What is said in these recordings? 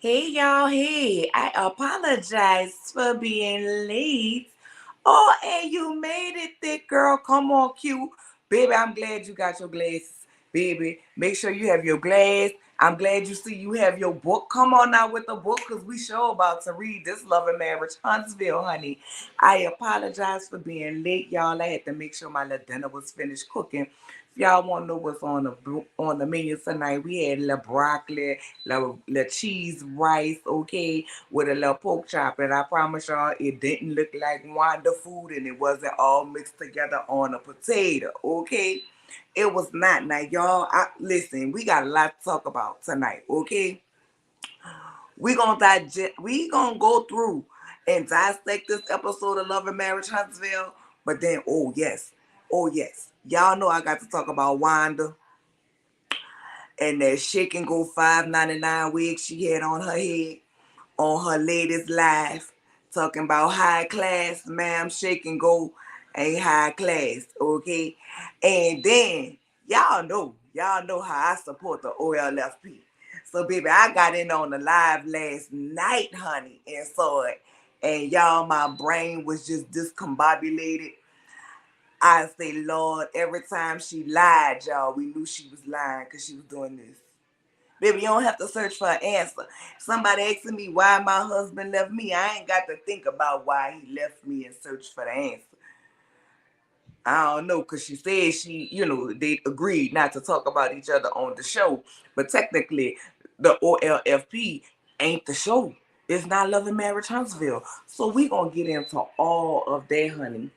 Hey y'all, hey, I apologize for being late. Oh, and you made it, thick girl. Come on, cute. Baby, I'm glad you got your glasses. Baby, make sure you have your glass. I'm glad you see you have your book. Come on now with the book because we sure about to read this Love and Marriage Huntsville, honey. I apologize for being late, y'all. I had to make sure my little dinner was finished cooking. If y'all want to know what's on the menu tonight, we had little broccoli, little cheese rice, okay, with a little pork chop. And I promise y'all, it didn't look like Wanda food and it wasn't all mixed together on a potato, okay? It was not. Now, y'all, listen, we got a lot to talk about tonight, okay? We gonna go through and dissect this episode of Love and Marriage Huntsville. But then, oh yes, y'all know I got to talk about Wanda and that shake and go 5.99 wig she had on her head on her latest live, talking about high class, ma'am. Shake and go ain't high class, okay? And then y'all know how I support the OLFP. So baby, I got in on the live last night, honey, and saw it. And y'all, my brain was just discombobulated. I say, Lord, every time she lied, y'all, we knew she was lying because she was doing this. Baby, you don't have to search for an answer. Somebody asking me why my husband left me, I ain't got to think about why he left me and search for the answer. I don't know, because she said they agreed not to talk about each other on the show. But technically, the OLFP ain't the show. It's not Love and Marriage Huntsville. So we going to get into all of that, honey.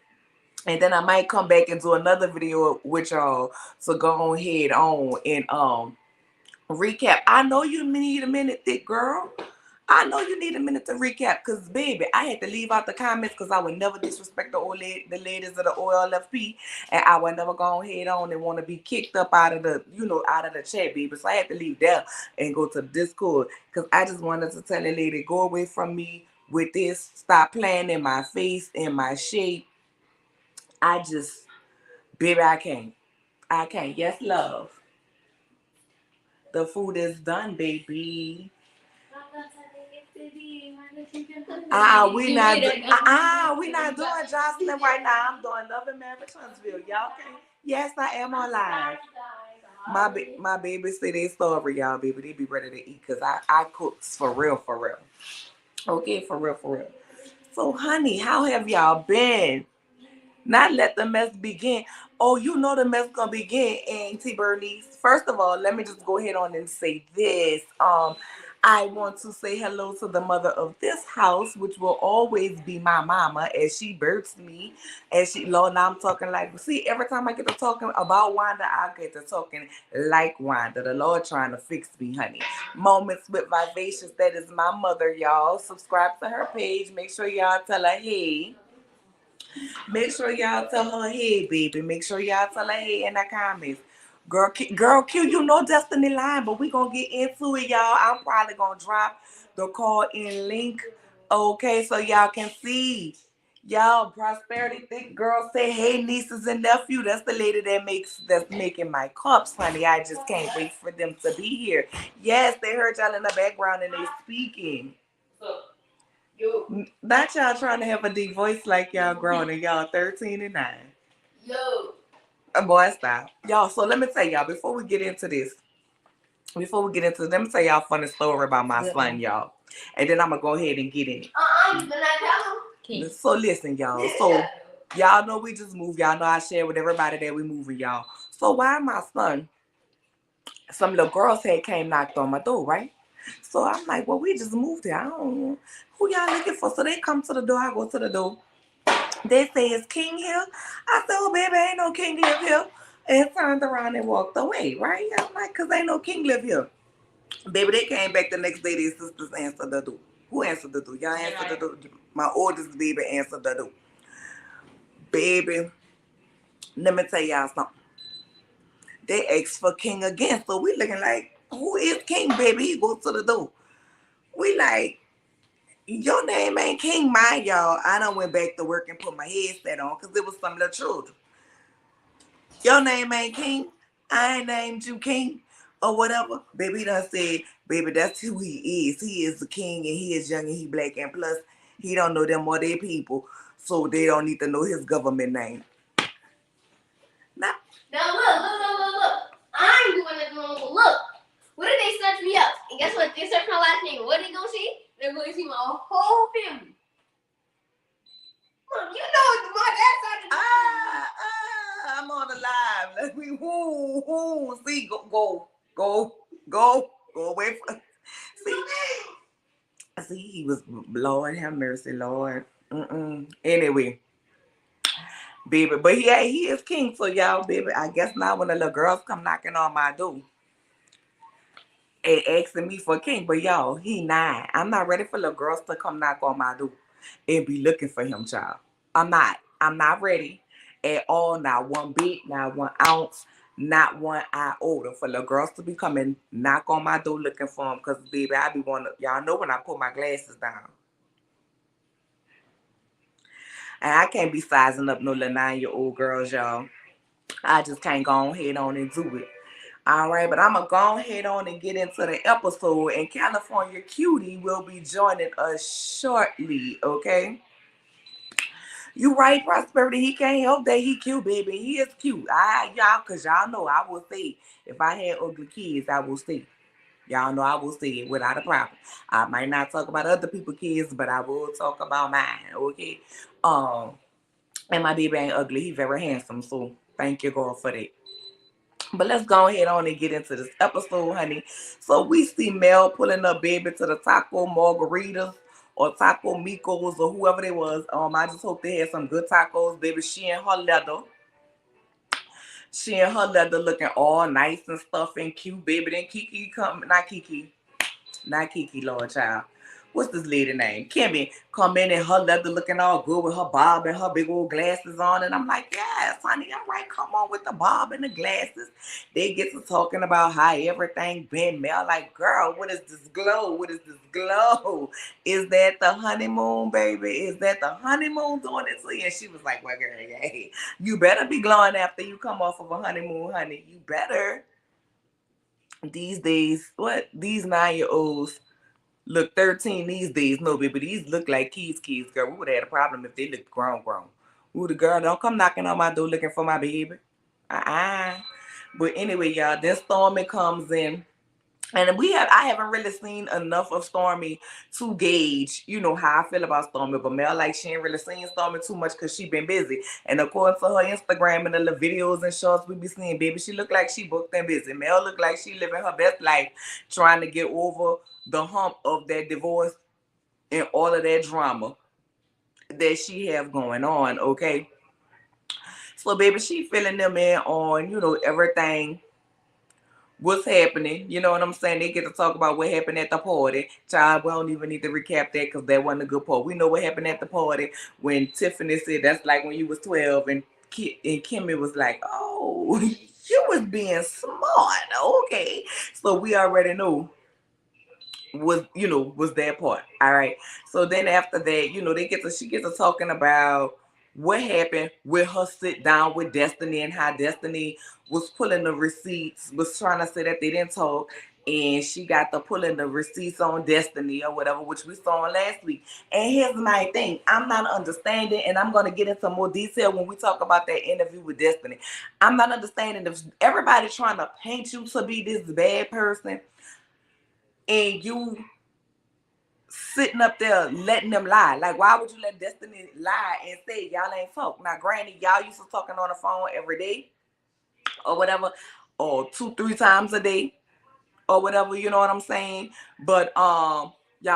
And then I might come back and do another video with y'all. So go ahead on and recap. I know you need a minute, thick girl. I know you need a minute to recap because, baby, I had to leave out the comments because I would never disrespect the ladies of the OLFP, and I would never go ahead on and want to be kicked up out of the chat, baby. So I had to leave there and go to Discord because I just wanted to tell a lady, go away from me with this. Stop playing in my face, in my shape. I just, baby, I can't. I can't. Yes, love. The food is done, baby. We not doing Jocelyn right now. I'm doing Love and Marriage Huntsville. Y'all can. Yes, I am on live. My baby say they sorry, y'all, baby. They be ready to eat because I cooks for real, for real. Okay, for real, for real. So, honey, how have y'all been? Not let the mess begin. Oh, you know the mess gonna begin, Auntie Bernice. First of all, let me just go ahead on and say this. I want to say hello to the mother of this house, which will always be my mama, as she births me. Lord, now I'm talking like, see, every time I get to talking about Wanda, I get to talking like Wanda. The Lord trying to fix me, honey. Moments with Vivacious, that is my mother, y'all. Subscribe to her page. Make sure y'all tell her, hey. Make sure y'all tell her hey, baby. Make sure y'all tell her hey in the comments. Girl, Q, you know Destiny line, but we gonna get into it, y'all. I'm probably gonna drop the call in link, okay, so y'all can see. Y'all, prosperity thick girl say hey nieces and nephew. That's the lady that's making my cups, honey. I just can't wait for them to be here. Yes, they heard y'all in the background and they speaking. Not y'all trying to have a deep voice like y'all grown and y'all 13 and 9. Yo. Boy, stop. Y'all, so let me tell y'all, let me tell y'all a funny story about my son, y'all. And then I'm going to go ahead and get in it. You better not tell him. So listen, y'all. So y'all know we just moved. Y'all know I share with everybody that we moving, y'all. So why my son, some little girls had came knocked on my door, right? So I'm like, well, we just moved here. I don't know who y'all looking for. So they come to the door. I go to the door. They say, is King here? I said, oh, baby, ain't no King live here. And turned around and walked away, right? I'm like, because ain't no King live here. Baby, they came back the next day. Their sisters answered the door. Who answered the door? Y'all answered the door. My oldest baby answered the door. Baby, let me tell y'all something. They asked for King again. So we looking like, who is King, baby? He goes to the door. We like, your name ain't King, mine, y'all. I done went back to work and put my headset on because it was some little children. Your name ain't King. I ain't named you King. or whatever. Baby, he done said, baby, that's who he is. He is the king and he is young and he black. And plus, he don't know them or their people. So they don't need to know his government name. Now look. I'm doing it normal. Look. What if they search me up? And guess what? They search my last name. What are they gonna see? They're going to see my whole family. Look, you know my dad's side of I'm on the live. Let me see, go away from. See, he was, Lord have mercy, Lord. Anyway, baby, but he is king. So y'all, baby, I guess now when the little girls come knocking on my door and asking me for king, but y'all, he 9. I'm not ready for little girls to come knock on my door and be looking for him, child. I'm not ready at all. Not one bit, not 1 ounce, not 1 iota for little girls to be coming knock on my door looking for him. Cause baby, I be wanting, y'all know when I put my glasses down. And I can't be sizing up no little 9-year-old girls, y'all. I just can't go ahead on and do it. All right, but I'm going to go ahead on and get into the episode. And California Cutie will be joining us shortly, okay? You right, Prosperity. He can't help that he cute, baby. He is cute. Y'all, because y'all know I will say, if I had ugly kids, I will say. Y'all know I will say it without a problem. I might not talk about other people's kids, but I will talk about mine, okay? And my baby ain't ugly. He's very handsome, so thank you, girl, for that. But let's go ahead on and get into this episode, honey. So we see Mel pulling up, baby, to the taco margaritas or taco micos or whoever they was. I just hope they had some good tacos, baby. She and her leather looking all nice and stuff and cute, baby. Then Keke come, not Keke, Lord child. What's this lady name? Kimmy come in and her leather looking all good with her bob and her big old glasses on. And I'm like, yes, honey, all right, come on with the bob and the glasses. They get to talking about how everything been Mel. Like, girl, what is this glow? What is this glow? Is that the honeymoon, baby? Is that the honeymoon doing it to you? And she was like, well, girl, hey, you better be glowing after you come off of a honeymoon, honey. You better. These days, what? These 9-year-olds look 13 these days. No, baby, these look like kids, girl. We would have had a problem if they looked grown. Ooh, the girl, don't come knocking on my door looking for my baby. But anyway, y'all, then Stormy comes in. And I haven't really seen enough of Stormy to gauge, how I feel about Stormy. But Mel, like, she ain't really seen Stormy too much because she been busy. And according to her Instagram and the little videos and shorts we be seeing, baby, she look like she booked and busy. Mel look like she living her best life, trying to get over the hump of that divorce and all of that drama that she have going on, okay? So, baby, she filling them in on, everything what's happening. You know what I'm saying? They get to talk about what happened at the party. Child, we don't even need to recap that because that wasn't a good part. We know what happened at the party when Tiffany said that's like when you was 12 and Kimmy was like, oh, you was being smart. Okay. So we already know was that part. All right. So then after that, she gets to talking about what happened with her sit down with Destiny and how Destiny was pulling the receipts, was trying to say that they didn't talk, and she got to pulling the receipts on Destiny or whatever, which we saw last week. And here's my thing. I'm not understanding, and I'm going to get into more detail when we talk about that interview with Destiny. I'm not understanding if everybody trying to paint you to be this bad person and you sitting up there letting them lie. Like, why would you let Destiny lie and say y'all ain't talk? Now, granted, y'all used to talking on the phone every day or whatever, or 2-3 times a day or whatever, you know what I'm saying? But y'all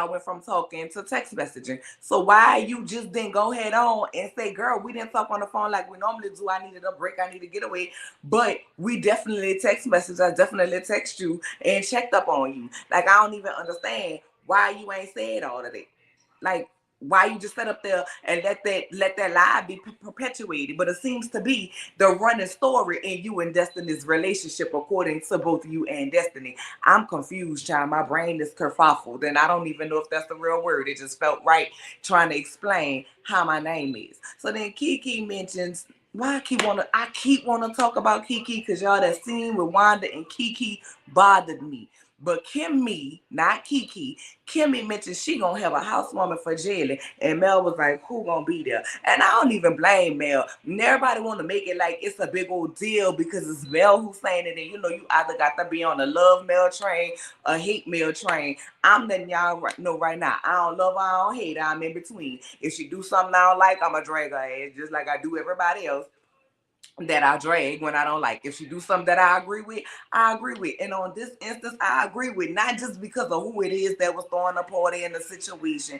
went from talking to text messaging. So why you just didn't go head on and say, girl, we didn't talk on the phone like we normally do. I needed a break. I need to get away. But we definitely text message. I definitely text you and checked up on you. Like, I don't even understand why you ain't said all of that. Like, why you just sit up there and let that lie be perpetuated? But it seems to be the running story in you and Destiny's relationship, according to both you and Destiny. I'm confused, child. My brain is kerfuffled, and I don't even know if that's the real word. It just felt right trying to explain how my name is. So then Keke mentions why I keep wanna talk about Keke because y'all that scene with Wanda and Keke bothered me. But Kimmy, not Keke, Kimmy mentioned she gonna have a housewarming for Jelly, and Mel was like, "Who gonna be there?" And I don't even blame Mel. And everybody want to make it like it's a big old deal because it's Mel who's saying it, and you either got to be on the love Mel train or hate Mel train. I'm letting y'all know right now. I don't love her, I don't hate her. I'm in between. If she do something I don't like, I'ma drag her ass just like I do everybody else that I drag when I don't like. If she do something that I agree with, I agree with. And on this instance, I agree with, not just because of who it is that was throwing a party in the situation,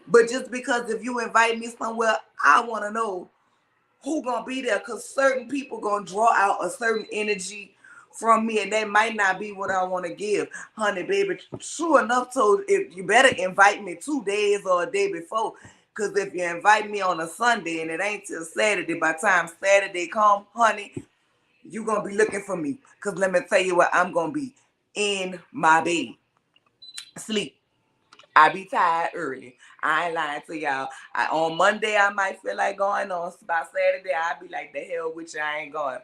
but just because if you invite me somewhere, I want to know who gonna be there, because certain people gonna draw out a certain energy from me, and that might not be what I want to give. Honey baby, true enough, so if you better invite me 2 days or a day before, because if you invite me on a Sunday and it ain't till Saturday, by the time Saturday come, honey, you gonna be looking for me, because let me tell you what, I'm gonna be in my bed sleep. I be tired early. I ain't lying to y'all. On Monday I might feel like going. On by Saturday I be like, the hell with you, I ain't going.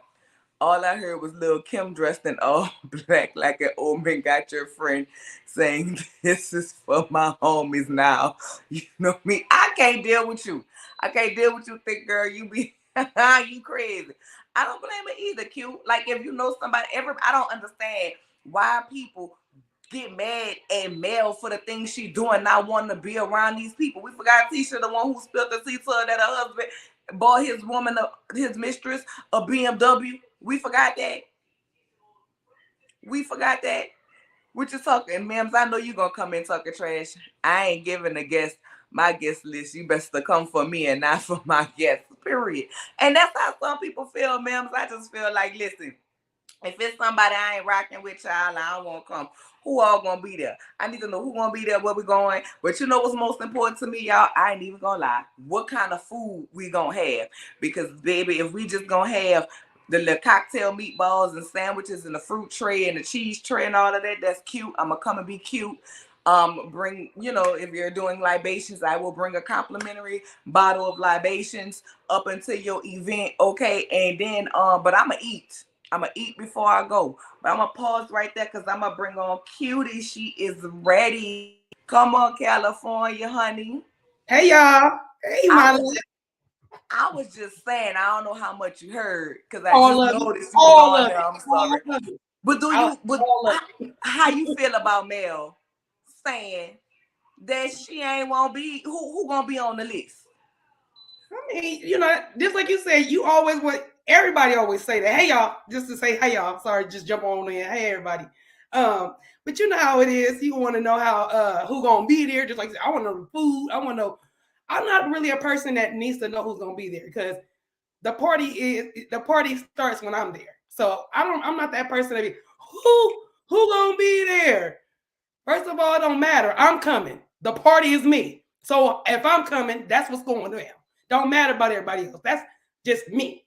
All I heard was little Kim dressed in all black like an old man got your friend saying, "This is for my homies now." You know me. I can't deal with you. I can't deal with you, thick girl. You be you crazy. I don't blame it either, Q. Like if you know somebody, I don't understand why people get mad at Mel for the things she doing, not wanting to be around these people. We forgot Tisha, the one who spilled the tea to her that her husband bought his woman, his mistress, a BMW. We forgot that. We forgot that. What you talking, Mims? I know you gonna come in talking trash. I ain't giving a guest my guest list. You best to come for me and not for my guests. Period. And that's how some people feel, Mims. I just feel like, listen, if it's somebody I ain't rocking with, child, I don't want to come. Who all gonna be there? I need to know who gonna be there, where we going. But you know what's most important to me, y'all? I ain't even gonna lie. What kind of food we gonna have? Because baby, if we just gonna have the little cocktail meatballs and sandwiches and the fruit tray and the cheese tray and all of that, that's cute. I'm gonna come and be cute. Bring, if you're doing libations, I will bring a complimentary bottle of libations up until your event, okay? And then, but I'm gonna eat. I'm gonna eat before I go. But I'm gonna pause right there because I'm gonna bring on Cutie. She is ready. Come on, California, honey. Hey y'all. Hey I my was just, I was just saying, I don't know how much you heard because I all just of it. noticed you was All on of here. it. I'm All sorry. of it. But All of how you feel about Mel saying that she ain't won't be who gonna be on the list? I mean, just like you said, you always everybody always say that. Hey y'all, just to say hey y'all. Sorry, just jump on in. Hey everybody. But you know how it is. You want to know how who gonna be there. Just like I want to know the food. I want to know. I'm not really a person that needs to know who's gonna be there because the party starts when I'm there. So I'm not that person that be who gonna be there. First of all, it don't matter. I'm coming. The party is me. So if I'm coming, that's what's going on. Don't matter about everybody else. That's just me.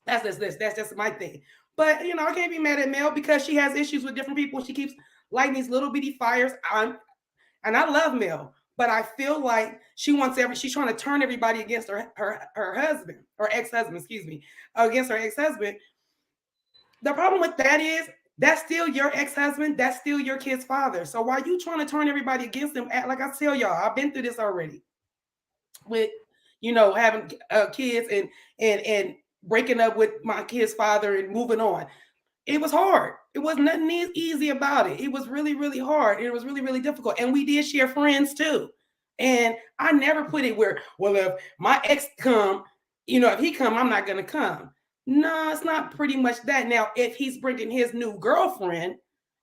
That's just my thing. But I can't be mad at Mel because she has issues with different people. She keeps lighting these little bitty fires. And I love Mel, but I feel like she's trying to turn everybody against her husband or ex-husband, excuse me, against her ex-husband. The problem with that is that's still your ex-husband, that's still your kid's father. So why you trying to turn everybody against him? Like I tell y'all, I've been through this already with having kids and breaking up with my kid's father and moving on. It was hard. It was nothing easy about it. It was really, really hard. It was really, really difficult. And we did share friends too. And I never put it where, well, if my ex come, if he come, I'm not going to come. No, it's not pretty much that. Now, if he's bringing his new girlfriend,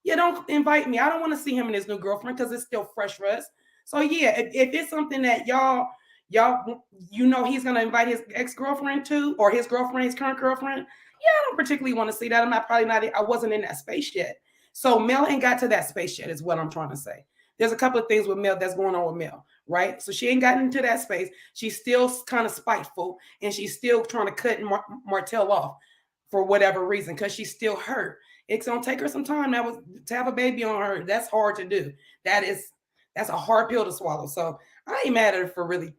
yeah, don't invite me. I don't want to see him and his new girlfriend because it's still fresh for us. So yeah, if it's something that y'all, he's going to invite his ex-girlfriend to, or his girlfriend, his current girlfriend, I don't particularly want to see that. I wasn't in that space yet. So Mel ain't got to that space yet, is what I'm trying to say. There's a couple of things with Mel that's going on with Mel, right? So she ain't gotten into that space. She's still kind of spiteful, and she's still trying to cut Martell off for whatever reason because she's still hurt. It's gonna take her some time to have a baby on her. That's hard to do. That's a hard pill to swallow. So I ain't mad at her for really,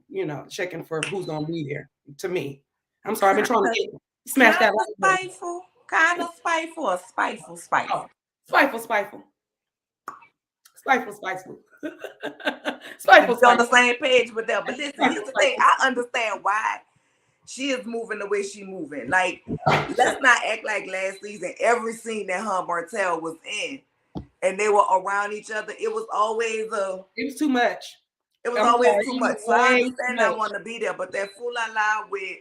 checking for who's gonna be there. To me, I'm sorry, I've been trying to get smash Kind that of like button. spiteful. Kind of spiteful or spiteful, Oh, spiteful. spiteful, spiteful. Spiteful, spiteful. We Spiteful, on the spiteful. same page with that. But listen, here's Spiteful, the thing. spiteful. I understand why she is moving the way she moving. Like, let's not act like last season, every scene that her and Martell was in and they were around each other, it was always It was too much. I'm sorry, too it was much. So I way too understand I much. want to be there, but that fool la la with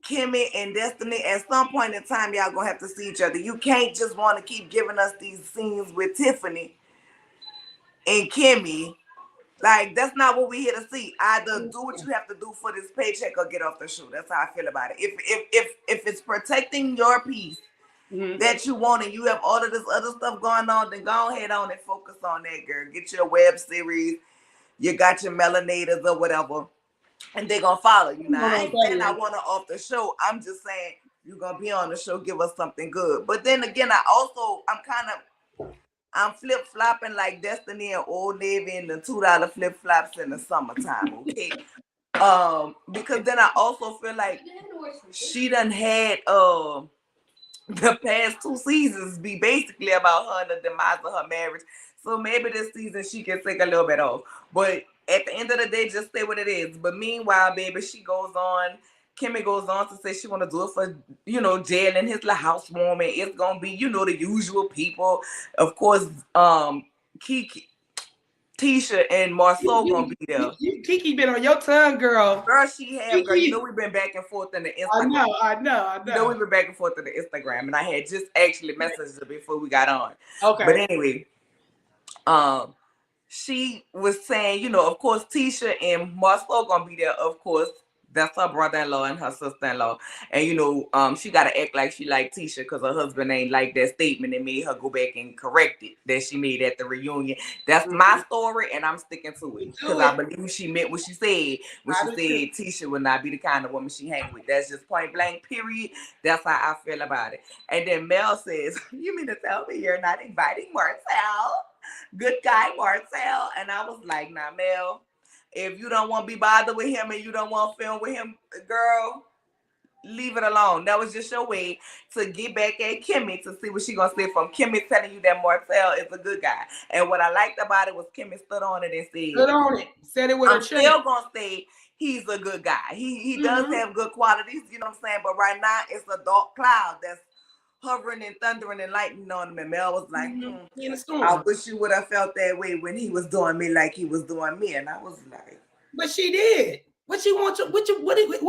Kimmy and Destiny, at some point in time, y'all gonna have to see each other. You can't just want to keep giving us these scenes with Tiffany and Kimmy. Like, that's not what we here to see. Either do what you have to do for this paycheck or get off the show. That's how I feel about it. If it's protecting your peace that you want and you have all of this other stuff going on, then go ahead on and focus on that, girl. Get your web series. You got your melanators or whatever, and they're gonna follow you. Now, I ain't saying I want her off the show. I'm just saying you're gonna be on the show, give us something good. But then again, I'm flip flopping like Destiny and Old Navy and the $2 flip flops in the summertime, okay? Because then I also feel like she done had the past 2 seasons be basically about her and the demise of her marriage. So maybe this season she can take a little bit off. But at the end of the day, just say what it is. But meanwhile, baby, Kimmy goes on to say she want to do it for, jail and his little housewarming. It's going to be, the usual people. Of course, Keke, Tisha, and Marceau going to be there. Keke been on your tongue, girl. Girl, she have, girl. Keke. We've been back and forth in the Instagram. I know. We've been back and forth in the Instagram, and I had just actually messaged her before we got on. Okay. But anyway, she was saying, of course, Tisha and Marceau gonna be there. Of course, that's her brother-in-law and her sister-in-law. And she gotta act like she like Tisha because her husband ain't like that statement and made her go back and correct it that she made at the reunion. That's my story, and I'm sticking to it because I believe she meant what she said when she said Tisha would not be the kind of woman she hang with. That's just point blank, period. That's how I feel about it. And then Mel says, "You mean to tell me you're not inviting Martell? Good guy Martell?" And I was like, "Nah, Mel, if you don't want to be bothered with him and you don't want to film with him, girl, leave it alone." That was just your way to get back at Kimmy to see what she gonna say from Kimmy telling you that Martell is a good guy. And what I liked about it was Kimmy stood on it and said it with her chest. I'm still gonna say he's a good guy. He does have good qualities, you know what I'm saying? But right now it's a dark cloud that's hovering and thundering and lightning on him. And Mel was like, I wish you would have felt that way when he was doing me like he was doing me. And I was like, but she did. What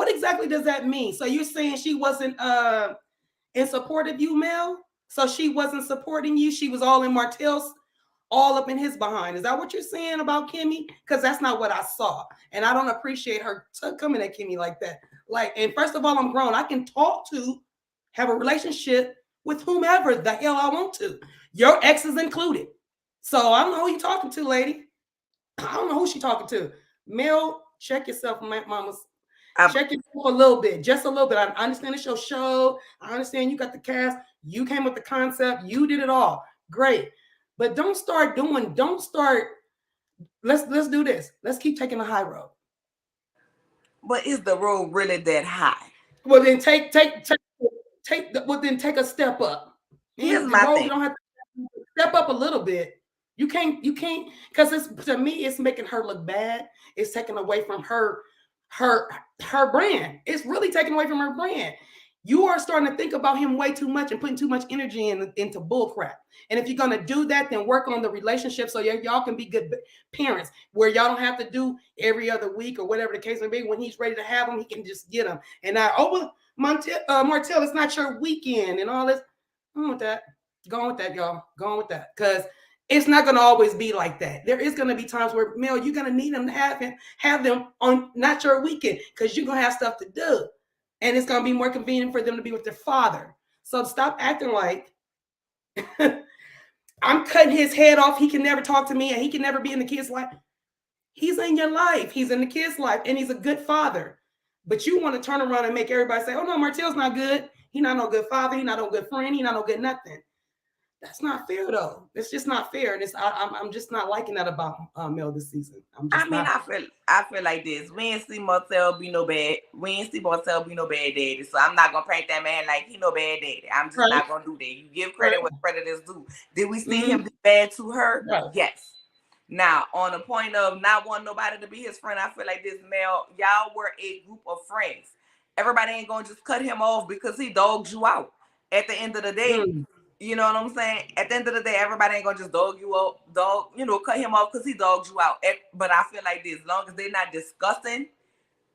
exactly does that mean? So you're saying she wasn't in support of you, Mel? So she wasn't supporting you. She was all in Martell's, all up in his behind. Is that what you're saying about Kimmy? Because that's not what I saw. And I don't appreciate her coming at Kimmy like that. And first of all, I'm grown. I can have a relationship with whomever the hell I want to. Your ex is included. So I don't know who you're talking to, lady. I don't know who she's talking to. Mel, check yourself, mamas. Check yourself a little bit, just a little bit. I understand it's your show. I understand you got the cast. You came with the concept. You did it all. Great. But let's do this. Let's keep taking the high road. But is the road really that high? Well, then take a step up. Here's my thing. You don't have to step up a little bit. You can't, because to me, it's making her look bad. It's taking away from her brand. It's really taking away from her brand. You are starting to think about him way too much and putting too much energy into bull crap. And if you're going to do that, then work on the relationship so y'all can be good parents, where y'all don't have to do every other week or whatever the case may be. When he's ready to have them, he can just get them. And now, Martell, it's not your weekend and all this. Going with that, y'all. Going with that. Because it's not going to always be like that. There is going to be times where, Mel, you're going to need them to have them on not your weekend because you're going to have stuff to do. And it's going to be more convenient for them to be with their father. So stop acting like I'm cutting his head off. He can never talk to me and he can never be in the kid's life. He's in your life. He's in the kid's life and he's a good father. But you want to turn around and make everybody say, "Oh no, Martell's not good. He's not no good father. He's not no good friend. He's not no good nothing." That's not fair though. It's just not fair, and I'm just not liking that about Mel this season. I'm I just mean, not. I feel like this. We ain't see Martell be no bad. We ain't see Martell be no bad daddy. So I'm not gonna paint that man like he no bad daddy. I'm just Right, not gonna do that. You give right, credit what credit is due. Did we see him mm-hmm, be bad to her? right. Yes. Now, on the point of not wanting nobody to be his friend, I feel like this, Mel, y'all were a group of friends. Everybody ain't gonna just cut him off because he dogged you out. At the end of the day, Mm. you know what I'm saying? At the end of the day, everybody ain't gonna just dog you out, cut him off because he dogged you out. But I feel like this, as long as they're not discussing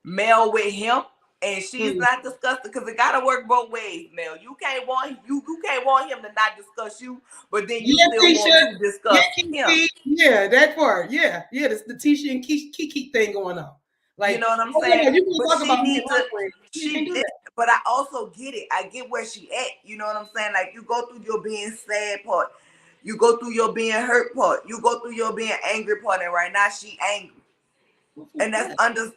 Mel with him, and she's Mm. not discussing, because it gotta work both ways, Mel. You can't want him to not discuss you, but then you Yeah, still want Tisha. to Yeah, discuss him. Keke. Yeah, that part. Yeah, yeah. This the Tisha and Kiki thing going on. You Like, know what I'm oh yeah, saying? you can But talk she about me and need my to, friend. You can't she do did, that. but I also get it. I get where she at. You know what I'm saying? Like, you go through your being sad part, you go through your being hurt part, you go through your being angry part, and right now she angry. And that's Yeah. under.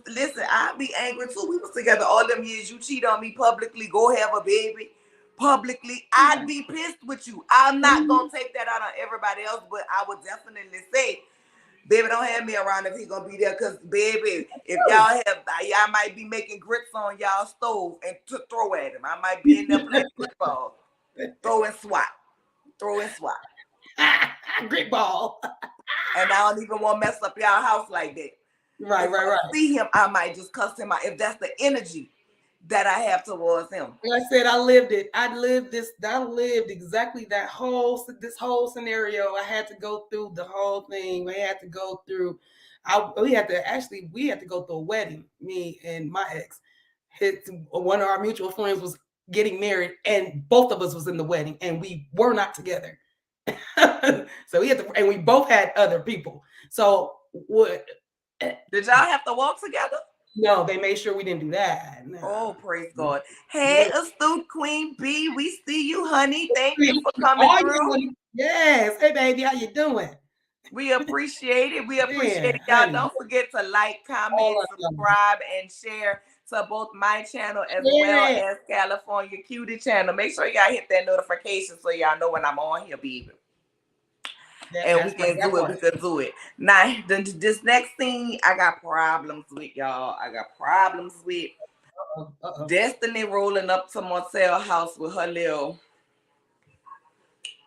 Listen, I be angry too. We was together all them years. You cheat on me publicly, go have a baby publicly. I'd be pissed with you. I'm not gonna take that out on everybody else, but I would definitely say, baby, don't have me around if he gonna be there. Cause baby, if y'all might be making grits on y'all stove and to throw at him. I might be in there playing football, throw and swat, throw and swat. Great ball. And I don't even want to mess up y'all house like that. Right, If right, I right. see him, I might just cuss him out. If that's the energy that I have towards him. Like I said, I lived it. I lived this. I lived exactly that this whole scenario. I had to go through the whole thing. We had to go through. We had to go through a wedding. Me and my ex. One of our mutual friends was getting married, and both of us was in the wedding, and we were not together. So we had to, and we both had other people. So what? Did y'all have to walk together? No, they made sure we didn't do that. Oh, No. praise God. Hey, astute Queen B, we see you, honey. Thank you for coming Oh, through. yes. Hey, baby, how you doing? We appreciate it. We appreciate Man, it. Y'all honey, don't forget to like, comment, all of them. subscribe, and share to both my channel as well Yeah. as California Cutie channel. Make sure y'all hit that notification so y'all know when I'm on here, baby. And we That's right. can That do it. We part. can do it. Now, this next thing, I got problems with, y'all. I got problems with Uh-oh. Destiny rolling up to Martell house with her little.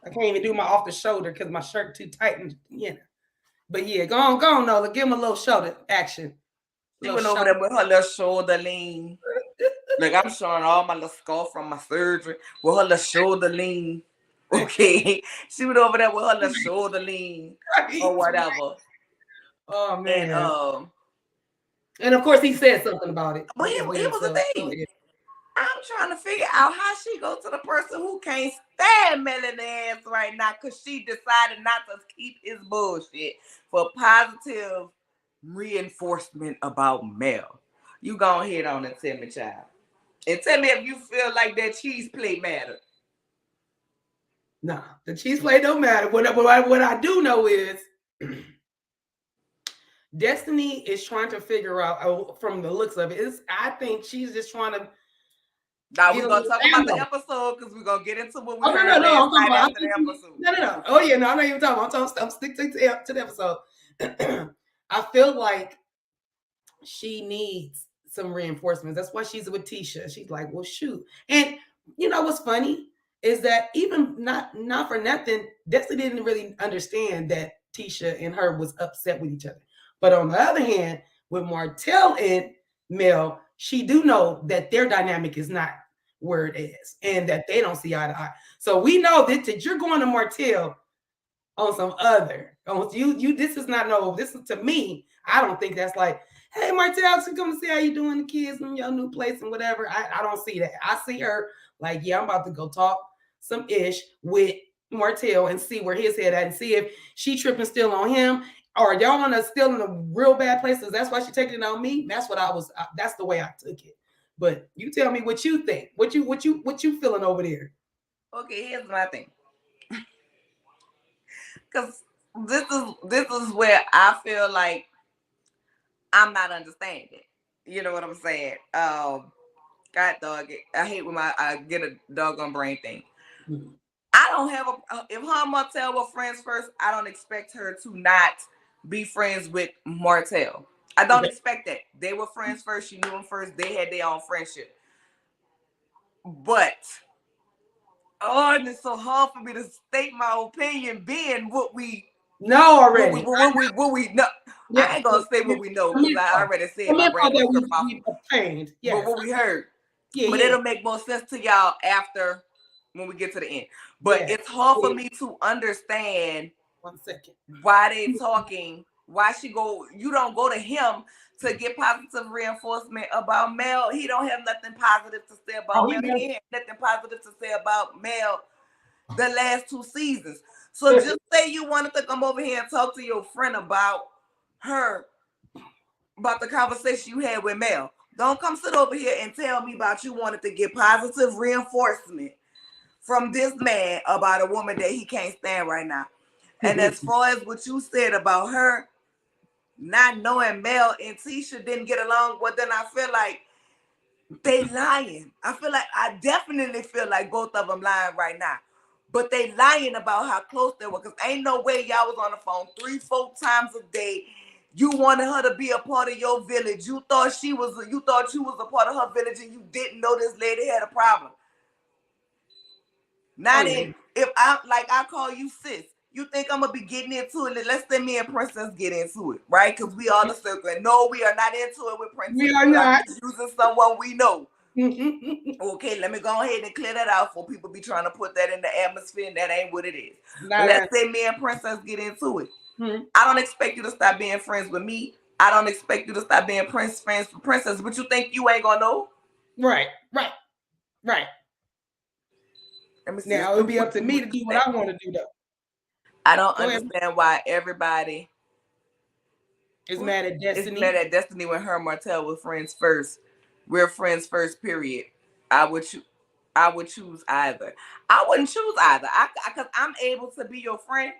I can't even do my off the shoulder because my shirt too tight. And, yeah. But yeah, go on, Nola. Give him a little shoulder action. She Little went over shoulder. there with her little shoulder lean. Like, I'm showing all my little scar from my surgery with her little shoulder lean. Okay. She went over there with her little shoulder lean or whatever. Oh And man. And of course he said something about it. but As it well. was a So thing. I'm trying to figure out how she go to the person who can't stand Melanie ass right now because she decided not to keep his bullshit for positive reinforcement about Mel. You go ahead on and tell me, child. And tell me if you feel like that cheese plate mattered. nah, the cheese plate don't matter. What I do know is Destiny is trying to figure out from the looks of it. I think she's just trying to Now get we're a gonna little talk about the ammo. episode because we're gonna get into what we Oh no, heard no, no! last I'm talking night about. after the episode. No. Oh yeah, no, I'm not even talking. I'm sticking to the episode. I feel like she needs some reinforcements. That's why she's with Tisha. She's like, well, shoot. And you know what's funny is that even not for nothing, Destiny didn't really understand that Tisha and her was upset with each other. But on the other hand, with Martell and Mel, she do know that their dynamic is not where it is, and that they don't see eye to eye. So we know that you're going to Martell on some other. On you. This is not no. This is to me. I don't think that's like, hey, Martell, to come to see how you doing, the kids in your new place and whatever. I don't see that. I see her like, yeah, I'm about to go talk some ish with Martell and see where his head at and see if she tripping still on him or y'all want to still in a real bad places. That's why she taking it on me. That's what I was. That's the way I took it. But you tell me what you think. What you feeling over there? Okay, here's my thing. Because this is where I feel like I'm not understanding. You know what I'm saying? God dog it. I hate when I get a doggone brain thing. Mm-hmm. I don't have a. If her and Martell were friends first, I don't expect her to not be friends with Martell. I don't Okay. expect that. They were friends first. She knew him first. They had their own friendship. But oh, and it's so hard for me to state my opinion, being No, already. what we know. I Yeah. ain't gonna say what we know Some because I info. already said Some my info random that script off. we obtained. But Yes. what we heard. Yeah, But yeah. it'll make more sense to y'all after when we get to the end. But Yeah. it's hard for Yeah. me to understand 1 second. why they talking, why she go, you don't go to him to get positive reinforcement about Mel. He don't have nothing positive to say Oh, about he Mel. knows. He ain't have nothing positive to say about Mel the last 2 seasons. So just say you wanted to come over here and talk to your friend about her, about the conversation you had with Mel. Don't come sit over here and tell me about you wanted to get positive reinforcement from this man about a woman that he can't stand right now. And as far as what you said about her not knowing Mel and Tisha didn't get along, well, then I feel like they lying. I definitely feel like both of them lying right now. But they lying about how close they were, because ain't no way y'all was on the phone 3-4 times a day. You wanted her to be a part of your village. You thought you was a part of her village, and you didn't know this lady had a problem. Oh Not yeah. in if I call you sis. You think I'm gonna be getting into it? Let's let me and Princess get into it, right? Because we all the circle. And no, we are not into it with Princess. We are But I'm not. just using someone we know. Not Okay, let me go ahead and clear that out for people be trying to put that in the atmosphere, and that ain't what it is. But let's say me and Princess get into it. I don't expect you to stop being friends with me. I don't expect you to stop being friends with Princess. But you think you ain't gonna know? right. Right. Right. Let me see. Now it'll be up to me to do what I want to do though. I don't Go ahead. understand why everybody Is mad at is Destiny. mad at Destiny when her and Martell were friends first. We're friends first, period. I would choose. I would choose either. I wouldn't choose either. Because I'm able to be your friend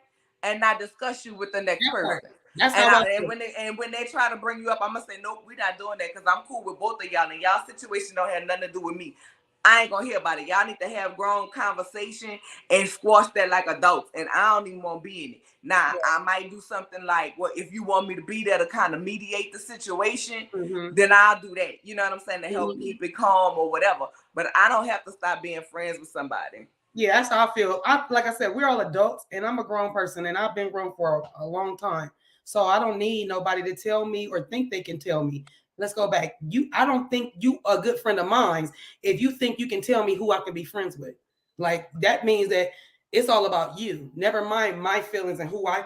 and not discuss you with the next That part. person. That's And, how I and feel. when they try to bring you up, I'm gonna say nope, we're not doing that because I'm cool with both of y'all, and y'all situation don't have nothing to do with me. I ain't gonna hear about it. Y'all need to have grown conversation and squash that like adults. And I don't even want to be in it. Now, I might do something like, well, if you want me to be there to kind of mediate the situation, then I'll do that. You know what I'm saying? To help keep it calm or whatever. But I don't have to stop being friends with somebody. Yeah, that's how I feel. Like I said, we're all adults, and I'm a grown person, and I've been grown for a long time. So I don't need nobody to tell me or think they can tell me. Let's go back. I don't think you a good friend of mine if you think you can tell me who I can be friends with. Like that means that it's all about you. Never mind my feelings and who I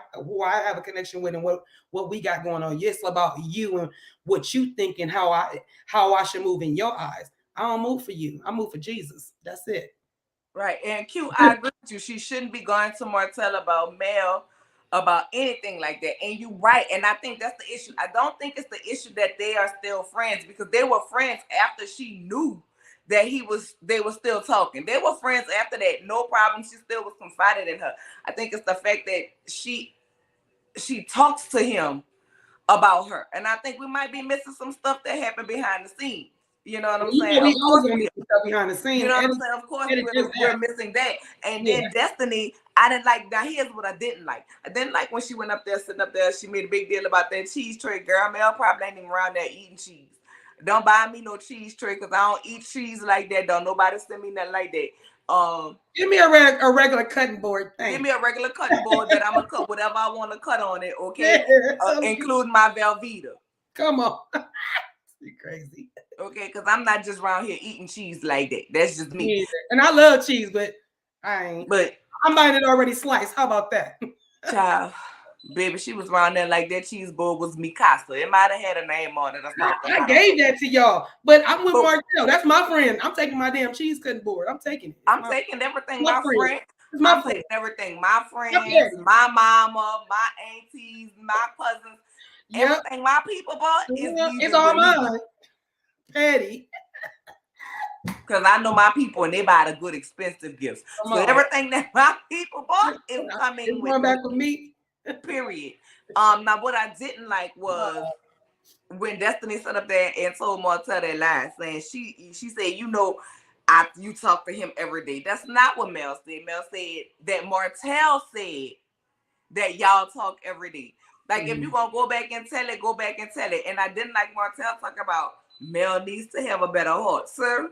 have a connection with and what we got going on. Yes, about you and what you think and how I should move in your eyes. I don't move for you. I move for Jesus. That's it. Right. And Q, I agree with you. She shouldn't be going to Martell about Mel, about anything like that. And you right. And I think that's the issue. I don't think it's the issue that they are still friends, because they were friends after she knew that they were still talking. They were friends after that. No problem. She still was confided in her. I think it's the fact that she talks to him about her. And I think we might be missing some stuff that happened behind the scenes. You know what I'm saying? We Of always course gonna we be stuff behind the You scene. know what I'm Eddie, saying? Of course, Eddie just we're missing that. And Yeah. then Destiny, I didn't like. Now here's what I didn't like. I didn't like when she went up there, sitting up there. She made a big deal about that cheese tray. Girl, Mel probably ain't even around there eating cheese. Don't buy me no cheese tray because I don't eat cheese like that. Don't nobody send me nothing like that. Give me a regular cutting board. Give Thanks. me a regular cutting board that I'm gonna cut whatever I want to cut on it. Okay, Yeah, including my Velveeta. come on, you crazy. Okay, because I'm not just around here eating cheese like that. That's just me. Yeah. And I love cheese, but I ain't. But I'm buying it already sliced. How about that? child, baby, she was around there like that cheese board was Mikasa. It might have had a name on it or something. I gave that to y'all, but I'm with But Martell. That's my friend. I'm taking my damn cheese cutting board. I'm taking it. I'm taking everything my my friend. friend. It's my I'm friend. taking everything. My My friends, friend. my mama, my aunties, my cousins, Yep. everything my people bought is It's leaving all with me. mine. Petty. Because I know my people and they buy the good expensive gifts. Come So on. everything that my people bought is coming It's with going back me. with me. Period. Now what I didn't like was when Destiny sat up there and told Martell that lie, saying she said, you know, you talk to him every day. That's not what Mel said. Mel said that Martell said that y'all talk every day. Like if you gonna go back and tell it, go back and tell it. And I didn't like Martell talk about Mel needs to have a better heart, sir.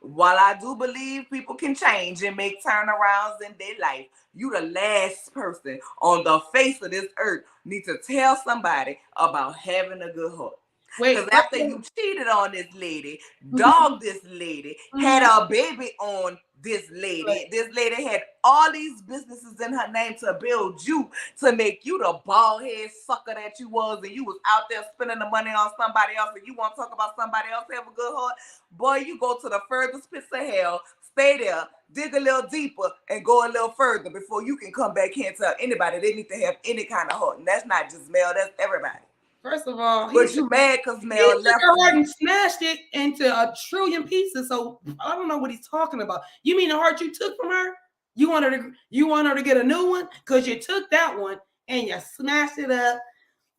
While I do believe people can change and make turnarounds in their life, you the last person on the face of this earth need to tell somebody about having a good heart. Wait, Because after you cheated on this lady, Mhm. dogged this lady, had Mhm. a baby on this lady, Right. this lady had all these businesses in her name to build you, to make you the bald head sucker that you was, and you was out there spending the money on somebody else, and you want to talk about somebody else have a good heart. Boy, you go to the furthest pits of hell, stay there, dig a little deeper, and go a little further before you can come back here and tell anybody they need to have any kind of heart. And that's not just Mel, that's everybody. First of all, But you mad because he Mel took left her heart you. and smashed it into a trillion pieces. So I don't know what he's talking about. You mean the heart you took from her? You want her to get a new one? Because you took that one and you smashed it up,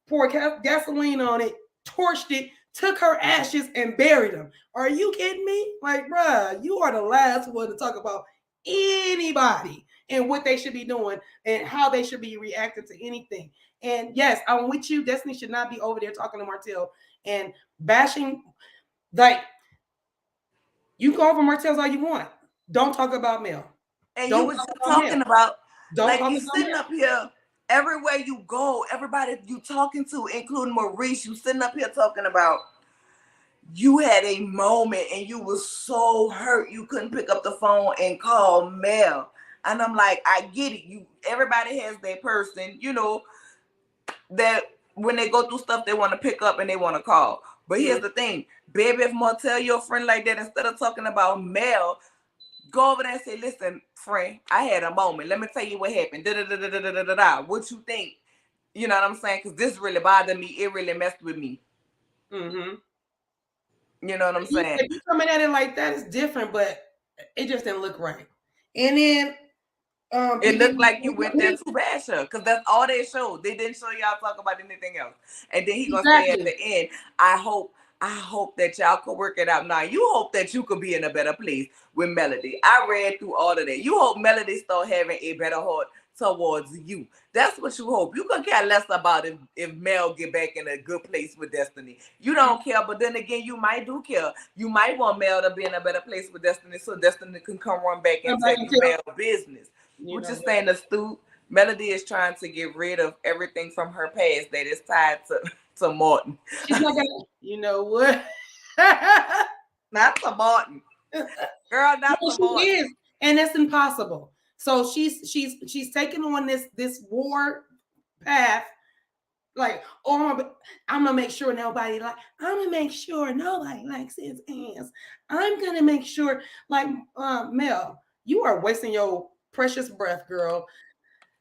poured gasoline on it, torched it, took her ashes and buried them. Are you kidding me? Like, bruh, you are the last one to talk about anybody and what they should be doing and how they should be reacting to anything. And yes, I'm with you. Destiny should not be over there talking to Martell and bashing. Like, you can go over Martell's all you want. Don't talk about Mel. And you Don't was talk just about Mel. talking about, Don't like talk you about sitting Mel. up here, everywhere you go, everybody you talking to, including Maurice, you sitting up here talking about you had a moment and you was so hurt you couldn't pick up the phone and call Mel. And I'm like, I get it. Everybody has their person, that when they go through stuff they want to pick up and they want to call. But here's the thing, baby, if Martell your friend like that, instead of talking about Mel, go over there and say, listen, friend, I had a moment. Let me tell you what happened. Da, da, da, da, da, da, da, da. What you think? You know what I'm saying? Because this really bothered me. It really messed with me. Mm-hmm. You know what I'm saying? If you coming at it like that, it's different, but it just didn't look right. And then It looked like you went there to bash her, because that's all they showed. They didn't show y'all talk about anything else. And then he gonna say at the end, I hope that y'all could work it out. Now you hope that you could be in a better place with Melody. I read through all of that. You hope Melody start having a better heart towards you. That's what you hope. You could care less about if Mel get back in a good place with Destiny. You don't care, but then again, you might do care. You might want Mel to be in a better place with Destiny so Destiny can come run back and tell you Mel business. Which is saying astute. Melody is trying to get rid of everything from her past that is tied to Martin. She's not gonna, you know what? Not to Martin. Girl, not to Martin. Is, and it's impossible. So she's taking on this war path. Like, oh, I'm gonna make sure nobody likes his ass. I'm gonna make sure, like, Mel, you are wasting your precious breath, girl.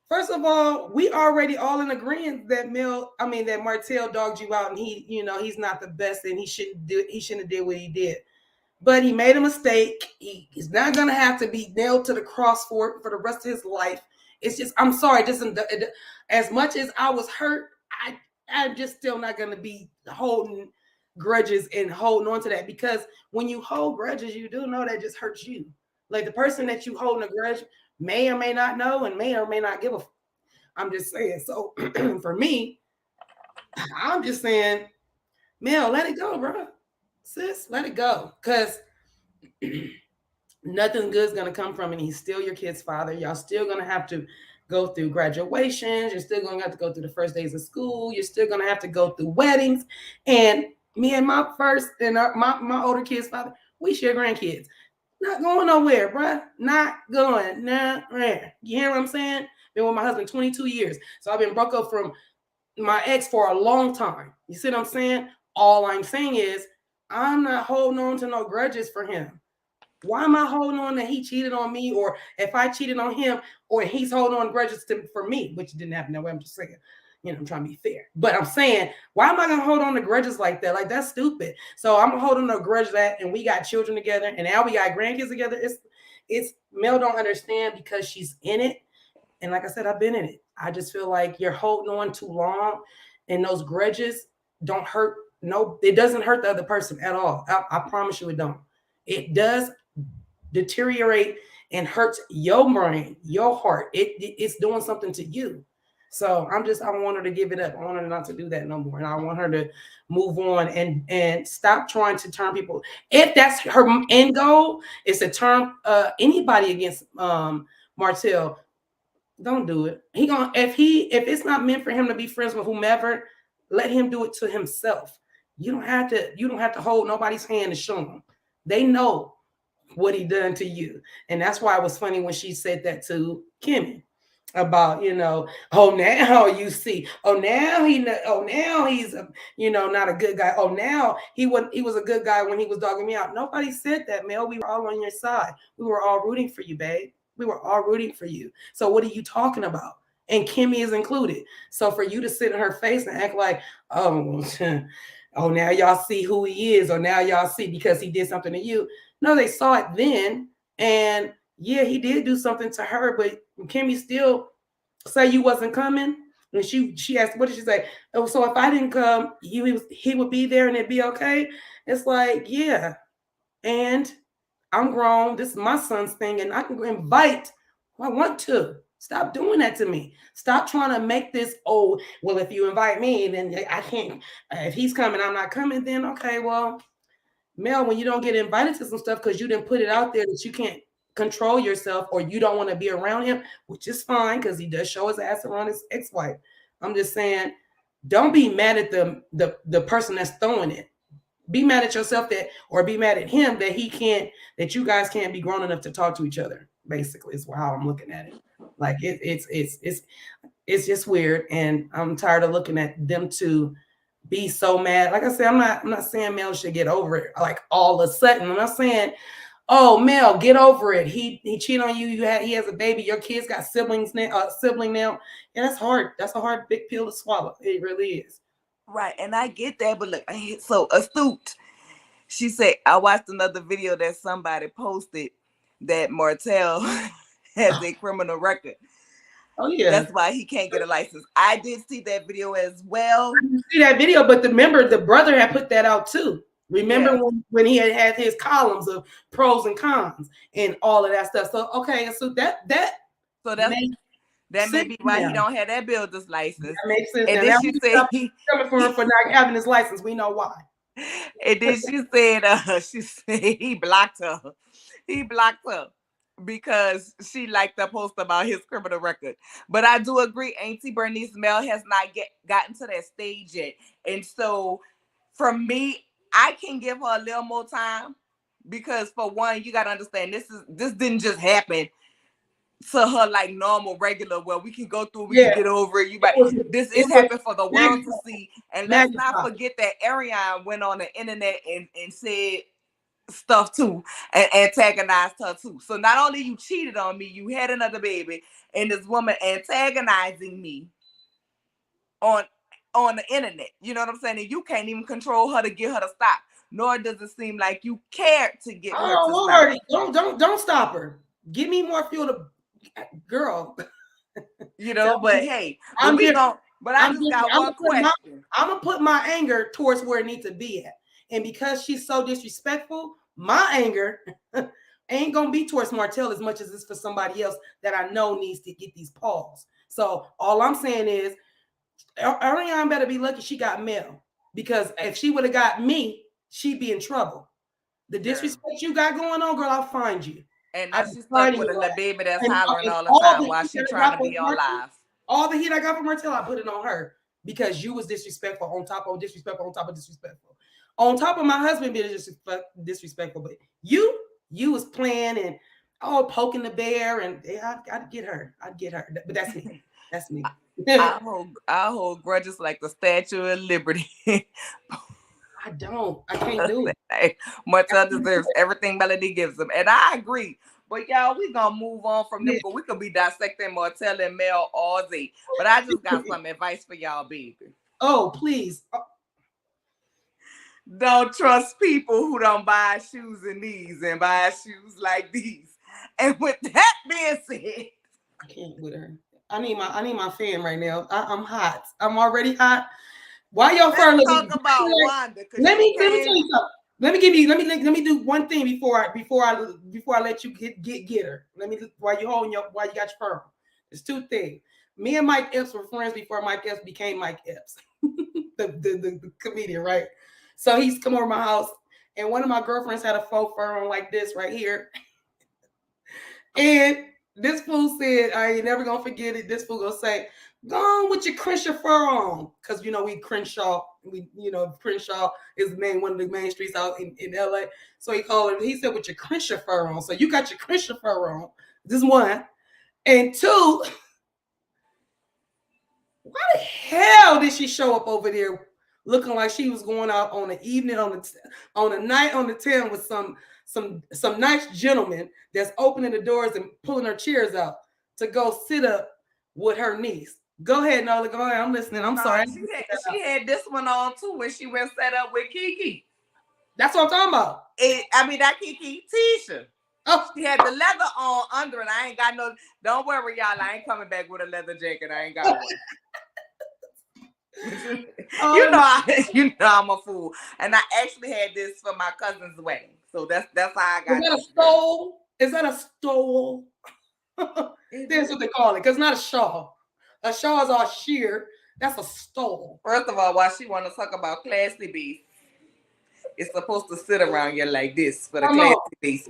First of all, we already all in agreement that that Martell dogged you out, and he's not the best, and he shouldn't have did what he did. But he made a mistake. He's not gonna have to be nailed to the cross for the rest of his life. It's just, I'm sorry, just as much as I was hurt, I'm just still not gonna be holding grudges and holding on to that, because when you hold grudges, you do know that just hurts you. Like, the person that you holding a grudge may or may not know and may or may not give a. I'm just saying. So for me, I'm just saying, Mel, let it go, bro. Sis, let it go, because nothing good is going to come from it. He's still your kid's father. Y'all still going to have to go through graduations. You're still going to have to go through the first days of school. You're still going to have to go through weddings. And me and my older kid's father, we share grandkids. Not going nowhere, bruh. Not going nowhere. You hear what I'm saying? Been with my husband 22 years. So I've been broke up from my ex for a long time. You see what I'm saying? All I'm saying is, I'm not holding on to no grudges for him. Why am I holding on that he cheated on me, or if I cheated on him, or he's holding on grudges for me, which didn't happen that way. I'm just saying, I'm trying to be fair. But I'm saying, why am I going to hold on to grudges like that? Like, that's stupid. So I'm holding on to grudge that, and we got children together, and now we got grandkids together. It's Mel don't understand because she's in it. And like I said, I've been in it. I just feel like you're holding on too long, and those grudges don't hurt. No, it doesn't hurt the other person at all. I promise you it don't. it does deteriorate and hurts your brain, your heart. It's doing something to you. So I want her to give it up. I want her not to do that no more. And I want her to move on and stop trying to turn people. If that's her end goal, is to turn anybody against Martell, don't do it. He gonna if it's not meant for him to be friends with whomever, let him do it to himself. You don't have to hold nobody's hand to show them. They know what he done to you. And that's why it was funny when she said that to Kimmy about, oh, now you see, oh, now now he's not a good guy. Oh, now he was a good guy when he was dogging me out. Nobody said that, Mel. We were all on your side. We were all rooting for you, babe. We were all rooting for you. So what are you talking about? And Kimmy is included. So for you to sit in her face and act like, oh, oh, now y'all see who he is, or now y'all see because he did something to you. No, they saw it then, and yeah, he did do something to her, but Kimmy still say you wasn't coming. And she asked, what did she say? Oh, so if I didn't come, he would be there and it'd be okay. It's like, yeah, and I'm grown. This is my son's thing, and I can invite who I want to. Stop doing that to me. Stop trying to make this, oh, well, if you invite me, then I can't. If he's coming, I'm not coming, then okay, well, Mel, when you don't get invited to some stuff because you didn't put it out there that you can't control yourself or you don't want to be around him, which is fine because he does show his ass around his ex-wife. I'm just saying, don't be mad at the person that's throwing it. Be mad at yourself or be mad at him that you guys can't be grown enough to talk to each other. Basically, is how I'm looking at it. Like it's just weird, and I'm tired of looking at them two be so mad. Like I said, I'm not saying Mel should get over it like all of a sudden. I'm not saying, oh, Mel, get over it. He cheated on you. He has a baby. Your kids got sibling now. Yeah, that's hard. That's a hard big pill to swallow. It really is. Right, and I get that, but look, so astute. She said, I watched another video that somebody posted that Martell has a criminal record. Oh, yeah. That's why he can't get a license. I did see that video as well. I didn't see that video, but remember, the brother had put that out too. Remember when he had his columns of pros and cons and all of that stuff. So okay, so that may be why he don't have that builder's license. That makes sense. And then she said coming for him for not having his license. We know why. And then she said he blocked her. He blocked her because she liked the post about his criminal record. But I do agree, Auntie Bernice, Mel has not gotten to that stage yet. And so for me, I can give her a little more time because for one, you got to understand this didn't just happen to her like normal, regular, where we can go through, we can get over it. This is happening for the world to see. And let's not forget that Ariane went on the internet and said stuff too and antagonized her too. So not only you cheated on me, you had another baby, and this woman antagonizing me on the internet. You know what I'm saying? And you can't even control her to get her to stop. Nor does it seem like you cared to get her to stop. Don't stop her. Give me more fuel to girl. But hey, I'm got one question. I'm gonna put my anger towards where it needs to be at. And because she's so disrespectful, my anger ain't gonna be towards Martell as much as it's for somebody else that I know needs to get these paws. So all I'm saying is Ariane better be lucky she got Mel, because if she would have got me, she'd be in trouble. The disrespect you got going on, girl, I'll find you. And now she's stuck with a baby that's hollering all the time while she's trying to be on live. All the heat I got from Martell, I put it on her because you was disrespectful on top of disrespectful on top of disrespectful. On top of my husband being disrespectful, but you was playing and poking the bear, and I'd get her. But that's me. That's me. I hold grudges like the Statue of Liberty. I can't do it. Martell deserves everything Melody gives him, and I agree. But y'all, we gonna move on from them. We could be dissecting Martell and Mel all day. But I just got some advice for y'all, baby. Oh, please. Don't trust people who don't buy shoes in these and buy shoes like these. And with that being said, I can't with her. I need my fan right now. I'm hot. I'm already hot. Why y'all talk about Wanda? Let me tell you something. Let me do one thing before I let you get her. Let me while you got your phone. There's two things. Me and Mike Epps were friends before Mike Epps became Mike Epps, the comedian, right? So he's come over my house, and one of my girlfriends had a faux fur on like this right here, and this fool said, I ain't never gonna forget it. This fool gonna say, go on with your Crenshaw fur on. Cause we Crenshaw, Crenshaw is one of the main streets out in LA. So he said with your Crenshaw fur on. So you got your Crenshaw fur on. This is one. And two, why the hell did she show up over there looking like she was going out on an evening on a night on the town with some nice gentleman that's opening the doors and pulling her chairs out to go sit up with her niece? Go ahead, Nola. Go ahead. I'm listening. I'm sorry. She had this one on too when she went set up with Keke. That's what I'm talking about. That Keke Tisha. Oh, she had the leather on under it. I ain't got no. Don't worry, y'all. I ain't coming back with a leather jacket. I ain't got one. You know I'm a fool, and I actually had this for my cousin's wedding, so that's how I got. Is that a stole? Is that a stole? That's what they call it, because it's not a shawl. A shawl is all sheer. That's a stole. First of all, why she want to talk about classy beef? It's supposed to sit around you like this for the classy beef.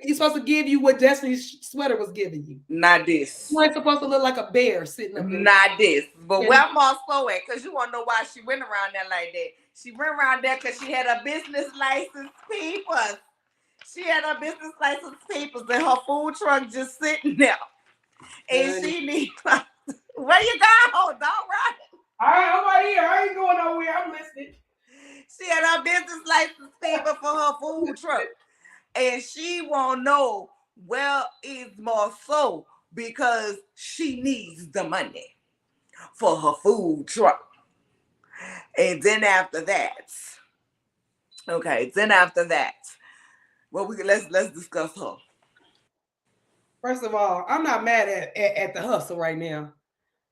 He's supposed to give you what Destiny's sweater was giving you. Not this. You ain't supposed to look like a bear sitting up there. Not this. But where Martell at? Because you want to know why she went around there like that. She went around there because she had a business license papers. She had her business license papers and her food truck just sitting there. And she needs... Where you go? Don't run. All right, I'm right here. I ain't going nowhere. I'm listening. She had her business license paper for her food truck. And she won't know where is Marceau because she needs the money for her food truck. And then after that, well, let's discuss her. First of all, I'm not mad at the hustle right now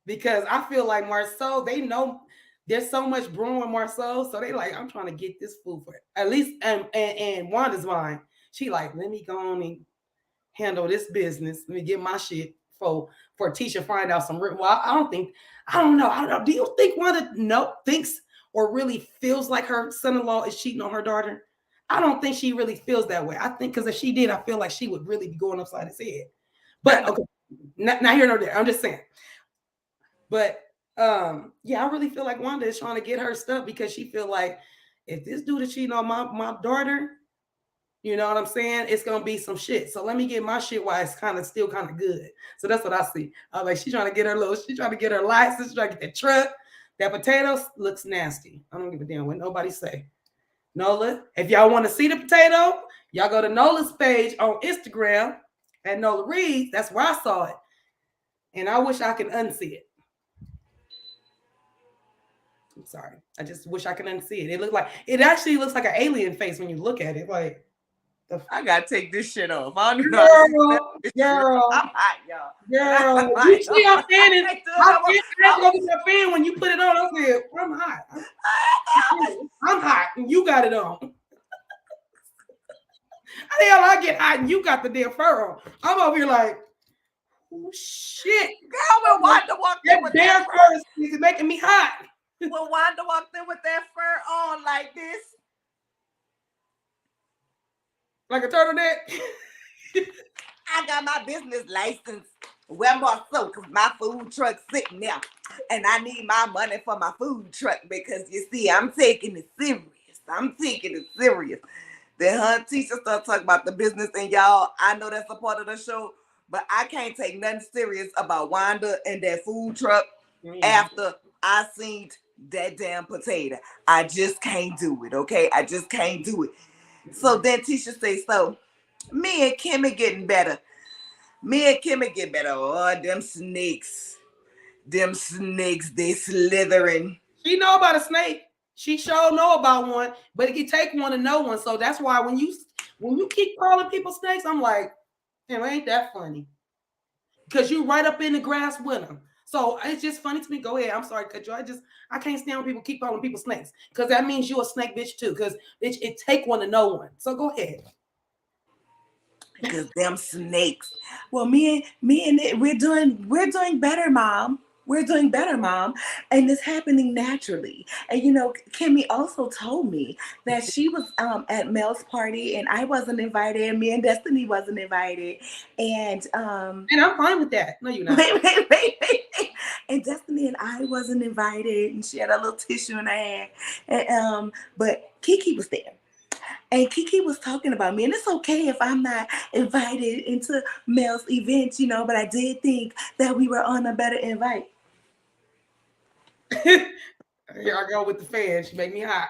because I feel like Marceau, they know there's so much brewing with Marceau, so they like, I'm trying to get this food for it. At least, and Wanda's mind, she like, let me go on and handle this business. Let me get my shit for Tisha find out some. Well, I don't know. Do you think Wanda thinks or really feels like her son-in-law is cheating on her daughter? I don't think she really feels that way. I think because if she did, I feel like she would really be going upside his head. But okay, not here nor there. I'm just saying. But yeah, I really feel like Wanda is trying to get her stuff because she feel like if this dude is cheating on my daughter, you know what I'm saying? It's gonna be some shit. So let me get my shit while it's still kind of good. So that's what I see. Like she's trying to get her license, trying to get that truck. That potato looks nasty. I don't give a damn what nobody say. Nola, if y'all want to see the potato, y'all go to Nola's page on Instagram at Nola Reads. That's where I saw it. And I wish I could unsee it. I'm sorry. I just wish I could unsee it. It actually looks like an alien face when you look at it. Like, I gotta take this shit off. I don't know. Girl, I'm hot, y'all. Girl, you see I'm fanning. I'm fan when you put it on. I said, I'm hot. I'm hot, and you got it on. How the hell I get hot and you got the damn fur on? I'm over here like, oh shit. Girl, when Wanda walked in with that fur is making me hot. When Wanda walked in with that fur on like this. Like a turtleneck? I got my business license. Where Marceau, because my food truck's sitting there. And I need my money for my food truck because you see, I'm taking it serious. Then her teacher started talking about the business, and y'all, I know that's a part of the show, but I can't take nothing serious about Wanda and that food truck after I seen that damn potato. I just can't do it, okay? I just can't do it. So then Tisha say, so me and Kimmy getting better. Oh, them snakes, they slithering. She know about a snake. She sure know about one, but it can take one to know one. So that's why when you keep calling people snakes, I'm like, damn, ain't that funny? Because you right up in the grass with them. So it's just funny to me. Go ahead. I'm sorry, cut you. I can't stand when people keep calling people snakes because that means you a snake bitch too. Because bitch, it take one to know one. So go ahead. Cause them snakes. Well, me and it, we're doing better, mom. We're doing better, mom, and it's happening naturally. And Kimmy also told me that she was at Mel's party and I wasn't invited, and me and Destiny wasn't invited, and And I'm fine with that. No, you're not. wait. And Destiny and I wasn't invited, and she had a little tissue in her hand, and but Keke was there. And Keke was talking about me, and it's okay if I'm not invited into Mel's events, but I did think that we were on a better invite. Here I go with the fan. She make me hot.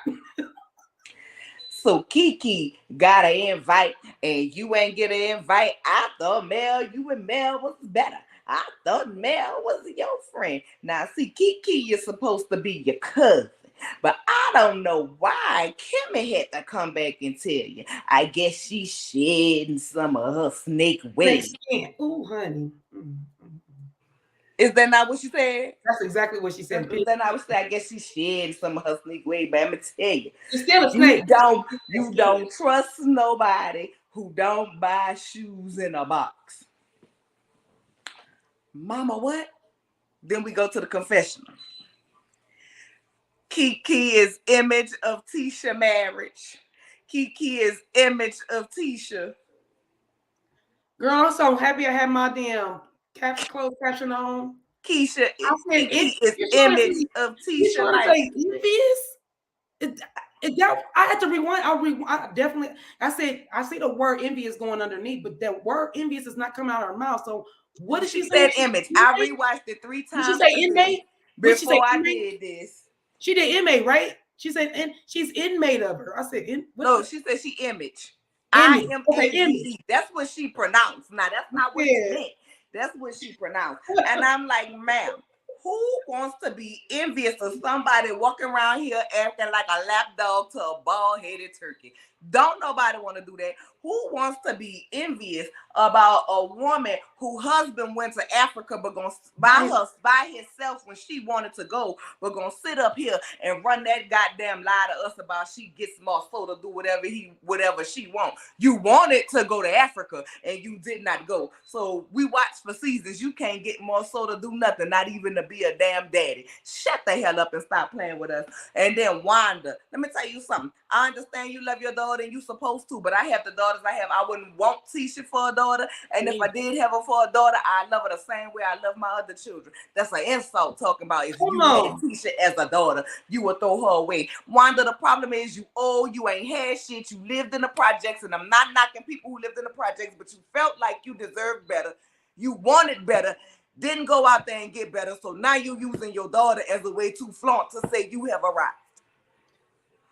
So Keke got an invite, and you ain't get an invite. I thought you and Mel was better. I thought Mel was your friend. Now, see, Keke, you're supposed to be your cousin. But I don't know why Kimmy had to come back and tell you. I guess she's shedding some of her snake ways. Ooh, honey. Is that not what she said? That's exactly what she said. Is that not what she said? I guess she's shedding some of her snake ways. But I'm gonna tell you, She's still a snake. You don't trust nobody who don't buy shoes in a box. Mama, what? Then we go to the confessional. Keke is image of Tisha marriage. Keke is image of Tisha. Girl, I'm so happy I had my damn closed caption on. Keke is image of Tisha. You trying to say envious? I had to rewind. I definitely. I see the word envious going underneath, but that word envious is not coming out of her mouth. So what did she say? Image. I rewatched it 3 times. Did she say inmate? Before I did this. She did inmate, right? She said, and she's inmate of her. I said, no, she said she image. Image. I am image. That's what she pronounced. Now, that's not what she meant. That's what she pronounced. And I'm like, ma'am, who wants to be envious of somebody walking around here acting like a lapdog to a bald-headed turkey? Don't nobody want to do that. Who wants to be envious about a woman whose husband went to Africa but gonna by himself when she wanted to go, but gonna sit up here and run that goddamn lie to us about she gets more so to do whatever she wants. You wanted to go to Africa and you did not go. So we watched for seasons. You can't get more so to do nothing, not even to be a damn daddy. Shut the hell up and stop playing with us. And then Wanda, let me tell you something. I understand you love your daughter and you supposed to, but I have the daughters I have. I wouldn't want Tisha for a daughter. And if I did have her for a daughter, I love her the same way I love my other children. That's an insult talking about if you had Tisha as a daughter, you would throw her away. Wanda, the problem is you old, you ain't had shit, you lived in the projects, and I'm not knocking people who lived in the projects, but you felt like you deserved better. You wanted better. Didn't go out there and get better. So now you're using your daughter as a way to flaunt to say you have arrived.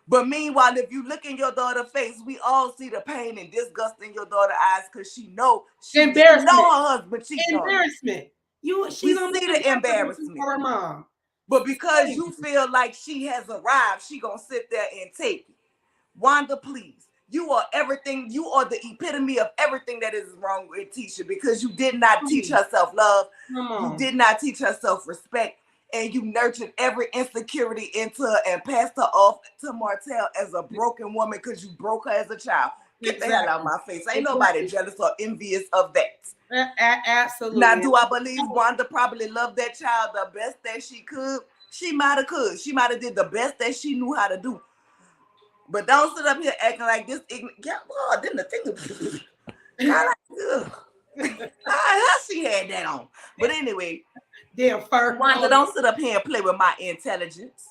But meanwhile, if you look in your daughter's face, we all see the pain and disgust in your daughter's eyes because she know her husband cheating on her. Embarrassment. We see the embarrassment. For her mom. But because you feel like she has arrived, she gonna sit there and take it. Wanda, please. You are everything. You are the epitome of everything that is wrong with Tisha because you did not teach her self-love. You did not teach her self-respect. And you nurtured every insecurity into her and passed her off to Martell as a broken woman because you broke her as a child. Get the hell out of my face. Ain't nobody jealous or envious of that. Absolutely. Now, do I believe Wanda probably loved that child the best that she could? She might have could. She might have did the best that she knew how to do. But don't sit up here acting like this. Then the thing. How she had that on? But anyway. Damn fur. Wanda, don't sit up here and play with my intelligence.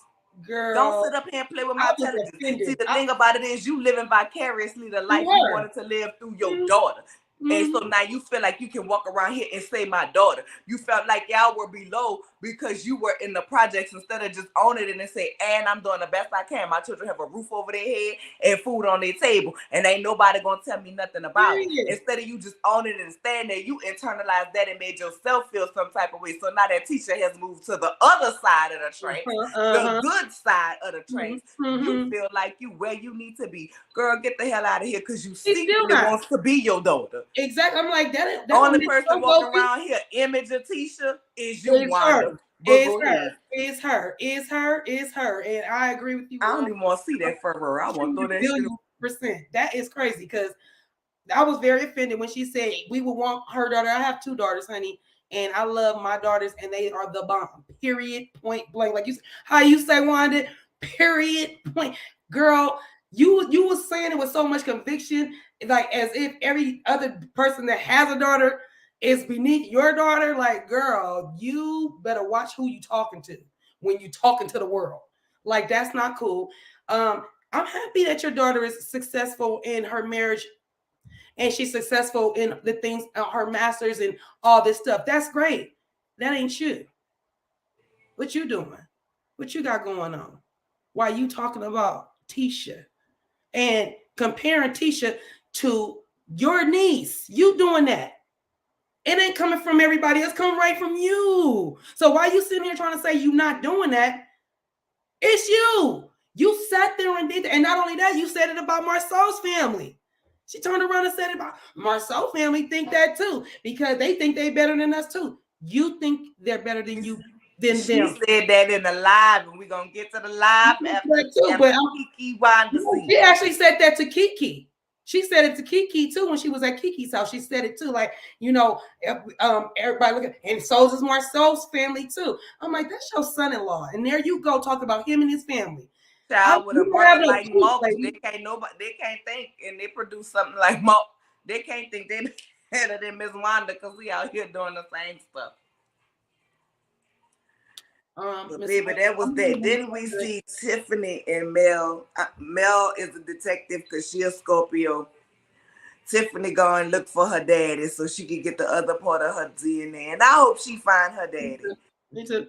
Girl. Don't sit up here and play with my intelligence. See, the thing about it is you living vicariously the life you wanted to live through your daughter. And so now you feel like you can walk around here and say my daughter. You felt like y'all were below because you were in the projects instead of just owning it and say, and I'm doing the best I can. My children have a roof over their head and food on their table. And ain't nobody going to tell me nothing about it. Instead of you just owning it and staying there, you internalized that and made yourself feel some type of way. So now that teacher has moved to the other side of the train, the good side of the train. You feel like you where you need to be. Girl, get the hell out of here because you secretly wants to be your daughter. Exactly. I'm like, that don't Only make person no walking go around here, image of Tisha, is you, It's her. Wanda. But It's go her. ahead. It's her. It's her. It's her. And I agree with you I don't even want to see that further. I want to throw that shit. 1,000,000%. That is crazy because I was very offended when she said we would want her daughter. I have 2 daughters, honey, and I love my daughters, and they are the bomb. Period. Point blank. Like you, how you say, Wanda? Period. Point. Girl, you was saying it with so much conviction, like as if every other person that has a daughter is beneath your daughter. Like, girl, you better watch who you talking to when you talking to the world. Like, that's not cool. I'm happy that your daughter is successful in her marriage and she's successful in the things, her masters and all this stuff. That's great. That ain't you. What you doing? What you got going on? Why you talking about Tisha and comparing Tisha to your niece? You doing that? It ain't coming from everybody. It's coming right from you. So why you sitting here trying to say you not doing that? It's you. You sat there and did that. And not only that, you said it about Marcel's family. She turned around and said it about Marcel's family think that too, because they think they better than us too. You think they're better than you than She them. said that in the live, and we're gonna get to the live after Too, but Keke Wanda she actually said that to Keke. She said it to Keke too when she was at Keke's house. She said it too, like, everybody looking, and so's is Marcel's family too. I'm like, that's your son-in-law, and there you go, talk about him and his family. Child with a brother like Mark, they can't think, and they produce something like Mark. They can't think they better than Miss Wanda because we out here doing the same stuff. But baby, that was that. Then we see Tiffany and Mel. Mel is a detective because she's a Scorpio. Tiffany going look for her daddy so she can get the other part of her DNA, and I hope she find her daddy. Me too.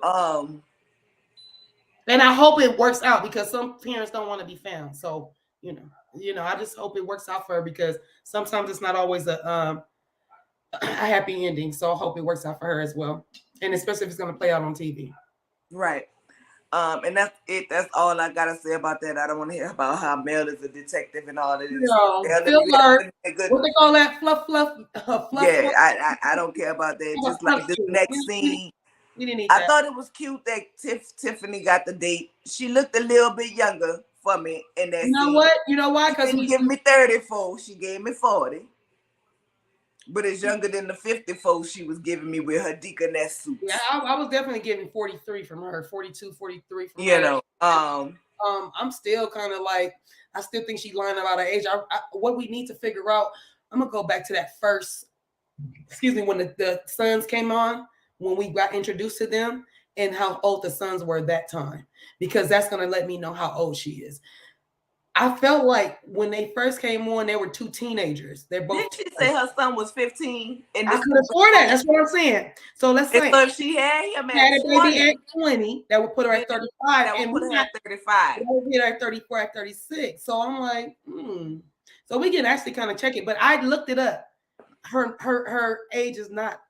And I hope it works out because some parents don't want to be found. So I just hope it works out for her because sometimes it's not always a happy ending. So I hope it works out for her as well, and especially if it's going to play out on TV. Right. And that's it. That's all I gotta say about that. I don't want to hear about how Mel is a detective and all of this. No, what they call that? Fluff. Yeah, I don't care about that. Just like the next scene. We didn't need I that. thought it was cute that Tiffany got the date. She looked a little bit younger for me in that You know scene. what? You know why? Because she didn't give me 34. She gave me 40. But it's younger than the 54 she was giving me with her deaconess suits. Yeah, I was definitely getting 43 from her, 42, 43 from her. You know, I'm still kind of like, I still think she's lying about her age. What we need to figure out, I'm gonna go back to that first, when the sons came on, when we got introduced to them, and how old the sons were at that time, because that's gonna let me know how old she is. I felt like when they first came on, they were 2 teenagers. They're both. Didn't she say her son was 15? I could afford that. That's what I'm saying. So let's say if she had him at 20, that would put her at 35. That would put her at 35. That would get her at 34, at 36. So I'm like, So we can actually kind of check it. But I looked it up. Her age is not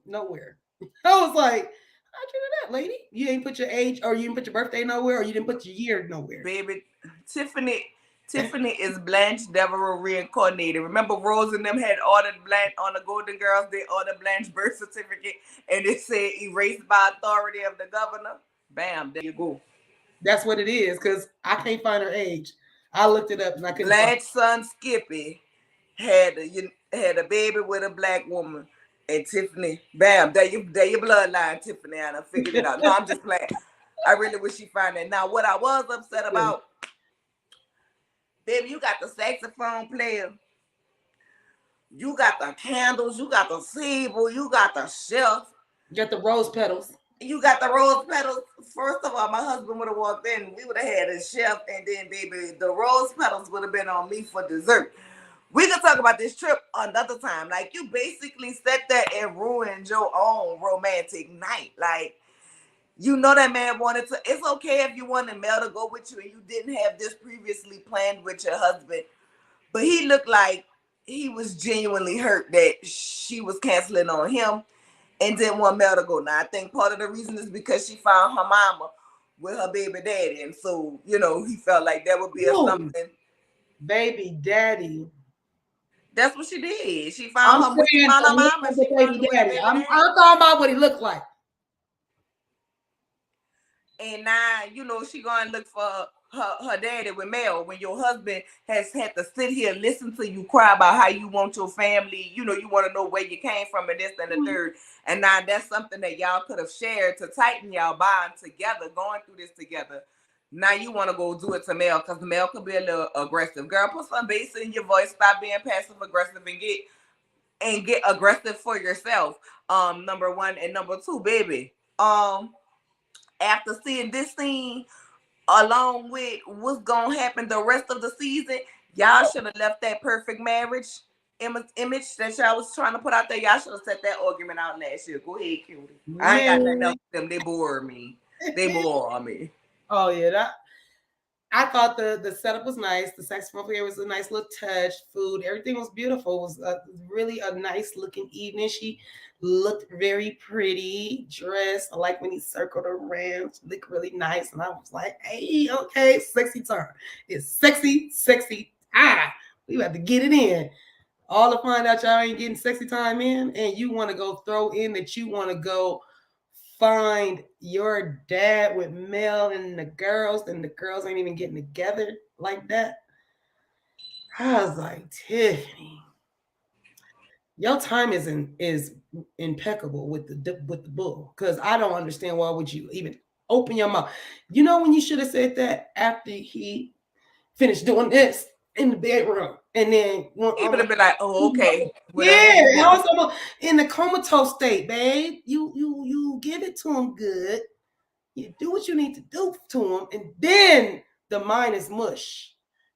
nowhere. I was like, how'd you do that, lady? You ain't put your age, or you didn't put your birthday nowhere, or you didn't put your year nowhere. Baby, Tiffany is Blanche Devereaux reincarnated. Remember, Rose and them had ordered Blanche on the Golden Girls. They ordered Blanche birth certificate, and it said erased by authority of the governor. Bam, there you go. That's what it is, because I can't find her age. I looked it up and I couldn't. Blanche's son Skippy had a baby with a black woman. And Tiffany, bam, there your bloodline, Tiffany, and I figured it out. No, I'm just playing. I really wish she find that. Now, what I was upset about, baby, you got the saxophone player, you got the candles, you got the sable, you got the shelf. You got the rose petals. You got the rose petals. First of all, my husband would have walked in, we would have had a chef, and then, baby, the rose petals would have been on me for dessert. We can talk about this trip another time. Like, you basically sat there and ruined your own romantic night. Like, you know that man wanted to. It's okay if you wanted Mel to go with you and you didn't have this previously planned with your husband. But he looked like he was genuinely hurt that she was canceling on him and didn't want Mel to go. Now, I think part of the reason is because she found her mama with her baby daddy. And so, he felt like that would be something. Baby daddy. That's what she did. She I'm found her. She saying found the her look mama. of And the she baby running with the daddy. baby I'm daddy. talking about what he looked like. And now, she going to look for her daddy with Mel when your husband has had to sit here and listen to you cry about how you want your family, you want to know where you came from and this and the third. And now that's something that y'all could have shared to tighten y'all bond together, going through this together. Now you want to go do it to Mel because Mel could be a little aggressive. Girl, put some bass in your voice, stop being passive aggressive and get aggressive for yourself. Number one. And number two, baby. After seeing this scene, along with what's gonna happen the rest of the season, y'all should have left that perfect marriage image that y'all was trying to put out there. Y'all should have set that argument out last year. Go ahead, cutie. I ain't got nothing else with them. They bore me. They bore me. Oh yeah, I thought the setup was nice. The saxophone player was a nice little touch. Food, everything was beautiful. It was really a nice looking evening. She looked very pretty, dressed. I like when he circled around. She looked really nice, and I was like, "Hey, okay, sexy time. It's sexy, sexy time. We have to get it in." All to find out y'all ain't getting sexy time in, and you want to go throw in that you want to go find your dad with Mel and the girls ain't even getting together like that. I was like, Tiffany, your time is impeccable with the bull. Because I don't understand why would you even open your mouth. You know when you should have said that after he finished doing this in the bedroom. And then He would have been like, "Oh, okay, whatever yeah, you I want." was almost in the comatose state, babe. You give it to him good. You do what you need to do to him, and then the mind is mush.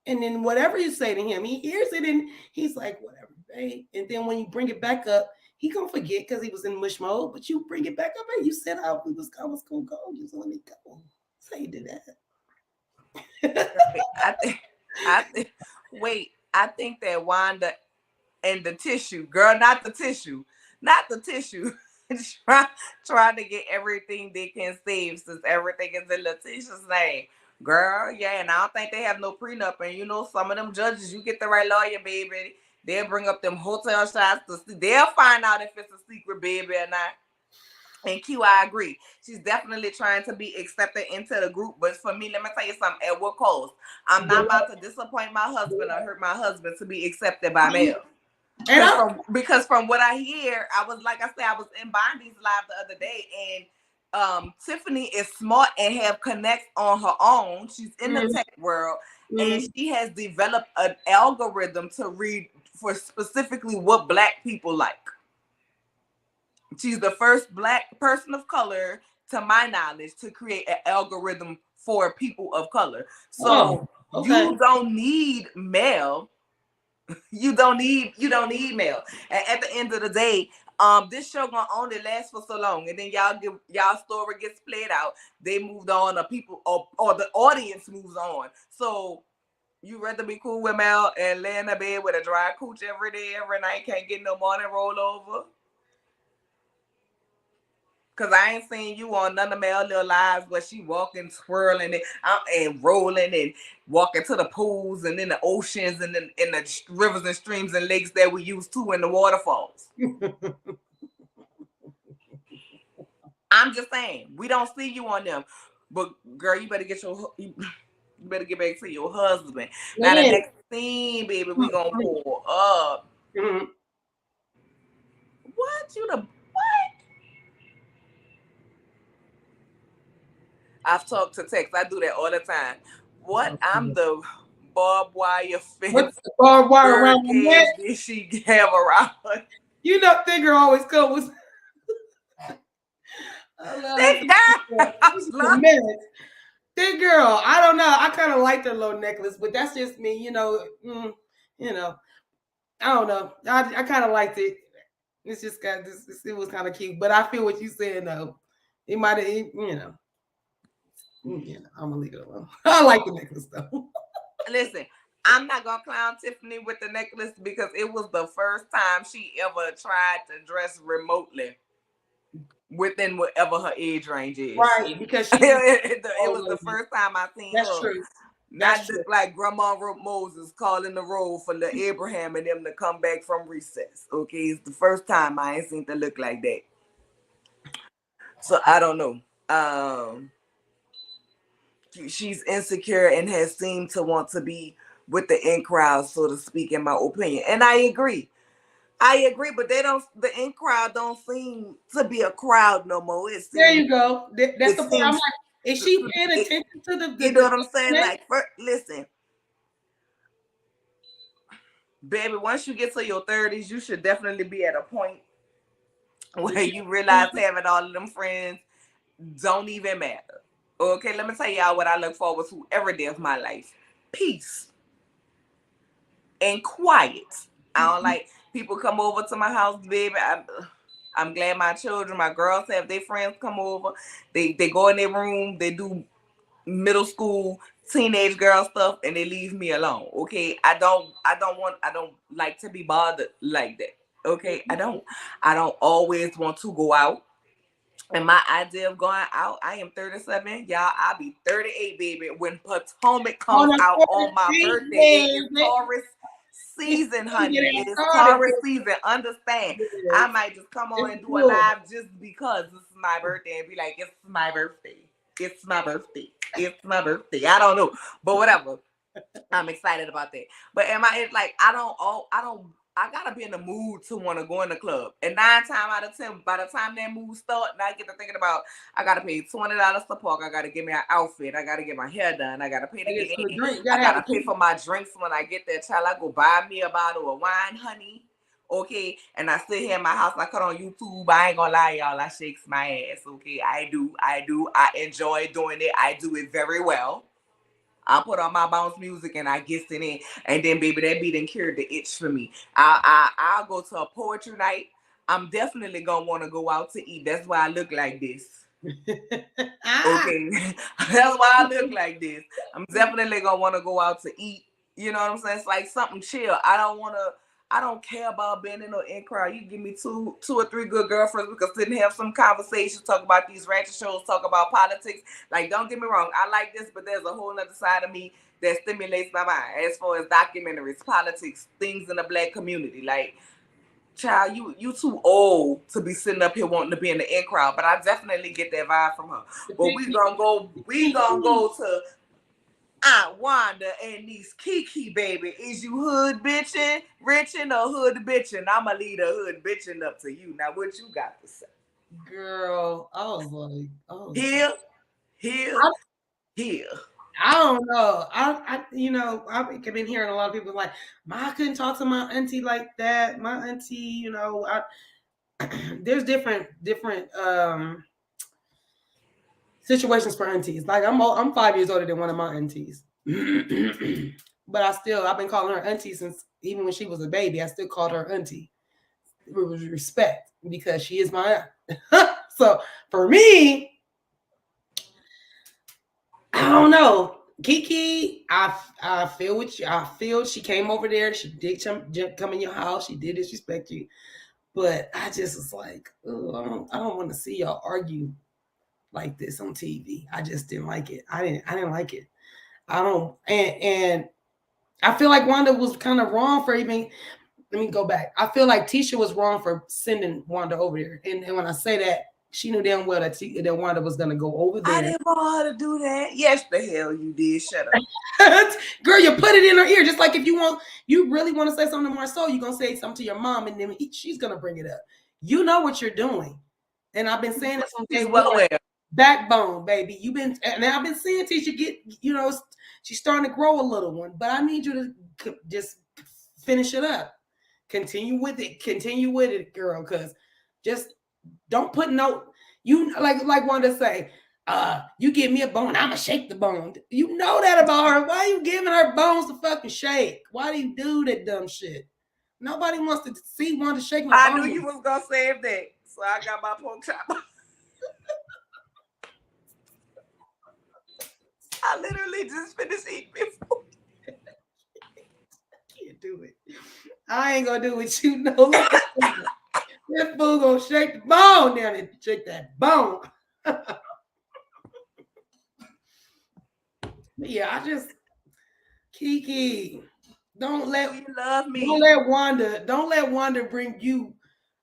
And then whatever you say to him, he hears it and he's like, whatever, babe. And then when you bring it back up, he gonna forget because he was in mush mode. But you bring it back up, and you said I was gonna go. You just let me go. That's how you did that. I think, I think, wait, I think that Wanda and the tissue, girl, not the tissue, not the tissue, trying to get everything they can save since everything is in Letitia's name. Girl, yeah, and I don't think they have no prenup. And some of them judges, you get the right lawyer, baby, they'll bring up them hotel shots to see. They'll find out if it's a secret, baby, or not. And Q, I agree. She's definitely trying to be accepted into the group. But for me, let me tell you something. At what cost? I'm not about to disappoint my husband or hurt my husband to be accepted by Mel. Because from what I hear, I was like I said, I was in Bondi's live the other day, and Tiffany is smart and have connects on her own. She's in the tech world, and she has developed an algorithm to read for specifically what Black people like. She's the first Black person of color, to my knowledge, to create an algorithm for people of color. So you don't need Mel. You don't need Mel. And at the end of the day, this show gonna only last for so long, and then y'all story gets played out. They moved on, or people, or the audience moves on. So you rather be cool with Mel and lay in the bed with a dry cooch every day, every night, can't get no morning rollover? Cause I ain't seen you on none of Mel little lives where she walking, swirling and rolling and walking to the pools and in the oceans and in the rivers and streams and lakes that we used to in the waterfalls. I'm just saying, we don't see you on them. But girl, you better get back to your husband. Now the next scene, baby, we gonna pull up. What you the what? I've talked to Tex. I do that all the time. What? I'm the barbed wire fence. What's the barbed wire around my neck? Did she have around her? You know, Figure always goes. I love Big girl. I don't know. I kind of like their little necklace, but that's just me. You know. I don't know. I kind of liked it. It's just got this. It was kind of cute, but I feel what you saying though. It might have, I'm gonna leave it alone. I like the necklace though. Listen, I'm not gonna clown Tiffany with the necklace because it was the first time she ever tried to dress remotely within whatever her age range is. Right, because it was the first time I seen her. True. Not That's true. look like Grandma Moses calling the roll for the Abraham and them to come back from recess. Okay, it's the first time I ain't seen to look like that. So I don't know. She's insecure and has seemed to want to be with the in crowd, so to speak, in my opinion. And I agree. I agree, but they don't. The in crowd don't seem to be a crowd no more. There you go. That's It the point. I'm seems. like, is she paying It, attention to you know what I'm saying? Like, listen, baby. Once you get to your 30s, you should definitely be at a point where you realize having all of them friends don't even matter. Okay, let me tell y'all what I look forward to every day of my life: peace and quiet. I don't like people come over to my house, baby. I'm glad my children, my girls have their friends come over. They go in their room, they do middle school, teenage girl stuff, and they leave me alone. Okay. I don't like to be bothered like that. Okay. I don't always want to go out. And my idea of going out, I am 37. Y'all, I'll be 38, baby. When Potomac comes on a out Taurus on my birthday, it is season, Taurus season, honey. get It is started. Taurus season. Understand? I might just come on and do a Good. live just because this is my birthday and be like, it's my birthday. It's my birthday. It's my birthday. I don't know. But whatever. I'm excited about that. But am I like I gotta be in the mood to want to go in the club. And 9 times out of 10, by the time that mood starts, and I get to thinking about I gotta pay $20 to park, I gotta get me an outfit, I gotta get my hair done, I gotta pay to get in, I gotta pay for my drinks when I get there. Child, I go buy me a bottle of wine, honey. Okay, and I sit here in my house, I cut on YouTube. I ain't gonna lie, y'all, I shakes my ass. Okay, I do. I enjoy doing it. I do it very well. I put on my bounce music and I get it in, and then baby, that beat and cured the itch for me. I'll go to a poetry night. I'm definitely gonna want to go out to eat. That's why I look like this. Okay, that's why I look like this. I'm definitely gonna want to go out to eat. You know what I'm saying? It's like something chill. I don't care about being in no in crowd. You give me two or three good girlfriends. We can sit and have some conversations, talk about these ratchet shows, talk about politics. Like, don't get me wrong, I like this, but there's a whole other side of me that stimulates my mind as far as documentaries, politics, things in the black community. Like, child, you too old to be sitting up here wanting to be in the in crowd. But I definitely get that vibe from her. But we gonna go to Aunt Wanda and these Keke, baby. Is you hood bitching, riching, or hood bitching? I'ma leave the hood bitching up to you. Now, what you got to say? Girl, I was like, oh, Here, here, here. I don't know. I've been hearing a lot of people like, I couldn't talk to my auntie like that. My auntie, there's different situations for aunties. Like I'm 5 years older than one of my aunties, but I've been calling her auntie since even when she was a baby. I still called her auntie. It was respect because she is my aunt. So for me, I don't know. Keke, I feel with you. I feel she came over there. She did come in your house. She did disrespect you. But I just was like, oh, I don't want to see y'all argue like this on TV. I just didn't like it. I didn't like it. I don't and I feel like Wanda was kind of wrong for even let me go back. I feel like Tisha was wrong for sending Wanda over there. And when I say that, she knew damn well that Wanda was gonna go over there. I didn't want her to do that. Yes, the hell you did. Shut up. Girl, you put it in her ear. Just like if you really want to say something to Marcel, you're gonna say something to your mom, and then she's gonna bring it up. You know what you're doing. And I've been saying this from day one. Backbone, baby. And I've been seeing Tisha get, she's starting to grow a little one, but I need you to just finish it up. Continue with it, girl, because just don't put like Wanda say, you give me a bone, I'ma shake the bone. You know that about her. Why are you giving her bones to fucking shake? Why do you do that dumb shit? Nobody wants to see Wanda shake my bones. I knew you was gonna save that, so I got my pork chop. I literally just finished eating before. Can't do it. I ain't gonna do what you know. That fool gonna shake the bone down and shake that bone. Yeah, Keke, don't let Do you love don't me? let Wanda bring you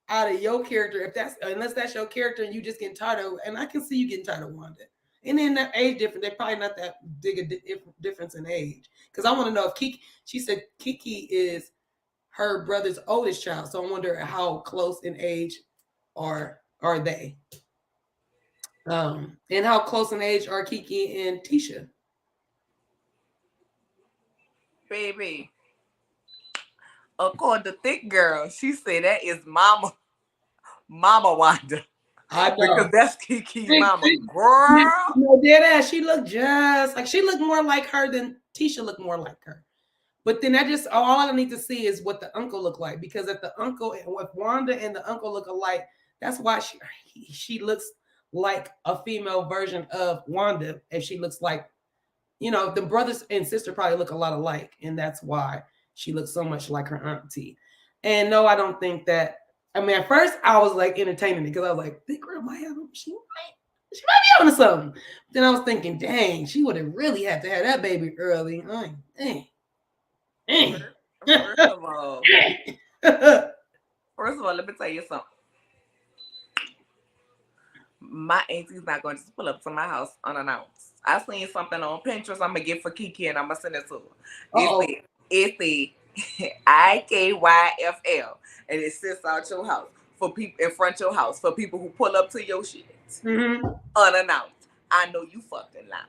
out of your character if that's unless that's your character and you just getting tired of. And I can see you getting tired of Wanda. And then the age difference, they probably not that big a difference in age. Because I want to know if Keke. She said Keke is her brother's oldest child, so I wonder how close in age are they. And how close in age are Keke and Tisha? Baby, according to Thick Girl, she said that is Mama Wanda. I Because know. that's Kiki's mama. She, Girl. no, dead ass. She looked just like she looked more like her than Tisha looked more like her. But then I just all I need to see is what the uncle looked like because if the uncle if Wanda and the uncle look alike, that's why she looks like a female version of Wanda. If she looks like the brothers and sister probably look a lot alike, and that's why she looks so much like her auntie. And no, I don't think that. I mean, at first I was like entertaining it because I was like, "Big girl might have she might be on to something." Then I was thinking, "Dang, she would have really had to have that baby early." Dang. First of all, let me tell you something. My auntie's not going to just pull up to my house unannounced. I seen something on Pinterest. I'm gonna get for Keke and I'm gonna send it to her. It's IKYFL and it sits out your house for people in front of your house for people who pull up to your shit unannounced. I know you fucking lying.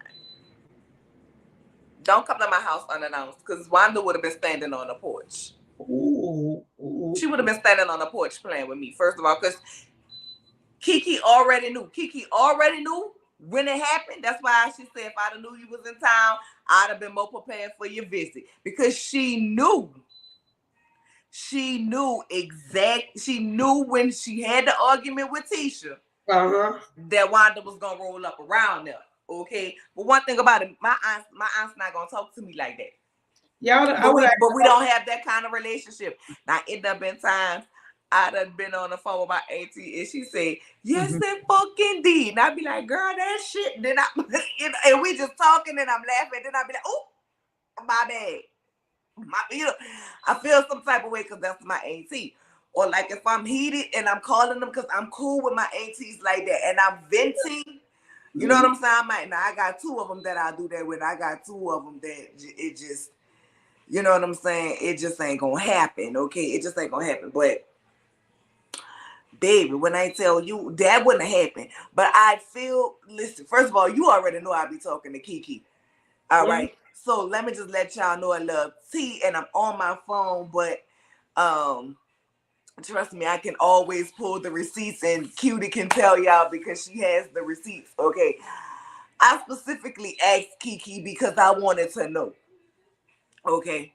Don't come to my house unannounced because Wanda would have been standing on the porch. Ooh. She would have been standing on the porch playing with me. First of all, because Keke already knew. Keke already knew when it happened. That's why she said if I'd have knew you was in town, I'd have been more prepared for your visit. Because she knew. She knew when she had the argument with Tisha that Wanda was gonna roll up around there. Okay. But one thing about it, my aunt's not gonna talk to me like that. Yeah, but we don't have that kind of relationship. Now it done been times I done been on the phone with my auntie and she said, yes, it fucking did. And I be like, girl, that shit. Then and we just talking and I'm laughing. Then I be like, oh, my bad. I feel some type of way because that's my auntie. Or like if I'm heated and I'm calling them because I'm cool with my aunties like that and I'm venting. You know what I'm saying? I got two of them that I do that with. I got two of them that it just, you know what I'm saying? It just ain't gonna happen, okay? It just ain't gonna happen. But baby, when I tell you that wouldn't have happened. But I feel, listen, first of all, you already know I be talking to Keke. All right. So let me just let y'all know I love tea and I'm on my phone, but trust me, I can always pull the receipts and Cutie can tell y'all because she has the receipts. Okay. I specifically asked Keke because I wanted to know. Okay.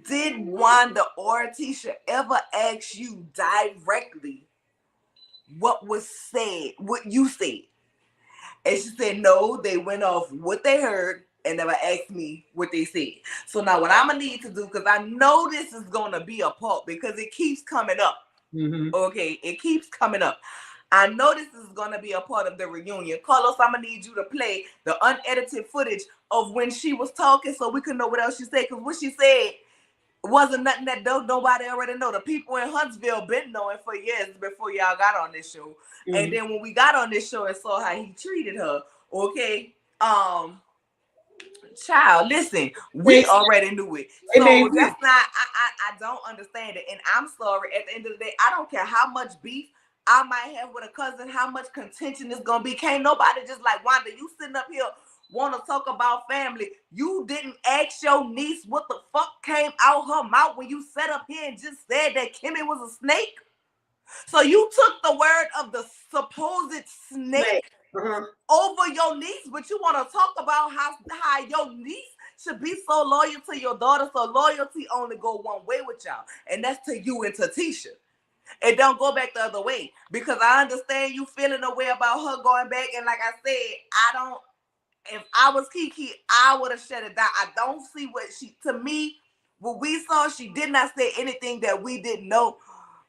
Did Wanda or Tisha ever ask you directly what was said, what you said? And she said, no, they went off what they heard and never asked me what they said. So now what I'm going to need to do, because I know this is going to be a part because it keeps coming up. Okay, it keeps coming up. I know this is going to be a part of the reunion. Carlos, I'm going to need you to play the unedited footage of when she was talking so we can know what else she said. Because what she said wasn't nothing that nobody already know. The people in Huntsville been knowing for years before y'all got on this show. And then when we got on this show and saw how he treated her, okay, child, listen, we already knew it. So that's not, I don't understand it. And I'm sorry, at the end of the day, I don't care how much beef I might have with a cousin, how much contention is gonna be. Can't nobody just like Wanda, you sitting up here want to talk about family. You didn't ask your niece what the fuck came out her mouth when you sat up here and just said that Kimmy was a snake. So you took the word of the supposed snake over your niece, but you want to talk about how your niece should be so loyal to your daughter. So loyalty only go one way with y'all, and that's to you and to Tisha. It don't go back the other way because I understand you feeling a way about her going back. And like I said, if I was Keke, I would have shut it down. I don't see what we saw, she did not say anything that we didn't know.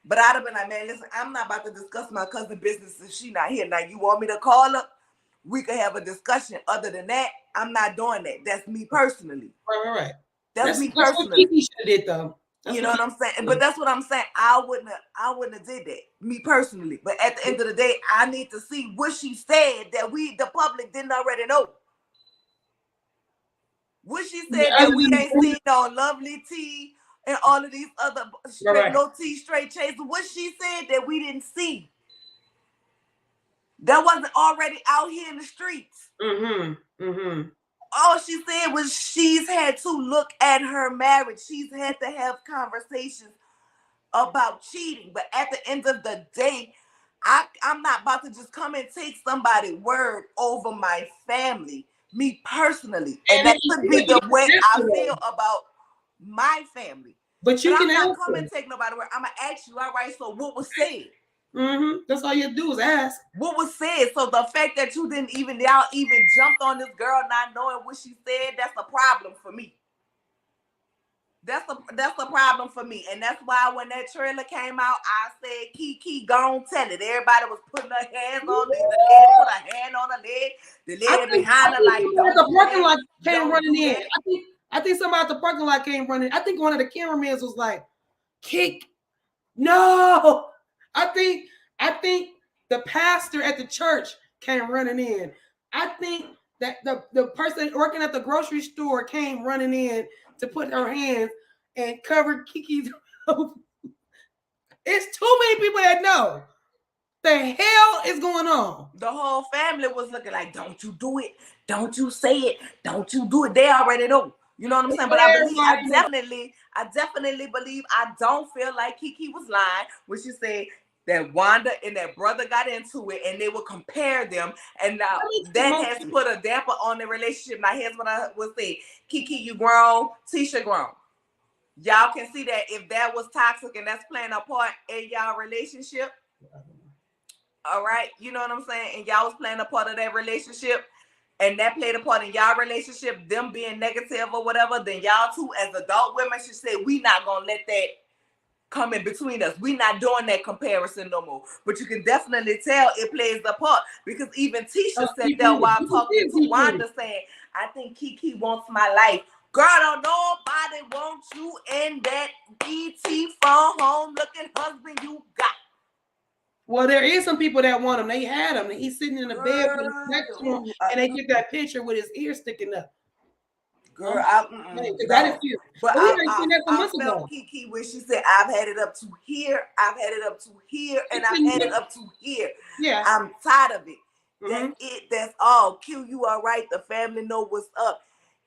But I'd have been like, man, listen, I'm not about to discuss my cousin's business if she not here. Now, you want me to call her? we could have a discussion. Other than that, I'm not doing that. That's me personally. Right. That's me That's what personally. Keke should have did though. You know what I'm saying? But that's what I'm saying. I wouldn't have did that, me personally. But at the end of the day, I need to see what she said that we, the public, didn't already know. What she said that we ain't seen on Lovely T and all of these other straight, no T, straight chase. What she said that we didn't see. That wasn't already out here in the streets. All she said was she's had to look at her marriage. She's had to have conversations about cheating. But at the end of the day, I'm not about to just come and take somebody's word over my family, me personally. And that could be the way I feel about my family. But you can not come and take nobody's word. I'm going to ask you, all right, so what was said? That's all you do is ask. What was said? So the fact that y'all even jumped on this girl not knowing what she said, that's a problem for me. That's a problem for me. And that's why when that trailer came out, I said, Keke, gon' tell it. Everybody was putting their hands on it. The lady put her hand on her leg. The lady behind her like, don't the parking lot came don't running in. I think somebody at the parking lot came running. I think one of the cameramen was like, Kick, no. I think the pastor at the church came running in. I think that the person working at the grocery store came running in to put her hands and cover Keke's. It's too many people that know. The hell is going on? The whole family was looking like, don't you do it. Don't you say it. Don't you do it. They already know. You know what I'm saying? But I definitely believe, I don't feel like Keke was lying when she said that Wanda and that brother got into it and they would compare them. And now that has put a damper on the relationship. Now here's what I would say. Keke, you grown. Tisha grown. Y'all can see that if that was toxic and that's playing a part in y'all relationship. All right. You know what I'm saying? And y'all was playing a part of that relationship. And that played a part in y'all relationship, them being negative or whatever, then y'all two as adult women should say, we not going to let that come in between us. We not doing that comparison no more. But you can definitely tell it plays a part because even Tisha said that while talking to Wanda saying, I think Keke wants my life. Girl, don't nobody want you in that ET phone home looking husband you got. Well, there is some people that want him. They had him. He's sitting in the bed next to him, and they took that picture with his ear sticking up. Girl, that is cute. But I felt Keke when she said, I've had it up to here, I've had it up to here, and I've had it up to here. Yeah. I'm tired of it. That's all. Q, you are right. The family know what's up.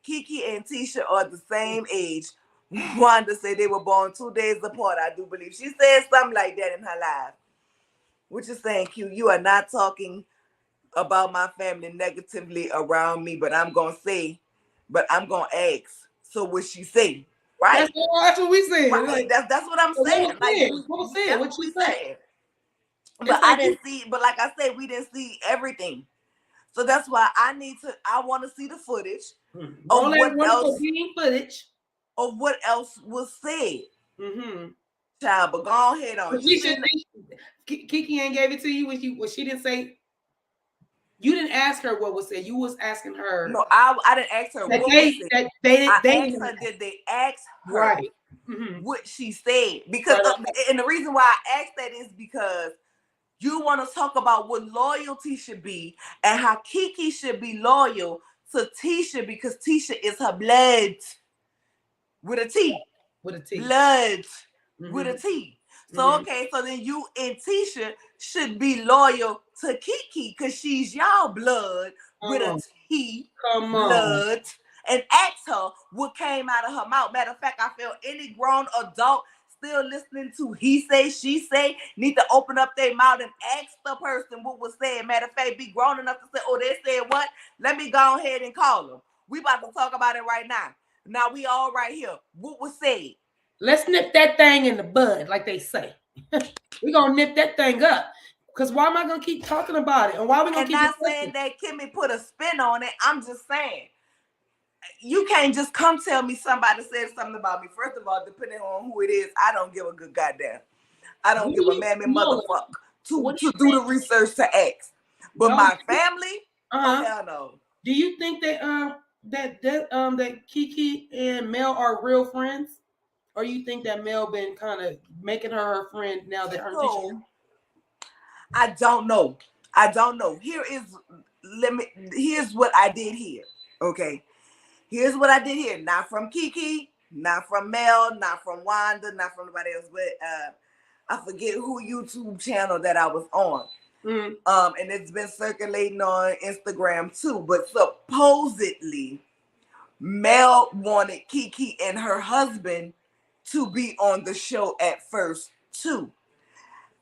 Keke and Tisha are the same age. Wanda said they were born 2 days apart, I do believe. She said something like that in her life. What you saying, Q? You are not talking about my family negatively around me, but I'm going to ask. So what she say? Right? That's what we said. Right. Like, that's what I'm saying. What she said. But I didn't see, but like I said, we didn't see everything. So that's why I want to see the footage of what else was said. Child, but go ahead on. Keke ain't gave it to you when she didn't say. You didn't ask her what was said. You was asking her. No, I didn't ask her what was said. I asked her, did they ask her what she said? Because and the reason why I asked that is because you want to talk about what loyalty should be and how Keke should be loyal to Tisha because Tisha is her blood with a T. Blood with a T. So, okay, so then you and Tisha should be loyal to Keke because she's y'all blood with a T. Blood. And ask her what came out of her mouth. Matter of fact, I feel any grown adult still listening to he say, she say, need to open up their mouth and ask the person what was said. Matter of fact, be grown enough to say, oh, they said what? Let me go ahead and call them. We about to talk about it right now. Now we all right here. What was said? Let's nip that thing in the bud, like they say. We're gonna nip that thing up. Because why am I gonna keep talking about it? And why are we gonna keep not saying that Kimmy put a spin on it. I'm just saying you can't just come tell me somebody said something about me. First of all, depending on who it is, I don't give a good goddamn. I don't give a mammy motherfucker to do the research to ask. But my family, Oh Uh-huh. hell no. Do you think that Keke and Mel are real friends? Or you think that Mel been kind of making her friend now that her and Tisha? So I don't know. I don't know. Here's what I did here. Okay. Here's what I did here. Not from Keke, not from Mel, not from Wanda, not from nobody else, but I forget who YouTube channel that I was on. Mm-hmm. And it's been circulating on Instagram too. But supposedly Mel wanted Keke and her husband to be on the show at first too.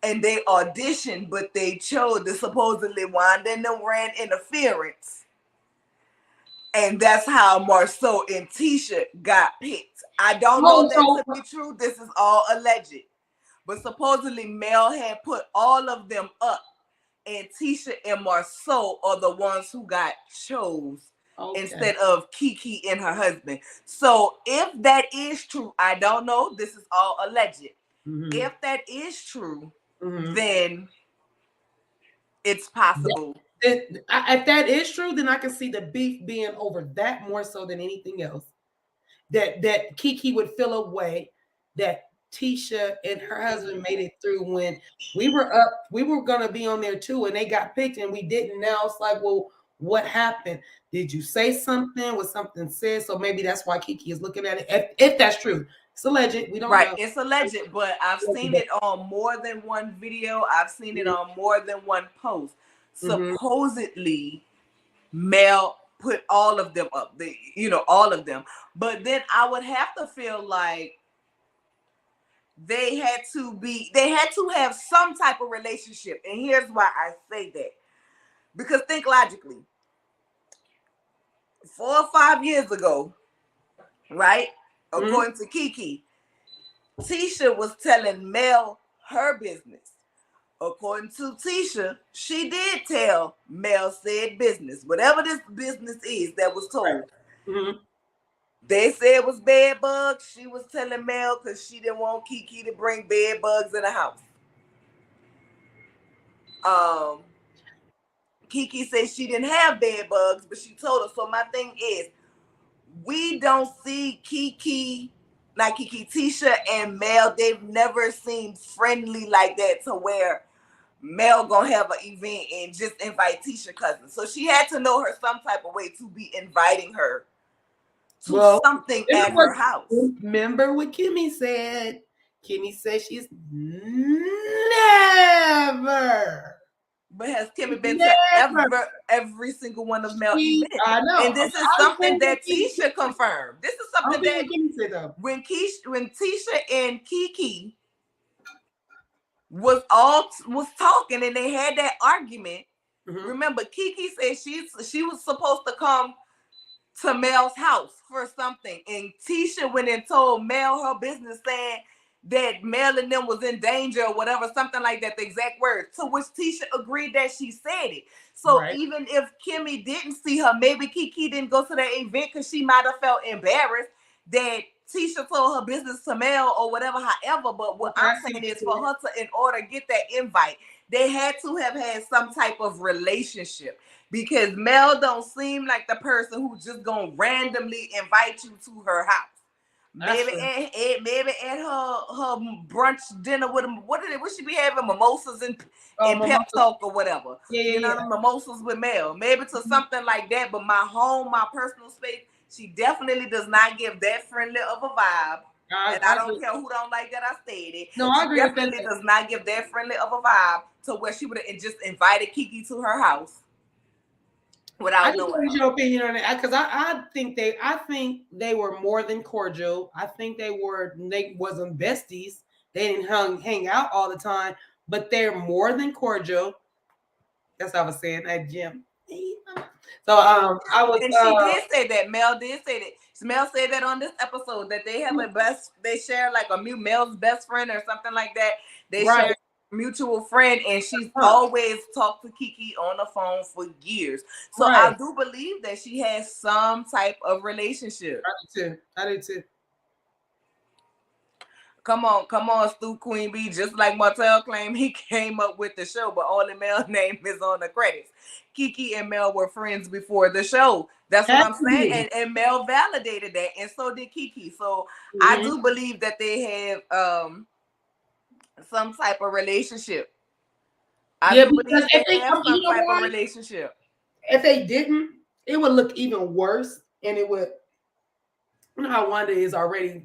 And they auditioned, but they chose to supposedly Wanda and them ran interference. And that's how Marceau and Tisha got picked. I don't know that Oh, to be true. This is all alleged. But supposedly Mel had put all of them up. And Tisha and Marceau are the ones who got chose okay. instead of Keke and her husband. So if that is true, I don't know. This is all alleged. Mm-hmm. If that is true, Mm-hmm. then it's possible. If that is true, then I can see the beef being over that more so than anything else. That Keke would feel a way that Tisha and her husband made it through when we were gonna be on there too, and they got picked and we didn't. Now it's like, well, what happened? Did you say something? Was something said? So maybe that's why Keke is looking at it. If that's true, it's alleged. We don't Right, know. it's alleged, but I've seen it on more than one video. I've seen it on more than one post. Mm-hmm. Supposedly, Mel put all of them up. All of them. But then I would have to feel like they had to have some type of relationship. And here's why I say that. Because think logically. 4 or 5 years ago, right? Mm-hmm. According to Keke, Tisha was telling Mel her business. According to Tisha, she did tell Mel said business. Whatever this business is that was told. Mm-hmm. They said it was bed bugs. She was telling Mel because she didn't want Keke to bring bed bugs in the house. Keke said she didn't have bed bugs, but she told her. So my thing is, we don't see Tisha and Mel, they've never seemed friendly like that to where Mel gonna have an event and just invite Tisha cousin. So she had to know her some type of way to be inviting her to something at her house. Remember what Kimmy said? Kimmy said she's never. But has Kimmy been to every single one of Mel events? I know. And this is something that Tisha confirmed. This is something that when Tisha and Keke was talking and they had that argument. Mm-hmm. Remember, Keke said she was supposed to come to Mel's house for something, and Tisha went and told Mel her business, saying that Mel and them was in danger or whatever, something like that, the exact words, to which Tisha agreed that she said it. So even if Kimmy didn't see her, maybe Keke didn't go to that event because she might have felt embarrassed that Tisha told her business to Mel or whatever, however. But what I'm saying is, for her to, in order to get that invite, they had to have had some type of relationship. Because Mel don't seem like the person who's just gonna randomly invite you to her house. Maybe at her brunch dinner with them. What she be having? Mimosas and pep talk or whatever. Mimosas with Mel. Maybe to something like that. But my personal space, she definitely does not give that friendly of a vibe. And I don't care who don't like that I stated. No, I agree. She definitely does not give that friendly of a vibe to where she would have just invited Keke to her house. I just want your opinion on it, because I think they were more than cordial. I think they wasn't besties. They didn't hang out all the time, but they're more than cordial. That's what I was saying at gym. So I was, and she did say that. Mel did say that. Mel said that on this episode that they have they share like Mel's best friend or something like that. They share mutual friend, and she's always talked to Keke on the phone for years. So I do believe that she has some type of relationship. I do too. Come on, Stu Queen B. Just like Martell claimed, he came up with the show, but only Mel name is on the credits. Keke and Mel were friends before the show. That's what I'm saying. And Mel validated that, and so did Keke. So I do believe that they have some type of relationship. I do believe they have some type of relationship. If they didn't, it would look even worse, and it would. You know how Wanda is already.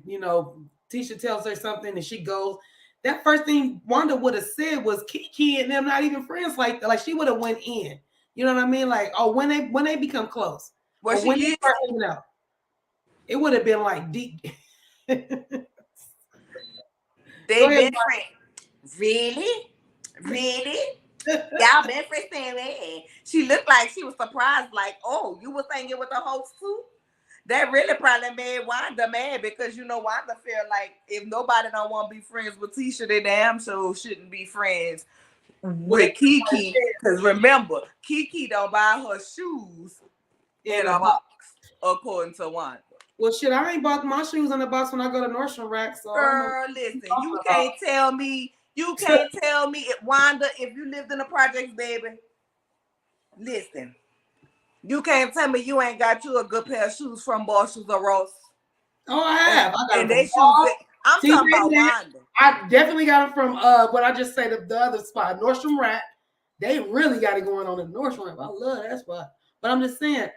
Tisha tells her something, and she goes. That first thing Wanda would have said was Keke and them not even friends like that. Like she would have went in. You know what I mean? Like, oh, when they become close, well, when they start hanging out, it would have been like deep. They been friends. Really? Y'all been friends saying. She looked like she was surprised, like, oh, you was hanging with the host too? That really probably made Wanda mad because Wanda feel like if nobody don't want to be friends with Tisha, they damn sure shouldn't be friends with Keke. Because remember, Keke don't buy her shoes in a box, according to Wanda. Well, shit, I ain't bought my shoes in the box when I go to Nordstrom Rack. So girl, listen, you can't tell me, Wanda, if you lived in the projects, baby. Listen, you can't tell me you ain't got you a good pair of shoes from Marshalls or Ross. Oh, I have. I got and they shoes. I'm talking about Wanda. I definitely got them from what I just said, the other spot, Nordstrom Rack. They really got it going on in Nordstrom Rack. I love that spot. But I'm just saying,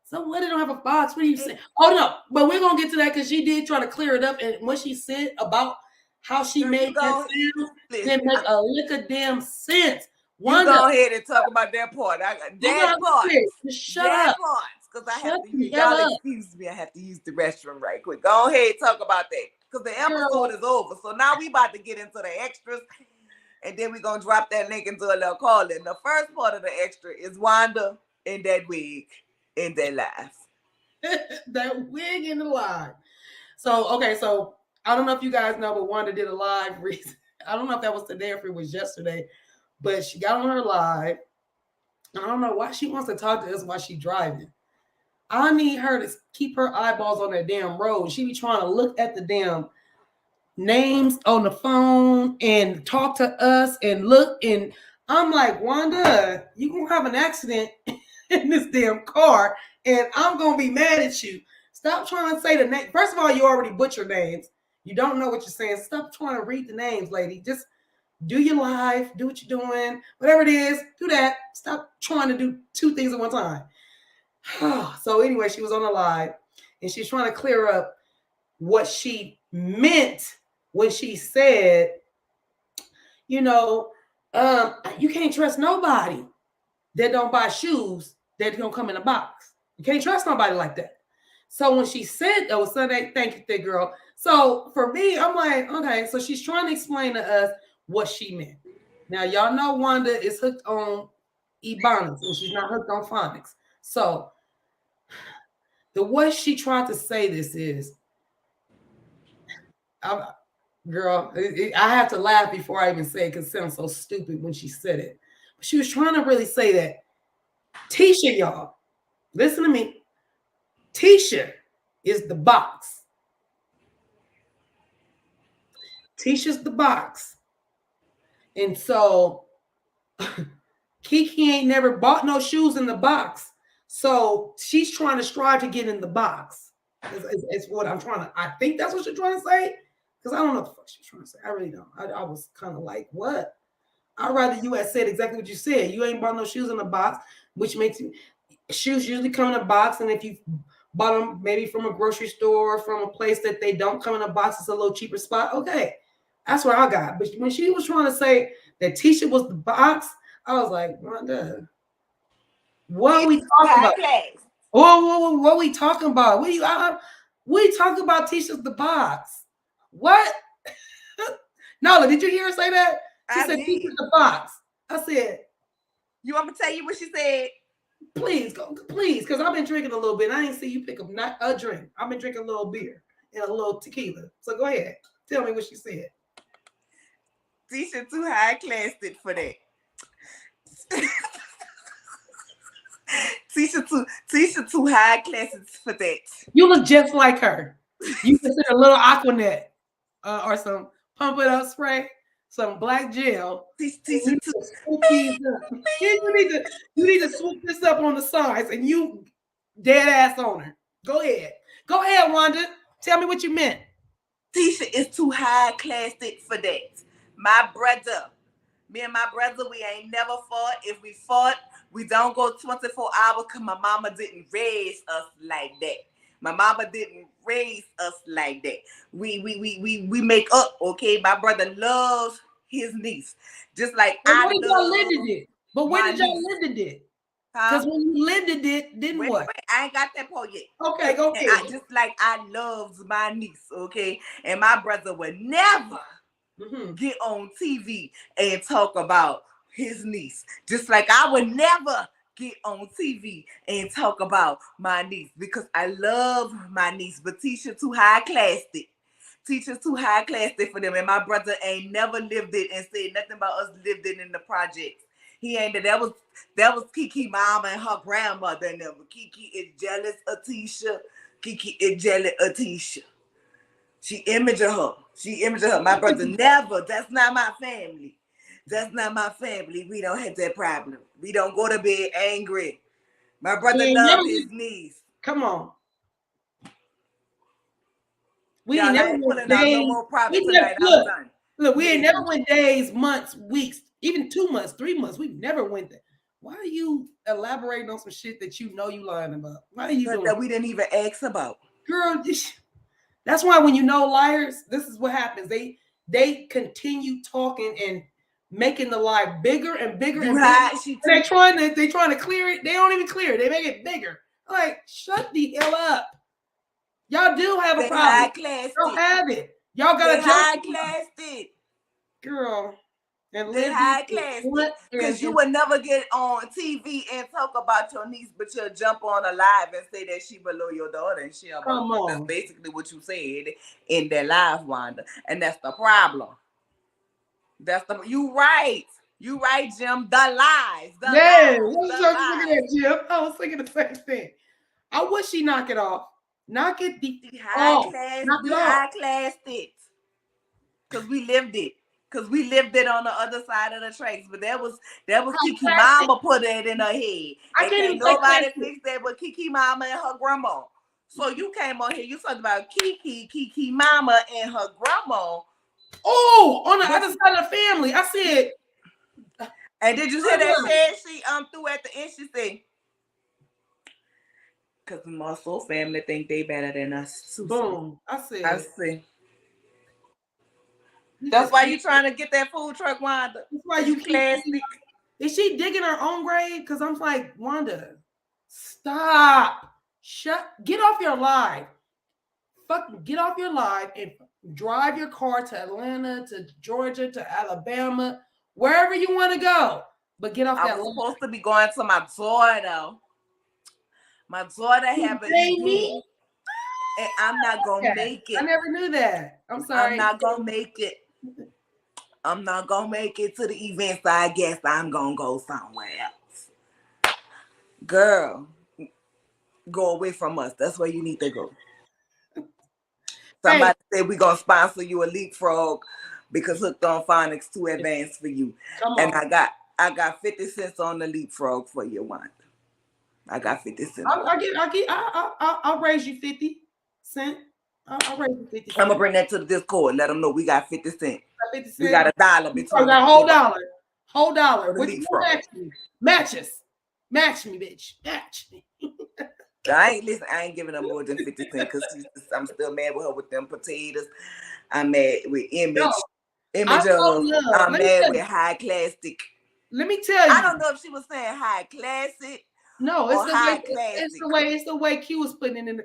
so what? They don't have a box. What are you saying? Oh no, but we're gonna get to that because she did try to clear it up, and what she said about how she made that sound didn't make a lick of damn sense. You go ahead and talk about that part. That part. Shut up. Because I have to use, y'all excuse me, I have to use the restroom right quick. Go ahead and talk about that. Because the episode is over. So now we about to get into the extras. And then we're going to drop that link into a little call in. The first part of the extra is Wanda in that wig in that live. That wig in the live. So, okay, so I don't know if you guys know, but Wanda did a live recently. I don't know if that was today or if it was yesterday, but she got on her live. I don't know why she wants to talk to us while she's driving. I need her to keep her eyeballs on that damn road. She be trying to look at the damn names on the phone and talk to us and look. And I'm like, Wanda, you gonna have an accident in this damn car, and I'm gonna be mad at you. Stop trying to say the name. First of all, you already butchered names. You don't know what you're saying. Stop trying to read the names, lady. Just do your life, do what you're doing, whatever it is, do that. Stop trying to do two things at one time. So anyway, she was on the live, and she's trying to clear up what she meant when she said, you can't trust nobody that don't buy shoes that don't come in a box. You can't trust nobody like that. So when she said that was Sunday, thank you, thick girl. So for me, I'm like, okay, so she's trying to explain to us what she meant. Now, y'all know Wanda is hooked on Ebonics, and she's not hooked on phonics. So the way she tried to say this is, girl, I have to laugh before I even say it because it sounds so stupid when she said it. But she was trying to really say that Tisha, y'all, listen to me. Tisha is the box. Tisha's the box. And so Keke ain't never bought no shoes in the box. So she's trying to strive to get in the box. It's what I'm trying to, I think that's what she's trying to say. Because I don't know what the fuck she's trying to say. I really don't. I was kind of like, what? I'd rather you had said exactly what you said. You ain't bought no shoes in the box, which makes you, shoes usually come in a box. And if you bought them maybe from a grocery store, from a place that they don't come in a box, it's a little cheaper spot. Okay. That's what I got. But when she was trying to say that Tisha was the box, I was like, Wanda, what are we talking about? Whoa, what are we talking about? We talking about Tisha's the box. What? Nala, did you hear her say that? She said Tisha's the box. I said, you want me to tell you what she said? Please, because I've been drinking a little bit. I didn't see you pick up not a drink. I've been drinking a little beer and a little tequila. So go ahead. Tell me what she said. Tisha too high classed for that. Tisha too high classed for that. You look just like her. You consider a little Aquanet. or some pump it up spray, some black gel. And you Tisha need too. to swoop these up. You need to swoop this up on the sides, and you dead ass on her. Go ahead. Go ahead, Wanda. Tell me what you meant. Tisha is too high classic for that. My brother, me and my brother, we ain't never fought. If we fought, we don't go 24 hours because my mama didn't raise us like that. My mama didn't raise us like that. We make up, okay? My brother loves his niece. Just like But I where did y'all live love it? But where my did y'all niece. live it? Huh? Because when you lived it, then Wait, what? I ain't got that part yet. Okay, go And ahead. just like I loves my niece, okay? And my brother would never get on TV and talk about his niece. Just like I would never get on TV and talk about my niece because I love my niece, but Tisha too high classed. Teachers too high classed for them, and my brother ain't never lived it and said nothing about us lived it in the projects. He ain't that was Keke mama and her grandmother and them. Keke is jealous of Tisha. Keke is jealous of Tisha. She imaged her. She imaged her. My brother never. That's not my family. That's not my family. We don't have that problem. We don't go to bed angry. My brother loved his niece. Come on. We ain't Y'all never ain't went pulling out no days. more profit We never tonight. I'm look. done. Look, we ain't never went days, months, weeks, even 2 months, 3 months. We never went there. Why are you elaborating on some shit that you know you lying about? Why are you doing that we didn't even ask about? Girl, that's why when you know liars, this is what happens. They continue talking and making the lie bigger and bigger and bigger. They're trying to clear it. They don't even clear it. They make it bigger. Like, shut the hell up. Y'all do have a problem. Y'all have it. Y'all got a high classed. Girl. And they high classed because you would never get on TV and talk about your niece, but you'll jump on a live and say that she below your daughter and she above. That's basically what you said in that live, Wanda, and that's the problem. You right, Jim. The lies, the lies. What you looking at, Jim? I was thinking the same thing. I wish she knock it off. Knock it off. High classed it because we lived it. Because we lived it on the other side of the tracks. But that was Keke mama put it in her head. And can't nobody fix that but Keke mama and her grandma. So you came on here, you talked about Keke mama and her grandma. Oh, on the other side of the family. I said. And did you hear that shit she threw at the end? She said, because the Muscle family think they better than us. Boom. I see. That's why you trying to get that food truck, Wanda. That's why you classic. Is she digging her own grave? Because I'm like, Wanda, stop. Get off your live. Get off your live and drive your car to Atlanta, to Georgia, to Alabama, wherever you want to go. But get off that live. I was supposed to be going to my daughter. My daughter have an event. And I'm not gonna make it. I never knew that. I'm sorry. I'm not gonna make it. I'm not gonna make it to the event, so I guess I'm gonna go somewhere else. Girl, go away from us. That's where you need to go. Somebody said we're gonna sponsor you a leapfrog because Hooked on Phonics too advanced for you. And I got 50 cents on the leapfrog for you, Wanda. I got 50 cents. I'll raise you 50 cents. I'll raise you 50 cents. I'm gonna bring that to the Discord. Let them know we got 50 cents. We got $1 between. We got whole dollar. What you match me? Match us. Match me, bitch. Match me. I ain't giving her more than 50 cents because I'm still mad with her with them potatoes. I'm mad with image. I'm mad with high classic. Let me tell you. I don't know if she was saying high classic. No, it's the way Q was putting it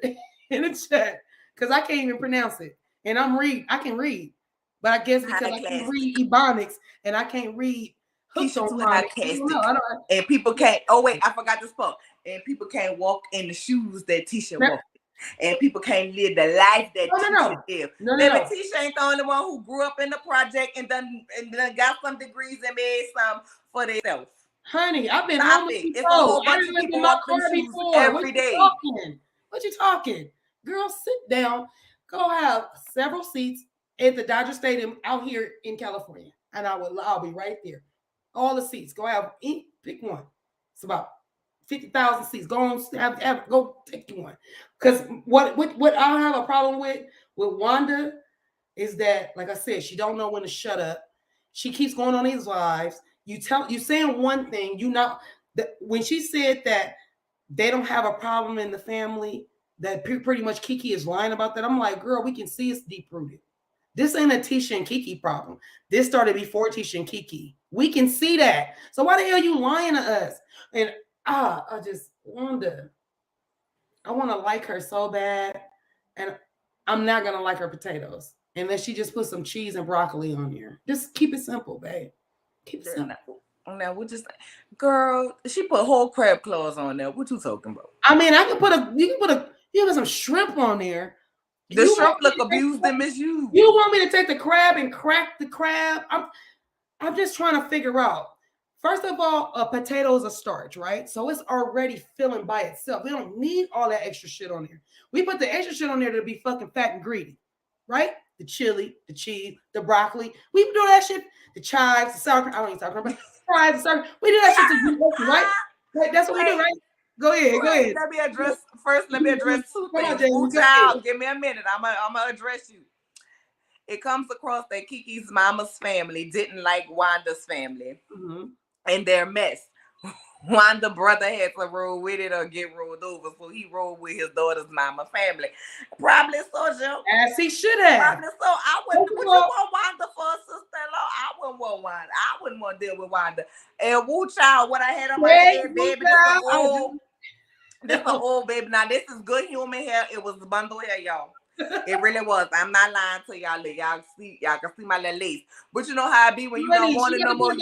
in the chat. Because I can't even pronounce it. And I can read. But I guess because I can read Ebonics and I can't read Hooked on Phonics. And people can't, I forgot this part. And people can't walk in the shoes that Tisha walked in. And people can't live the life that Tisha lived. Tisha ain't the only one who grew up in the project and done got some degrees and made some for themselves. Honey, I've been homeless before. It's a whole bunch of people walk them shoes every day. What you talking? Girl, sit down. Go have several seats. at the Dodger Stadium out here in California, and I'll be right there. All the seats. Go have pick one. It's about 50,000 seats. Go on, go take one. Because what I have a problem with Wanda is that, like I said, she don't know when to shut up. She keeps going on these lives. You saying one thing, when she said that they don't have a problem in the family, that pretty much Keke is lying about that. I'm like, girl, we can see it's deep rooted. This ain't a Tisha and Keke problem. This started before Tisha and Keke. We can see that. So why the hell are you lying to us? And I just wonder. I want to like her so bad, and I'm not gonna like her potatoes unless she just put some cheese and broccoli on there. Just keep it simple, babe. Keep it simple. Now we just, girl, she put whole crab claws on there. What you talking about? I mean, you can put some shrimp on there. The shrimp look abused and misused. You want me to take the crab and crack the crab? I'm just trying to figure out. First of all, a potato is a starch, right? So it's already filling by itself. We don't need all that extra shit on there. We put the extra shit on there to be fucking fat and greedy, right? The chili, the cheese, the broccoli. We do that shit. The chives, the sour cream. I don't eat sour cream, but fries, the sour cream. We do that shit to you, right? Right? That's what we do, right? Go ahead. Let me address two things. Ooh, child, give me a minute. I'm gonna address you. It comes across that Keke's mama's family didn't like Wanda's family. Mm-hmm. And their mess. Wanda brother had to roll with it or get rolled over, so he rolled with his daughter's mama family. Probably so, Joe. As he should have. Probably so. Would you want Wanda for a sister-in-law? I wouldn't want Wanda. I wouldn't want to deal with Wanda. And woo child, what I had on my head, baby, this is an old baby. Now, this is good human hair. It was bundle hair, y'all. It really was. I'm not lying to y'all. Y'all can see my little lace. But you know how it be when you don't want it no more.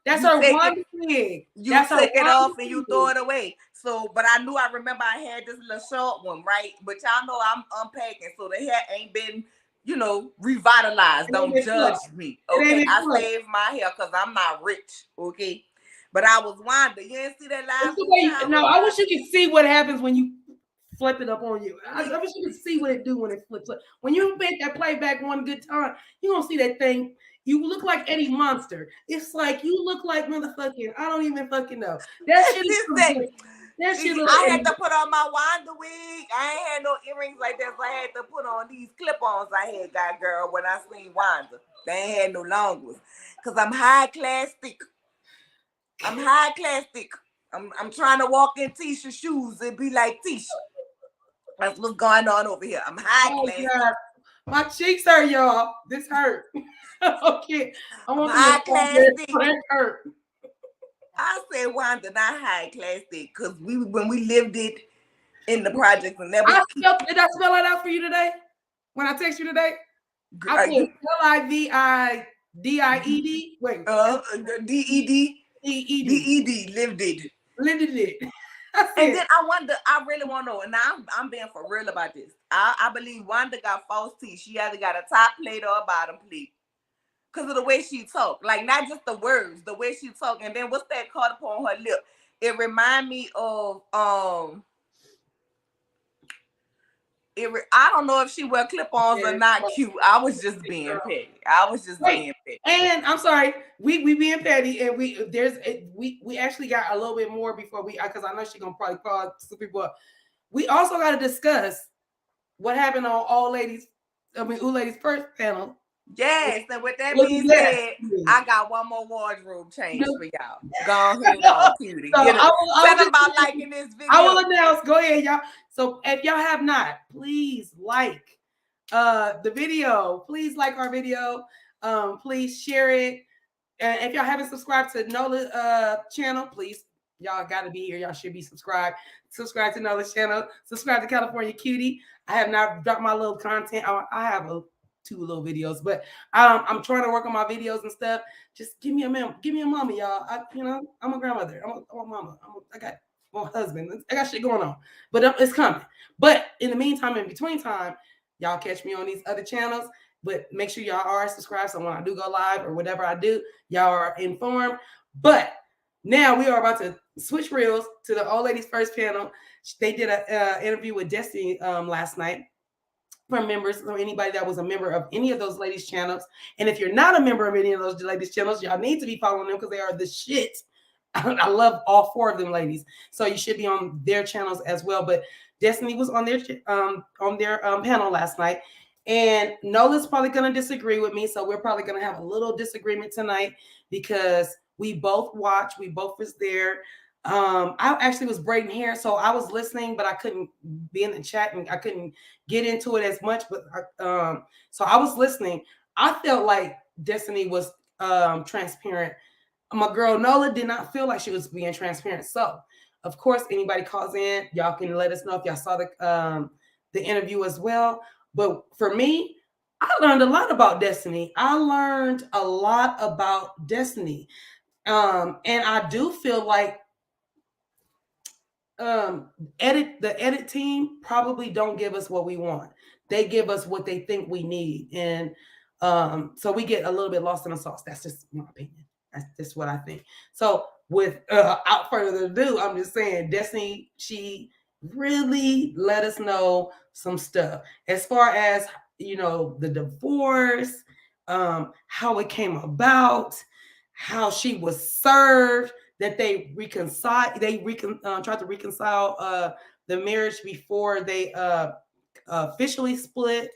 That's her one thing. You take it off and you throw it away. So, but I remember I had this little short one, right? But y'all know I'm unpacking, so the hair ain't been, revitalized. Don't judge me, okay? I saved my hair because I'm not rich, okay? But I was Wanda. You didn't see that live? No, I wish you could see what happens when you flip it up on you. I wish you could see what it do when it flips up. When you make that playback one good time, you're going to see that thing. You look like Eddie Monster. It's like you look like motherfucking, I don't even fucking know. That shit is I had to put on my Wanda wig. I ain't had no earrings like that, so I had to put on these clip-ons I had got, girl, when I seen Wanda. They ain't had no long ones. Because I'm high class thick. I'm trying to walk in Tisha's shoes and be like Tisha. That's what's going on over here. I'm high class. God. My cheeks hurt, y'all. This hurt. Okay. I want high class thick. Hurt. I say Wanda, not high class thick, because when we lived it in the project and that was. Did I spell it out for you today? When I text you today? I put Livedid. Wait. DED. Lived it. And then I really want to know, and I'm being for real about this. I believe Wanda got false teeth. She either got a top plate or a bottom plate. Because of the way she talk. Like, not just the words, the way she talk. And then what's that caught up on her lip? It remind me of, I don't know if she wear clip-ons or not cute. I was just being petty. Being petty. And I'm sorry, we being petty, and we actually got a little bit more before because I know she's gonna probably call some people up. We also got to discuss what happened on Old Ladies first panel. Yes, and with that being said, I got one more wardrobe change for y'all. Go ahead, cutie. So tell them about liking this video. I will announce. Go ahead, y'all. So if y'all have not, please like the video. Please like our video. Please share it. And if y'all haven't subscribed to Nola's channel, please, y'all got to be here. Y'all should be subscribed. Subscribe to Nola's channel. Subscribe to California Cutie. I have not dropped my little content. I have two little videos, but I'm trying to work on my videos and stuff. Just give me a mama, y'all. I'm a grandmother. I'm a mama. I got my husband. I got shit going on, but it's coming. But in the meantime, in between time, y'all catch me on these other channels. But make sure y'all are subscribed, so when I do go live or whatever I do, y'all are informed. But now we are about to switch reels to the Old Ladies First panel. They did an interview with Destiny last night. from members or anybody that was a member of any of those ladies' channels. And if you're not a member of any of those ladies' channels, y'all need to be following them because they are the shit. I love all four of them ladies. So you should be on their channels as well. But Destiny was on their panel last night. And Nola's probably going to disagree with me. So we're probably going to have a little disagreement tonight because we both watched. We both was there. I actually was braiding hair, so I was listening, but I couldn't be in the chat and I couldn't get into it as much. But so I was listening. I felt like Destiny was transparent. My girl Nola did not feel like she was being transparent. So, of course, anybody calls in, y'all can let us know if y'all saw the interview as well. But for me, I learned a lot about Destiny. I learned a lot about Destiny. And I do feel like the edit team probably don't give us what we want. They give us what they think we need. And so we get a little bit lost in the sauce. That's just my opinion. That's just what I think. So without further ado, I'm just saying Destiny, she really let us know some stuff as far as, the divorce, how it came about, how she was served, that they tried to reconcile the marriage before they officially split.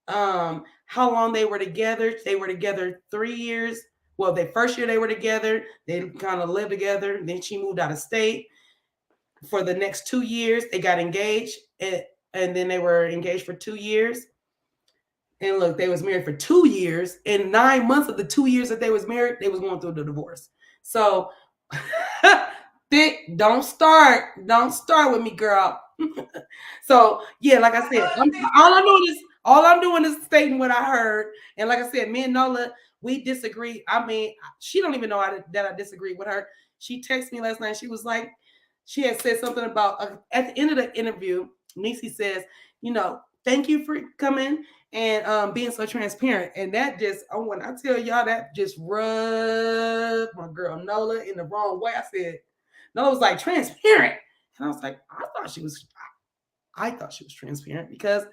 How long they were together. They were together 3 years. Well, the first year they were together, they kind of lived together. Then she moved out of state. For the next 2 years, they got engaged, and then they were engaged for 2 years. And look, they was married for 2 years. In 9 months of the 2 years that they was married, they was going through the divorce. So, Thick, don't start with me, girl. So yeah, like I said, all I'm doing is stating what I heard. And like I said, me and Nola, we disagree. I mean, she don't even know that I disagree with her. She texted me last night. She was like, she had said something about at the end of the interview, Niecy says, thank you for coming and being so transparent. And that just, when I tell y'all, that just rubbed my girl Nola in the wrong way. I said, Nola was like, transparent. And I was like, I thought she was transparent because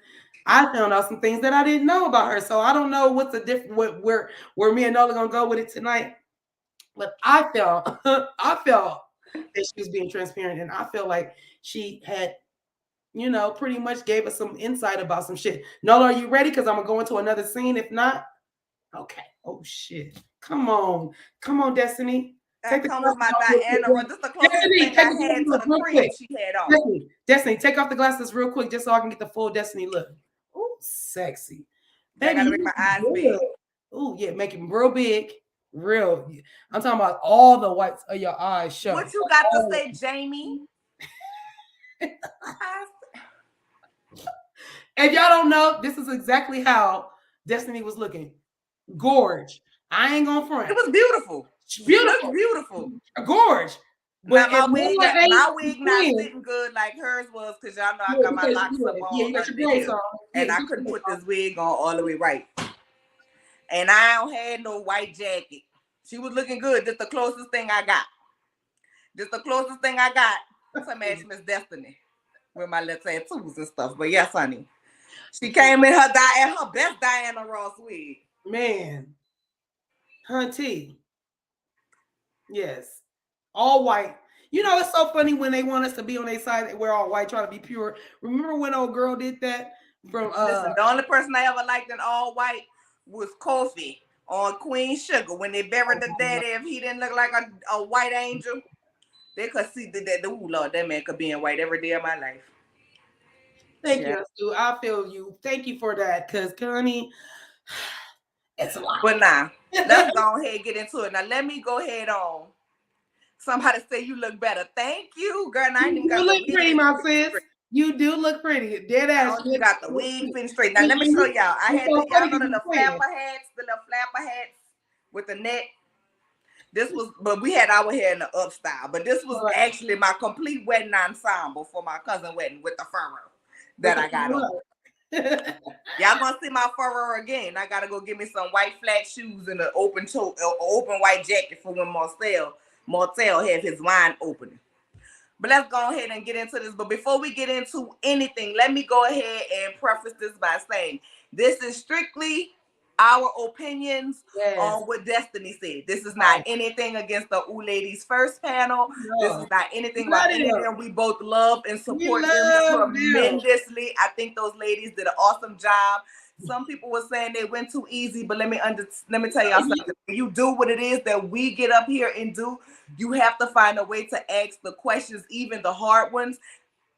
I found out some things that I didn't know about her. So I don't know what's the different where me and Nola gonna go with it tonight. But I felt that she was being transparent, and I feel like she had, pretty much gave us some insight about some shit. Nola, are you ready? Because I'm gonna go into another scene. If not, okay. Oh shit! Come on, Destiny. Take the come with my Diana. This is the closest thing I had to the cream she had on. Destiny, take off the glasses real quick just so I can get the full Destiny look. Oh, sexy. Baby, I gotta make my eyes big. Oh, yeah, make them real big. Real. I'm talking about all the whites of your eyes show. What you got to say, Jamie? If y'all don't know, this is exactly how Destiny was looking. Gorge. I ain't gonna front. It was beautiful. Beautiful. Beautiful. Gorge. But my wig not sitting good like hers was because y'all know I got my locks up on. Yeah, you got your braids on. And I couldn't put this wig on all the way right. And I don't have no white jacket. She was looking good. Just the closest thing I got. To match Miss Destiny with my little tattoos and stuff. But yes, honey. She came in her best Diana Ross wig. Man. Hunty. Yes. All white. It's so funny when they want us to be on their side and we're all white, trying to be pure. Remember when old girl did that? Listen, the only person I ever liked in all white was Kofi on Queen Sugar. When they buried the daddy, if he didn't look like a white angel, they could see that Lord, that man could be in white every day of my life. Thank you, Stu. I feel you. Thank you for that, because honey, it's a lot. But now, let's go ahead and get into it. Now, let me go ahead on. Somebody say you look better. Thank you, girl. I ain't even got you look pretty, my sis. You do look pretty. Dead ass. You got the wig finished straight. Now, let me show y'all. I had y'all know the flapper hats with the net. But we had our hair in the up style. But this was actually my complete wedding ensemble for my cousin wedding with the furrow that I got on. Y'all gonna see my furrow again. I gotta go get me some white flat shoes and an open white jacket for when Martell have his wine opening. But let's go ahead and get into this. But before we get into anything, let me go ahead and preface this by saying this is strictly our opinions Yes. on what Destiny said. This is not Right. anything against the Ooh Ladies First panel. This is No. not anything Love about any of them. them. We both love and We support them love them. tremendously. I think those ladies did an awesome job. Some people were saying they went too easy, but let me tell y'all something. When you do what it is that we get up here and do, you have to find a way to ask the questions, even the hard ones,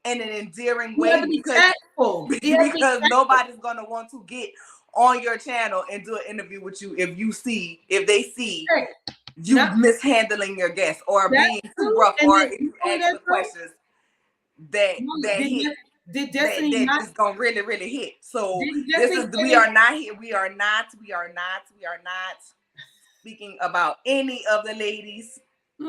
in an endearing You have way to be because tactful. You have to be because tactful. nobody's gonna want to get on your channel and do an interview with you if they see Hey, you not- mishandling your guests or that's being too true. rough, And or then if you you know ask that's the true. questions that hit Did Destiny that not? is gonna really hit. So Did this Destiny is say we are not here. We are not speaking about any of the ladies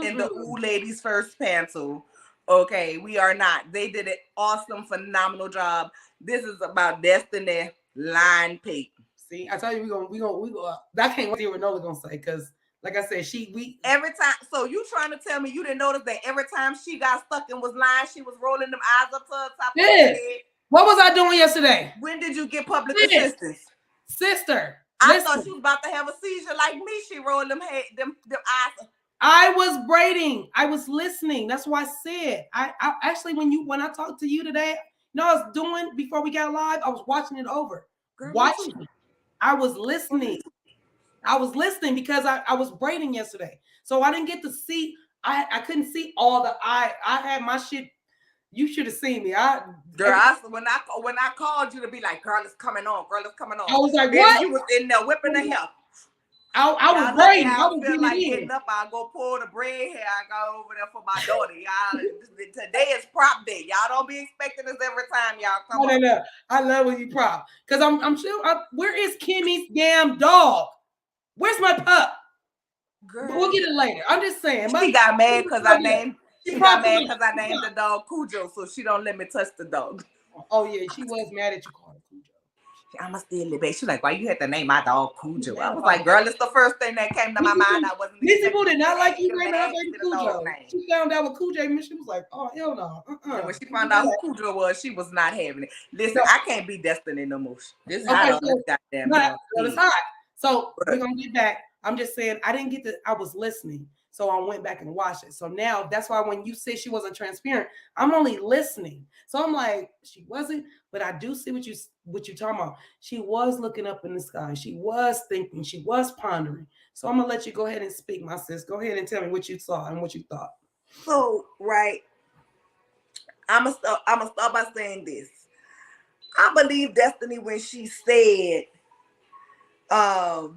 in the Ooh Ladies First panel. Okay, we are not. They did an awesome, phenomenal job. This is about Destiny line pick. See, I tell you, we gonna. I can't wait to see what Nola's gonna say because, like I said, every time. So you trying to tell me you didn't notice that every time she got stuck and was lying, she was rolling them eyes up to her top of her head? What was I doing yesterday? When did you get public assistance? Sister, I thought she was about to have a seizure like me. She rolled them eyes. I was braiding. I was listening. That's why I said. I actually when I talked to you today, you know what I was doing before we got live? I was watching it over. Girl, watching it. I was listening. I was listening because I was braiding yesterday. So I didn't get to see, I couldn't see all the I had my shit. You should have seen me. When I called you to be like, girl, it's coming on. I was like, baby, what? You was in there whipping the hair. I was braiding. I feel like getting up. I go pull the braid hair. I go over there for my daughter. Y'all, today is prop day. Y'all don't be expecting this every time y'all come on. No. I love when you prop. Because I'm sure, where is Kimmy's damn dog? Where's my pup? Girl. We'll get it later. I'm just saying. She got mad because I named the dog Cujo, so she don't let me touch the dog. Oh yeah, she was mad at you calling Cujo. I'ma steal it back. She's like, why you had to name my dog Cujo? I was like, girl, it's the first thing that came to my mind. I wasn't. These people did not like you naming her baby Cujo. She found out what Cujo meant. She was like, oh hell no. And when she found out who Cujo was, she was not having it. Listen, I can't be Destiny no more. This is hot on this goddamn thing. It's hot. So we're gonna get back. I'm just saying I didn't get to. I was listening. So I went back and watched it. So now that's why when you said she wasn't transparent, I'm only listening. So I'm like, she wasn't, but I do see what you're talking about. She was looking up in the sky. She was thinking. She was pondering. So I'm gonna let you go ahead and speak, my sis. Go ahead and tell me what you saw and what you thought. So right, I'm gonna start by saying this. I believe Destiny when she said, all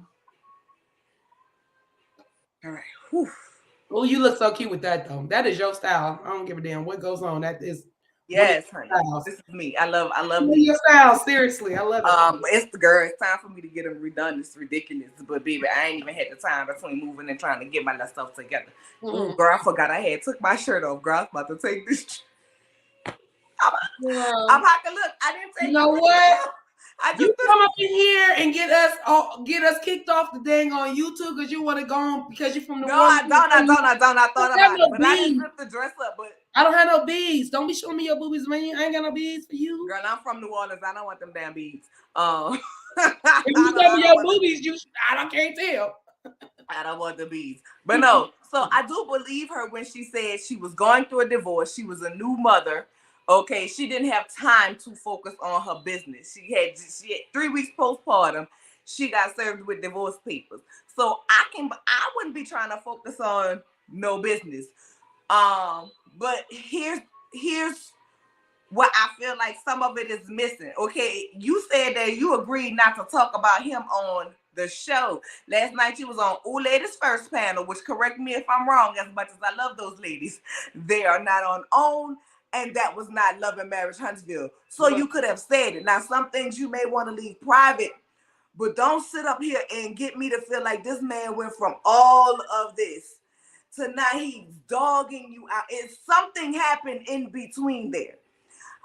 right. Whew. Oh, you look so cute with that though. That is your style. I don't give a damn what goes on. That is yes, honey. This is me. I love your style. Seriously, I love it. It's the girl. It's time for me to get them redone. It's ridiculous, but baby, I ain't even had the time between moving and trying to get my stuff together. Ooh, girl, I forgot I took my shirt off. Girl, I was about to take this. I'm like, look, I didn't take. You know what? You come up in here and get us kicked off the dang on YouTube because you want to go on because you're from the No, I thought about it, but I didn't strip the dress up. But I don't have no beads. Don't be showing me your boobies, man. I ain't got no beads for you. Girl, I'm from New Orleans. I don't want them damn beads. If you tell me your boobies, I can't tell. I don't want the beads. But no, so I do believe her when she said she was going through a divorce. She was a new mother. Okay, she didn't have time to focus on her business. She had 3 weeks postpartum. She got served with divorce papers. So I wouldn't be trying to focus on no business. But here's what I feel like some of it is missing. Okay, you said that you agreed not to talk about him on the show. Last night you was on Ooh Ladies First panel, which, correct me if I'm wrong, as much as I love those ladies, they are not on OWN. And that was not Love and Marriage Huntsville. So you could have said it. Now, some things you may want to leave private, but don't sit up here and get me to feel like this man went from all of this to now he's dogging you out. It's something happened in between there.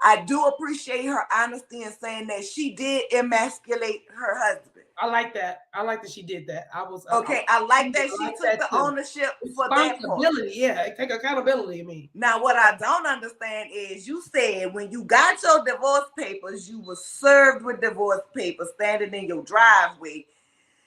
I do appreciate her honesty in saying that she did emasculate her husband. I like that. I like that she did that. I was Okay, I like that I she like took that the too. ownership for that part. Responsibility, yeah. Take accountability. I mean, Now, what I don't understand is you said when you got your divorce papers, you were served with divorce papers standing in your driveway.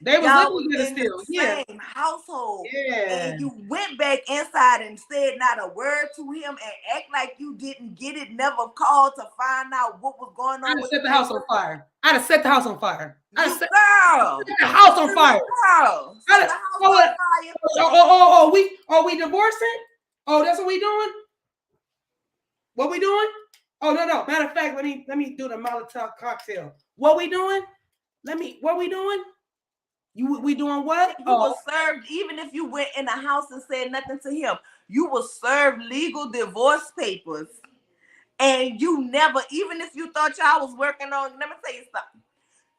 they was Y'all living was together in the still. Yeah, same household, yeah. and you went back inside and said not a word to him and act like you didn't get it, never called to find out what was going I'd on have with set the the house on papers. fire. I'd have set the house on fire. You girl, Set the house on fire. girl, set I'd the have, house oh, on fire. we divorcing? Oh, that's what we doing? What we doing? Oh no. Matter of fact, let me do the Molotov cocktail. What we doing? What we doing? We doing what? You Oh, were served, even if you went in the house and said nothing to him, you were served legal divorce papers. And you never, even if you thought y'all was working on, let me tell you something.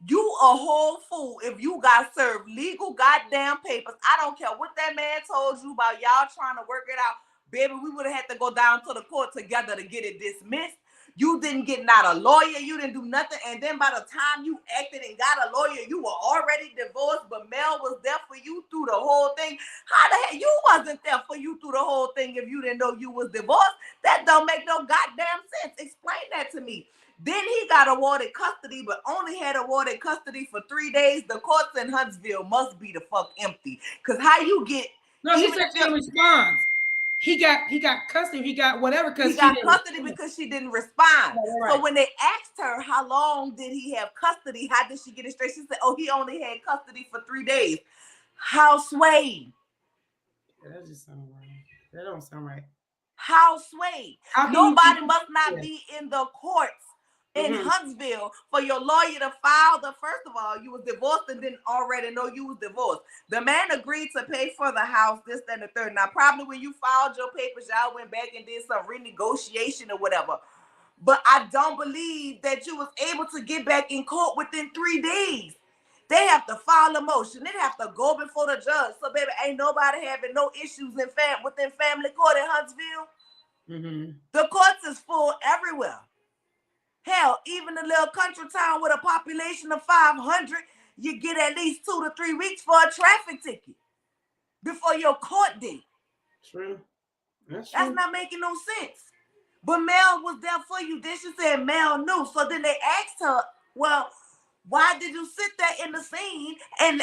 You a whole fool if you got served legal goddamn papers. I don't care what that man told you about y'all trying to work it out. Baby, we would have had to go down to the court together to get it dismissed. You didn't get not a lawyer. You didn't do nothing. And then by the time you acted and got a lawyer, you were already divorced. But Mel was there for you through the whole thing. How the hell you wasn't there for you through the whole thing if you didn't know you was divorced? That don't make no goddamn sense. Explain that to me. Then he got awarded custody, but only had awarded custody for 3 days. The courts in Huntsville must be the fuck empty. Cause how you get no, he said she didn't respond. He got custody. He got whatever because he got custody because she didn't respond. Right. So when they asked her how long did he have custody, how did she get it straight? She said, "Oh, he only had custody for 3 days." How sway? Yeah, that just sounds right. That don't sound right. How sway? Nobody must not be in the courts in Huntsville for your lawyer to file the, first of all, you was divorced and didn't already know you was divorced. The man agreed to pay for the house, this, that, and the third. Now, probably when you filed your papers, y'all went back and did some renegotiation or whatever. But I don't believe that you was able to get back in court within 3 days. They have to file a motion. They have to go before the judge. So, baby, ain't nobody having no issues within family court in Huntsville. The courts is full everywhere. Hell, even a little country town with a population of 500, you get at least 2 to 3 weeks for a traffic ticket before your court date. True. That's not making no sense. But Mel was there for you. Then she said Mel knew. So then they asked her, well, why did you sit there in the scene? And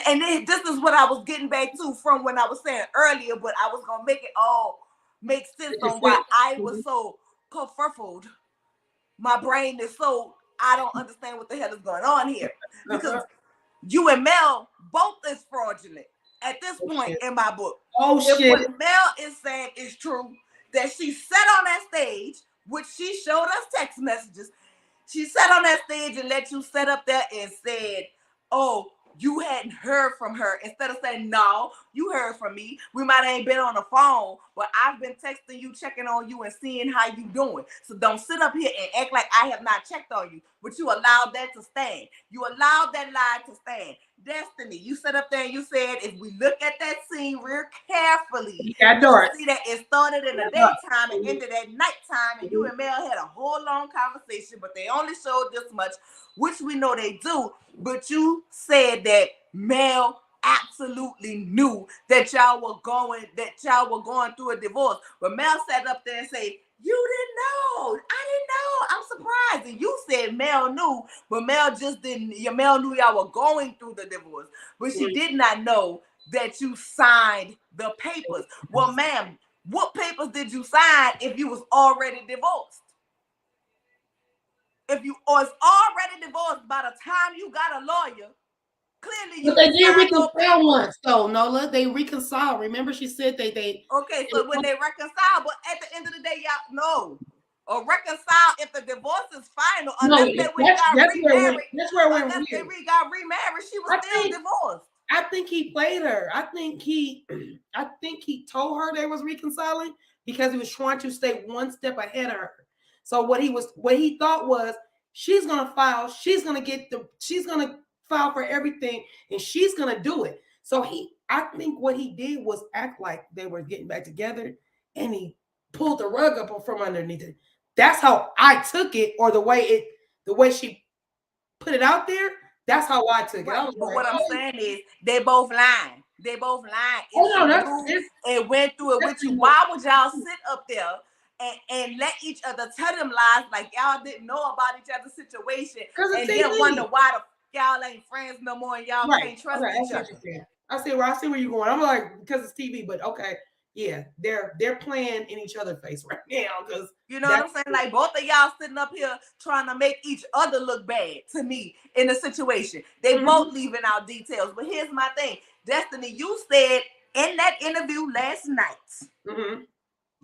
this is what I was getting back to from when I was saying earlier, but I was going to make it all make sense on why I was so kerfuffled. My brain is so, I don't understand what the hell is going on here. Because you and Mel both is fraudulent at this point in my book. If what Mel is saying is true, that she sat on that stage, which she showed us text messages, she sat on that stage and let you sit up there and said, oh, you hadn't heard from her. Instead of saying, no, you heard from me. We might have ain't been on the phone, but I've been texting you, checking on you, and seeing how you doing. So don't sit up here and act like I have not checked on you. But you allowed that to stand. You allowed that lie to stand. Destiny, you sat up there and you said, if we look at that scene real carefully, you'll see that it started in the daytime and ended at nighttime, and you and Mel had a whole long conversation, but they only showed this much, which we know they do. But you said that Mel absolutely knew that y'all were going through a divorce. But Mel sat up there and said, you didn't know. I didn't know. I'm surprised. And you said Mel knew, but Mel just didn't. Mel knew y'all were going through the divorce, but she did not know that you signed the papers. Well, ma'am, what papers did you sign if you was already divorced? If you was already divorced by the time you got a lawyer, clearly you they did reconcile once. So Nola, they reconciled. Remember, she said they. Okay, so when they reconcile, but at the end of the day, y'all know. Or reconcile if the divorce is final, unless they got remarried. That's where unless they got remarried, she was still divorced. I think he played her. I think he told her they was reconciling because he was trying to stay one step ahead of her. So what he thought was she's gonna file, she's gonna file for everything, and she's gonna do it. So I think what he did was act like they were getting back together, and he pulled the rug up from underneath it. That's how I took it, or the way she put it out there. That's how I took it. I Right. was But like, what I'm saying is they both lying. They both lying. If oh she no, knew and went through it with you, why would y'all sit up there and let each other tell them lies like y'all didn't know about each other's situation and then wonder why y'all ain't friends no more and y'all can't trust each other? I see where you're going. I'm like, because it's TV, but okay. Yeah, they're playing in each other's face right now because you know what I'm saying. Like both of y'all sitting up here trying to make each other look bad to me in a situation. They both leaving out details. But here's my thing, Destiny. You said in that interview last night,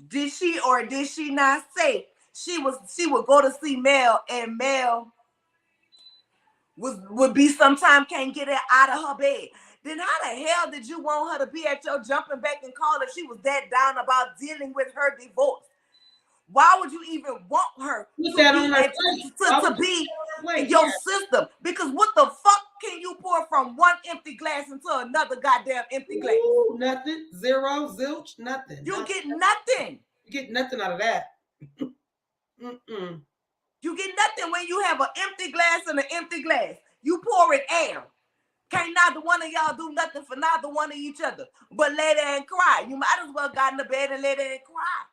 did she or did she not say she would go to see Mel and Mel would be sometime can't get her out of her bed? Then how the hell did you want her to be at your jumping back and call if she was that down about dealing with her divorce? Why would you even want her to be in your system? Because what the fuck can you pour from one empty glass into another goddamn empty glass? Ooh, nothing. Zero, zilch, nothing. You get nothing. You get nothing out of that. You get nothing when you have an empty glass and an empty glass. You pour in air. Can't neither one of y'all do nothing for neither one of each other but lay there and cry. You might as well got in the bed and lay there and cry.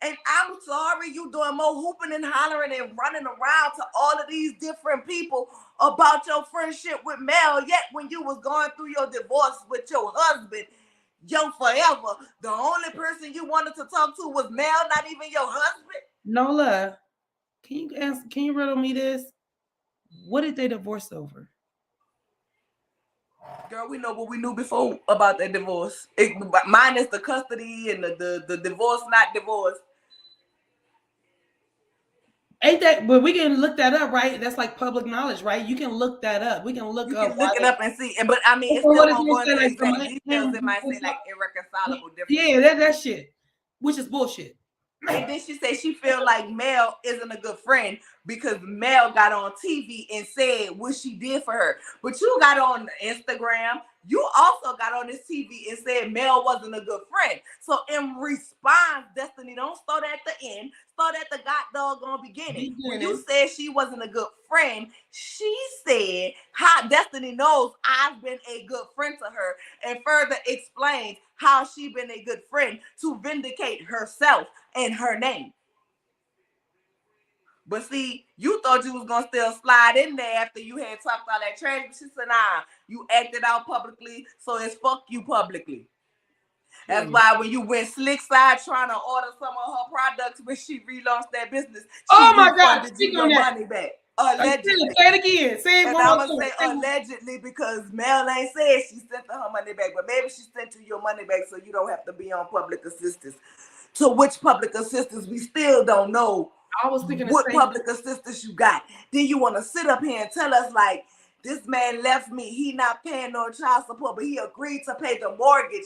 And I'm sorry you doing more hooping and hollering and running around to all of these different people about your friendship with Mel. Yet when you was going through your divorce with your husband, your forever, the only person you wanted to talk to was Mel, not even your husband. Nola, can you riddle me this? What did they divorce over? Girl, we know what we knew before about that divorce. Mine is the custody and the divorce, not divorce. Ain't that? But we can look that up, right? That's like public knowledge, right? You can look that up. We can look you can look it up and see. But I mean, it's still won't go into exact details. It might say like irreconcilable differences. Yeah, that shit, which is bullshit. And then she said she feel like Mel isn't a good friend because Mel got on TV and said what she did for her. But you got on Instagram. You also got on this TV and said Mel wasn't a good friend. So in response, Destiny, don't start at the end. Start at the doggone beginning. When you said she wasn't a good friend, she said how Destiny knows I've been a good friend to her and further explains how she been a good friend to vindicate herself and her name. But see, you thought you was gonna still slide in there after you had talked all that trash. But she said, nah, you acted out publicly, so it's fuck you publicly. That's why when you went slick side trying to order some of her products when she relaunched that business, she refunded you your money back. Allegedly. Say it again. Say it and I'm gonna say allegedly because Mel ain't said she sent her money back, but maybe she sent you your money back so you don't have to be on public assistance. To which public assistance we still don't know. I was thinking what public assistance you got. Then you want to sit up here and tell us like this man left me, he not paying no child support, but he agreed to pay the mortgage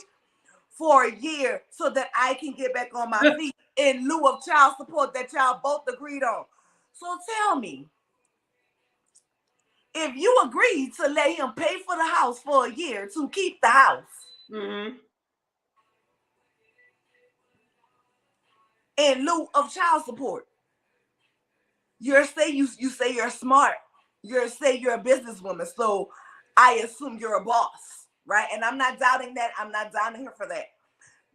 for a year so that I can get back on my feet in lieu of child support that y'all both agreed on. So tell me, if you agreed to let him pay for the house for a year to keep the house, in lieu of child support, you say you're smart. You say you're a businesswoman, so I assume you're a boss, right? And I'm not doubting that. I'm not doubting her for that.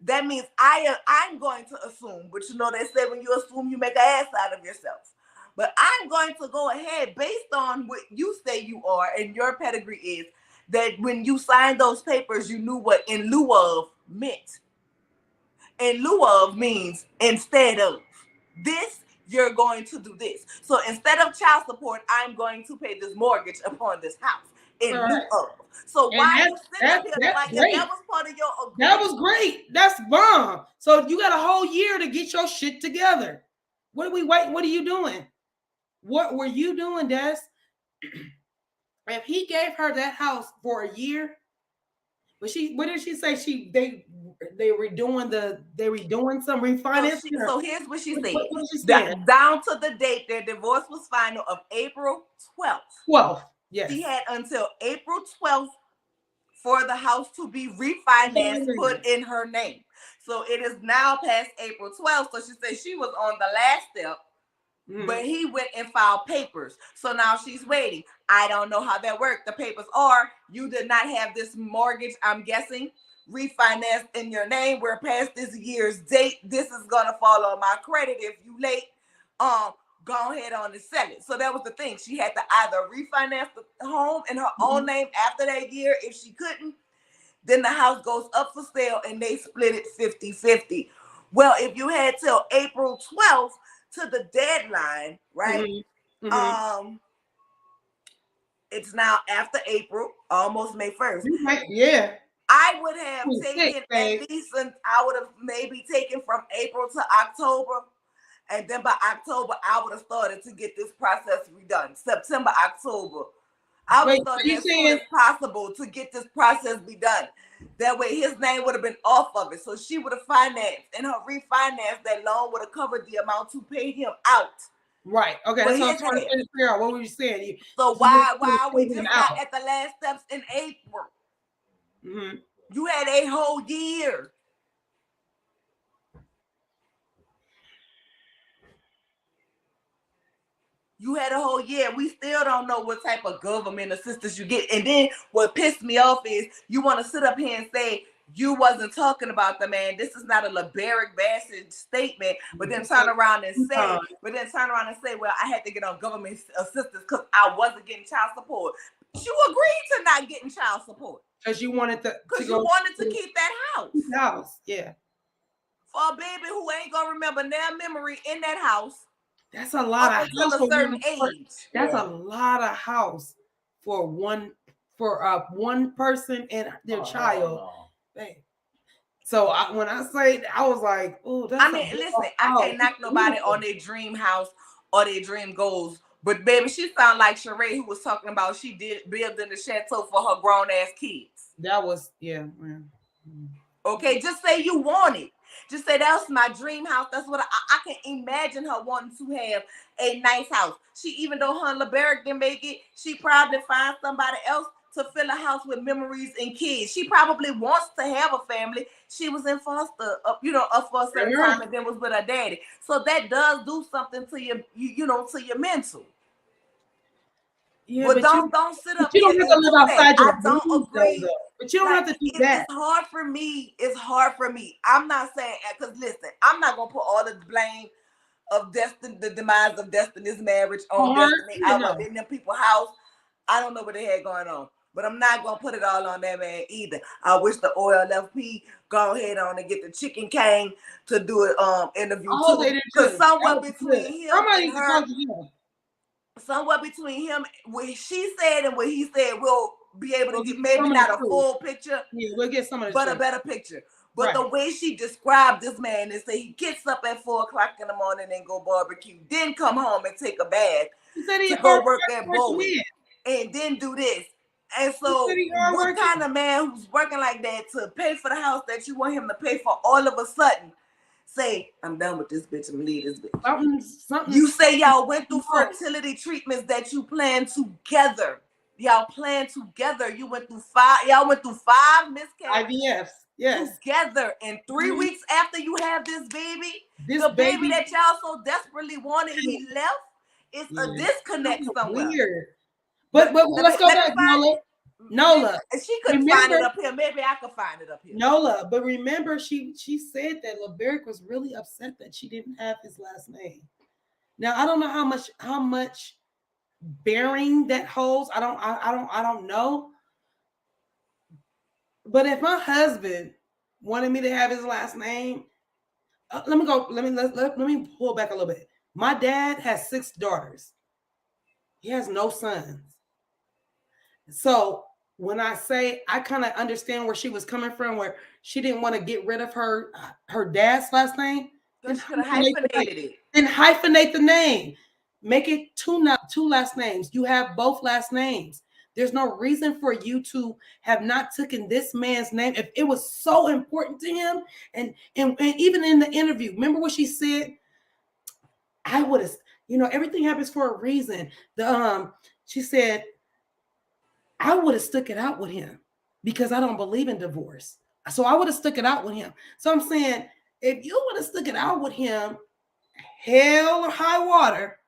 That means I'm going to assume, but you know they say when you assume you make an ass out of yourself. But I'm going to go ahead based on what you say you are and your pedigree is that when you signed those papers, you knew what in lieu of meant. In lieu of means instead of this. You're going to do this. So instead of child support, I'm going to pay this mortgage upon this house in lieu of. So why you sitting up here like that was part of your agreement? That was great. That's bomb. So you got a whole year to get your shit together. What are we waiting? What are you doing? What were you doing, Des? If he gave her that house for a year, but what did she say? They redoing some refinancing. So here's what she said. What she said? Down to the date their divorce was final of April 12th. 12th. Yes. She had until April 12th for the house to be refinanced, put in her name. So it is now past April 12th. So she said she was on the last step But he went and filed papers. So now she's waiting. I don't know how that worked. The papers are you did not have this mortgage, I'm guessing, refinanced in your name. We're past this year's date. This is gonna fall on my credit if you late. Go ahead on and sell it. So that was the thing. She had to either refinance the home in her own name after that year. If she couldn't, then the house goes up for sale and they split it 50-50. Well, if you had till April 12th to the deadline, right? It's now after April, almost May 1st. Yeah. I would have taken at least, I would have maybe taken from April to October. And then by October, I would have started to get this process redone. September, October. I would have started as soon as possible to get this process be done. That way his name would have been off of it. So she would have financed, and her refinance, that loan would have covered the amount to pay him out. Right. Okay. That's what I'm trying to figure out. What were you saying? So why we just got at the last steps in April? You had a whole year. You had a whole year. We still don't know what type of government assistance you get. And then what pissed me off is you want to sit up here and say you wasn't talking about the man. This is not a LaBeric Bassett statement. But then turn around and say, well, I had to get on government assistance because I wasn't getting child support. You agreed to not getting child support. Because you wanted to keep that house. Yeah. For a baby who ain't gonna remember their memory in that house. That's a lot of house for a certain age. That's a lot of house for one person and their child. So when I say, I was like, oh, that's. I mean, listen, I can't knock nobody on their dream house or their dream goals. But baby, she sound like Sheree, who was talking about she did build in the chateau for her grown ass kids. That was Okay, just say you want it. Just say that's my dream house. That's what I can imagine her wanting to have a nice house. She, even though her and LaBeric didn't make it, she probably find somebody else to fill a house with memories and kids. She probably wants to have a family. She was in foster, up for a certain time, and then was with her daddy. So that does do something to your, to your mental. Yeah, but don't sit up. You don't have to live outside your. I don't agree. But you don't have to do that. It's hard for me. It's hard for me. I'm not saying, because listen, I'm not gonna put all the blame of Destiny, the demise of Destiny's marriage on Destiny. I was in them people's house. I don't know what they had going on, but I'm not gonna put it all on that man either. I wish the OLFP go ahead on and get the Chicken King to do an interview too, because somewhere between him and her. Somewhere between him, what she said and what he said, we'll be able to get maybe not a full picture. Yeah, we'll get some of the but a better picture. But the way she described this man and say he gets up at 4 o'clock in the morning and go barbecue, then come home and take a bath to go work at Bowie, and then do this. And so what kind of man who's working like that to pay for the house that you want him to pay for, all of a sudden say, I'm done with this bitch and leave this bitch? Something. You say y'all went through fertility treatments that you planned together. Y'all planned together. You went through 5. Y'all went through 5 miscarriages. IVFs. Yes. Together. And 3 weeks after you have this baby, the baby that y'all so desperately wanted, he left. It's a disconnect somewhere. Weird. But let's go back, Nola. She couldn't find it up here. Maybe I could find it up here. Nola, but remember, she said that LaBeric was really upset that she didn't have his last name. Now I don't know how much bearing that holds. I don't know. But if my husband wanted me to have his last name, let me pull back a little bit. My dad has 6 daughters. He has no sons. So when I say, I kind of understand where she was coming from, where she didn't want to get rid of her dad's last name. Then she could have hyphenated it. Then hyphenate the name. Make it two last names. You have both last names. There's no reason for you to have not taken this man's name if it was so important to him. And even in the interview, remember what she said? I would have, everything happens for a reason. She said, I would have stuck it out with him because I don't believe in divorce. So I would have stuck it out with him. So I'm saying, if you would have stuck it out with him, hell or high water,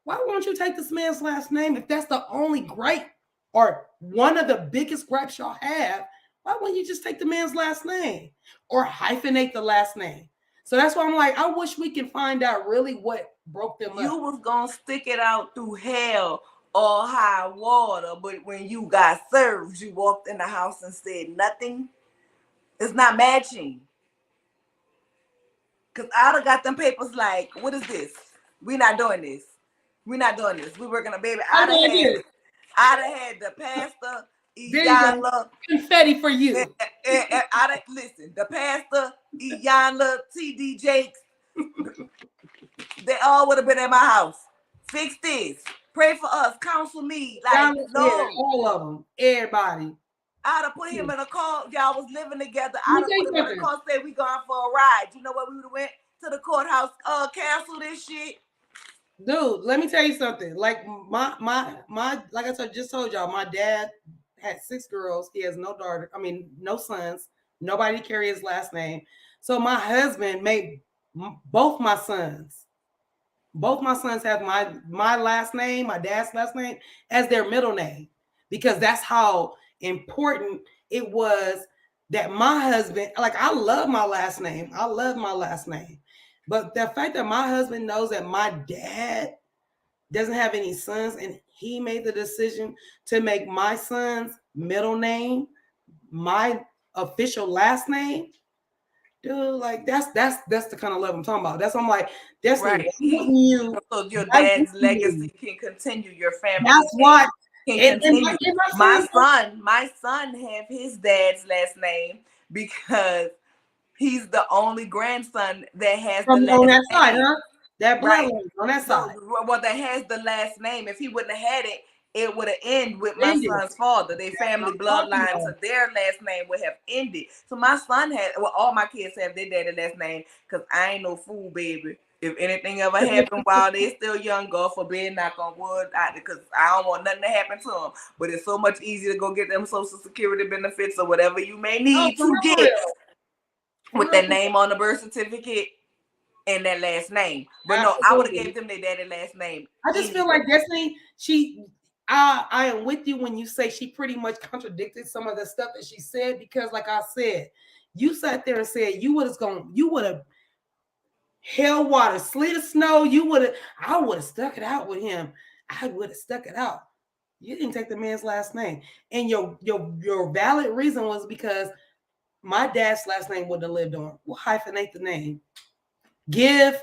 why won't you take this man's last name if that's the only gripe or one of the biggest gripes y'all have? Why wouldn't you just take the man's last name or hyphenate the last name? So that's why I'm like, I wish we can find out really what broke them You up. was gonna stick it out through hell or high water, but when you got served, you walked in the house and said nothing. It's not matching. Cause I'd have got them papers like, what is this? We not doing this. We not doing this. We working a baby. I'd have had the pastor, There you go. Iyanla, Confetti for you. listen, the pastor, Iyanla, TD Jakes, they all would have been at my house. Fix this. Pray for us. Counsel me. Like, no. All of them. Everybody. I'd have put him in a car. Y'all was living together. Let I'd me have tell you put him in a something. car, said we going for a ride. You know what? We would have went to the courthouse, cancel this shit. Dude, let me tell you something. Like my like I just told y'all, my dad had 6 girls. He has no daughter. I mean, no sons. Nobody carry his last name. So my husband made both my sons. Both my sons have my last name, my dad's last name, as their middle name, because that's how important it was that my husband, like, I love my last name. I love my last name. But the fact that my husband knows that my dad doesn't have any sons and he made the decision to make my son's middle name my official last name, dude, like that's the kind of love I'm talking about. That's I'm like, Destiny, Right. you. So your dad's legacy can continue. Your family That's why. can continue. My son, have his dad's last name because he's the only grandson that has from the last on that name. side, huh? That bloodline Right. on that side. Well, that has the last name. If he wouldn't have had it, it would have ended with my Ended. son's father. Their family bloodline to their last name would have ended. So my son had, well, all my kids have their daddy last name because I ain't no fool, baby. If anything ever happened while they're still young, God forbid, knock on wood, because I don't want nothing to happen to them. But it's so much easier to go get them Social Security benefits or whatever you may need to get with that name on the birth certificate and that last name. But no, I would have gave them their daddy last name. I just feel like Destiny, I am with you when you say she pretty much contradicted some of the stuff that she said, because like I said, you sat there and said you would have hell, water, sleet or snow, I would have stuck it out with him. I would have stuck it out. You didn't take the man's last name. And your valid reason was because my dad's last name wouldn't have lived on. We'll hyphenate the name. Give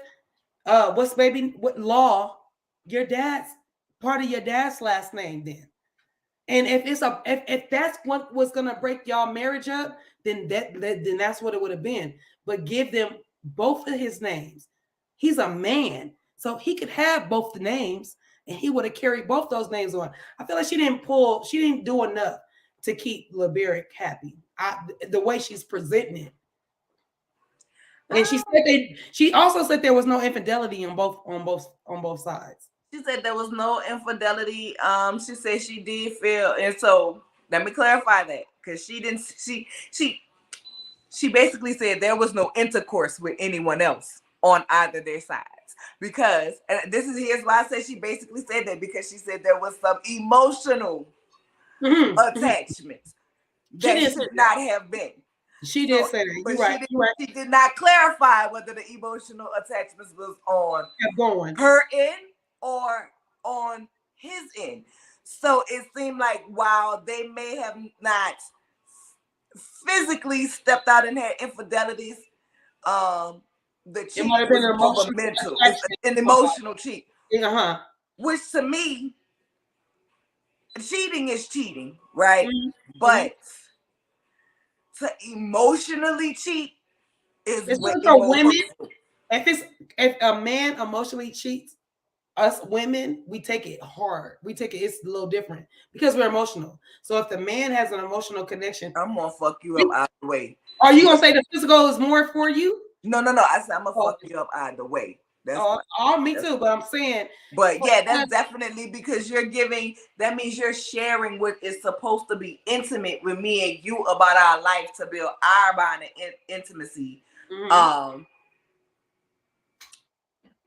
what law, your dad's part of your dad's last name then. And if that's what was gonna break y'all marriage up, then that's what it would have been. But give them both of his names. He's a man, so he could have both the names, and he would have carried both those names on. I feel like she didn't do enough to keep LeBerick happy. The way she's presenting it. And she also said there was no infidelity on both sides. She said there was no infidelity. She said she did feel, and so let me clarify that, because she didn't. She basically said there was no intercourse with anyone else on either their sides, because, and here's why I said she basically said that, because she said there was some emotional attachments that should not have been. She did say that. But she did not clarify whether the emotional attachments was on her end or on his end. So it seemed like while they may have not physically stepped out and had infidelities, the cheat was more mental. It's an emotional cheat. Which to me, cheating is cheating, right? But to emotionally cheat is way more women. If a man emotionally cheats, us women, we take it hard. It's a little different because we're emotional. So if the man has an emotional connection, I'm gonna fuck you up either way. Are you gonna say the physical is more for you? No. I said I'm gonna fuck you up either way. That's me too. But I'm saying, but yeah, that's definitely because you're giving. That means you're sharing what is supposed to be intimate with me and you about our life to build our bond and intimacy.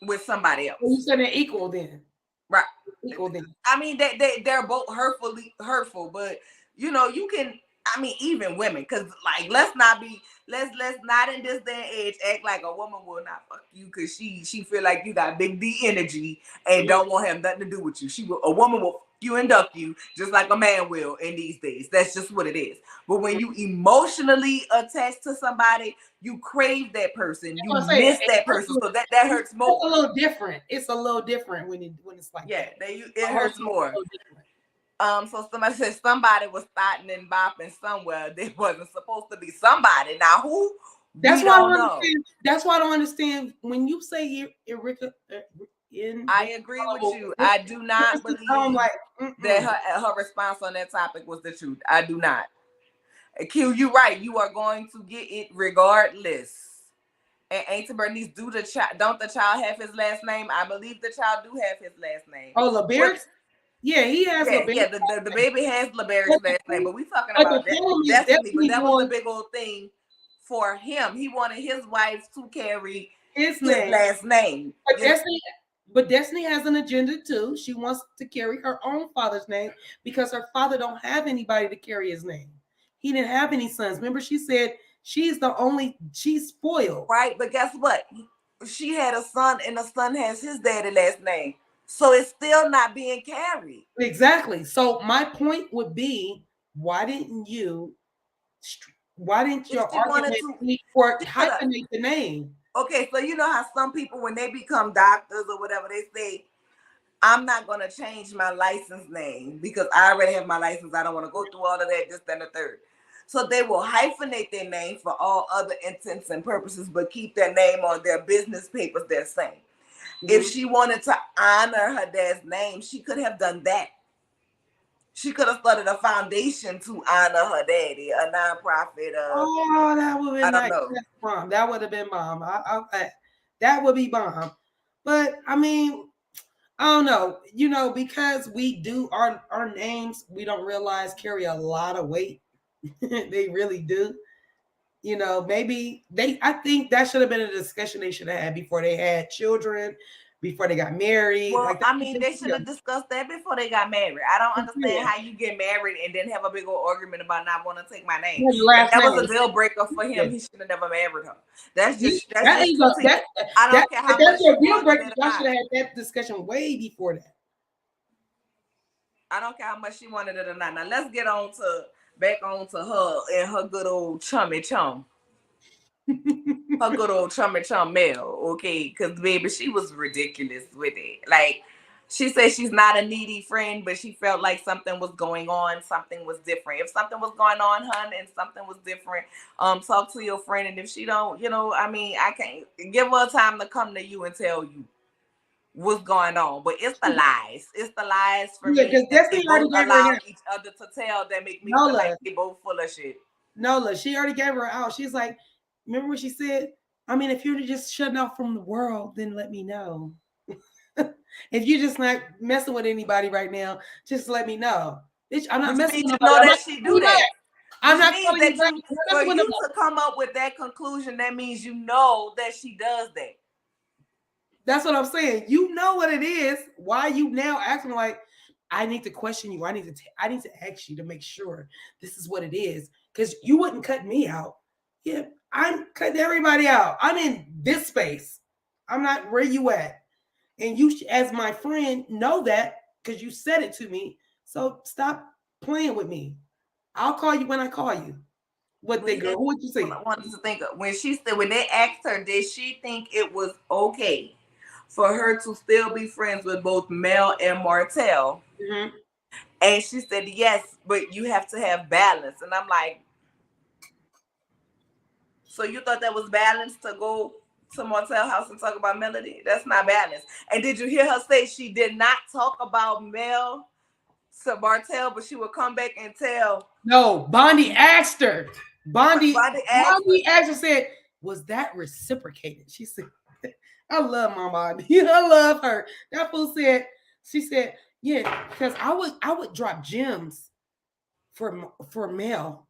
with somebody Well, you else. said they're equal then. Right. Equal then. I mean, they're both hurtful, but you know, you can. I mean, even women, because like, let's not in this day and age act like a woman will not fuck you because she feel like you got big D energy and don't want to have nothing to do with you. A woman will fuck you and duck you just like a man will in these days. That's just what it is. But when you emotionally attach to somebody, you crave that person, That's you what I'm saying. miss that person, so that hurts It's a more. little different. It's a little different when it's like Yeah, that. it hurts Emotional is a more. little different. So somebody said somebody was starting and bopping somewhere. They wasn't supposed to be somebody. Now who? That's We why I don't don't know. understand. That's why I don't understand when you say I agree with irreconcilable. you. I do not I'm believe like, that mm-mm. her response on that topic was the truth. I do not. Q, you right. You are going to get it regardless. And Auntie Bernice, don't the child have his last name? I believe the child do have his last name. Oh, Which LeBeric's? Yeah, he has yeah, LeBeric's. the baby has LeBeric's But last name, but we talking but the about that problem is Destiny. But Destiny that was the going big old thing for him. He wanted his wife to carry his his name. last name. But You know, Destiny has an agenda too. She wants to carry her own father's name because her father don't have anybody to carry his name. He didn't have any sons. Remember, she said she's spoiled. right? But guess what? She had a son, and the son has his daddy last name, so it's still not being carried. Exactly. So my point would be, why didn't you? Why didn't If your she wanted argument to, be for she could have. hyphenate the name? Okay, so you know how some people, when they become doctors or whatever, they say, I'm not going to change my license name because I already have my license. I don't want to go through all of that, this, that, and the third. So they will hyphenate their name for all other intents and purposes, but keep their name on their business papers their same. If Mm-hmm. she wanted to honor her dad's name, she could have done that. She could have started a foundation to honor her daddy, a nonprofit. Oh, that would have I been don't nice. know. That's bomb. That would have been bomb. That would be bomb. But I mean, I don't know. Because we do our names, we don't realize carry a lot of weight. They really do. Maybe I think that should have been a discussion they should have had before they had children, before they got married. Well, Like I mean, they should have discussed that before they got married. I don't understand yeah, how you get married and then have a big old argument about not wanting to take my name. the If last that was name. a deal breaker for Yeah. him, he should have never married her. That's That just is strategic. I don't care if how much that's she your deal wanted breaker. it or Y'all should not. have had that discussion way before that. I don't care how much she wanted it or not. Now let's get back on to her and her good old chummy chum. Her good old chummy chum Mel, okay? Because baby, she was ridiculous with it. Like she said, she's not a needy friend, but she felt like something was going on, something was different. If something was going on, hun, and something was different, talk to your friend. And if she don't, I mean, I can't give her time to come to you and tell you what's going on. But it's the lies. It's the lies for Yeah, me because that they Destiny already both gave her allow an each other to tell that make me feel like Nola. they both full of shit. Nola, she already gave her out. She's like, remember what she said? I mean, if you're just shutting off from the world, then let me know. If you're just not messing with anybody right now, just let me know. Bitch, I'm not Which messing means with you nobody. know I'm that not she calling do you back. that. I'm Which not means calling you that back. you, I'm not for messing with you nobody. to come up with that conclusion, that means you know that she does that. That's what I'm saying. You know what it is. Why you now acting like I need to question you? I need to ask you to make sure this is what it is because you wouldn't cut me out. Yeah, I'm cutting everybody out. I'm in this space. I'm not where you at, and you, as my friend, know that because you said it to me. So stop playing with me. I'll call you when I call you. What But they yeah, girl? What you what say? I wanted to think of, when they asked her, did she think it was okay for her to still be friends with both Mel and Martell? Mm-hmm. And she said yes, but you have to have balance. And I'm like, so you thought that was balance to go to Martell house and talk about Melody? That's not balance. And did you hear her say she did not talk about Mel to Martell, but she would come back and tell No, Bondi asked her. Bobby asked her. Bondi asked her, said, was that reciprocated? She said, I love my mom. I love her. That fool said, she said, yeah, because I would drop gems for Mel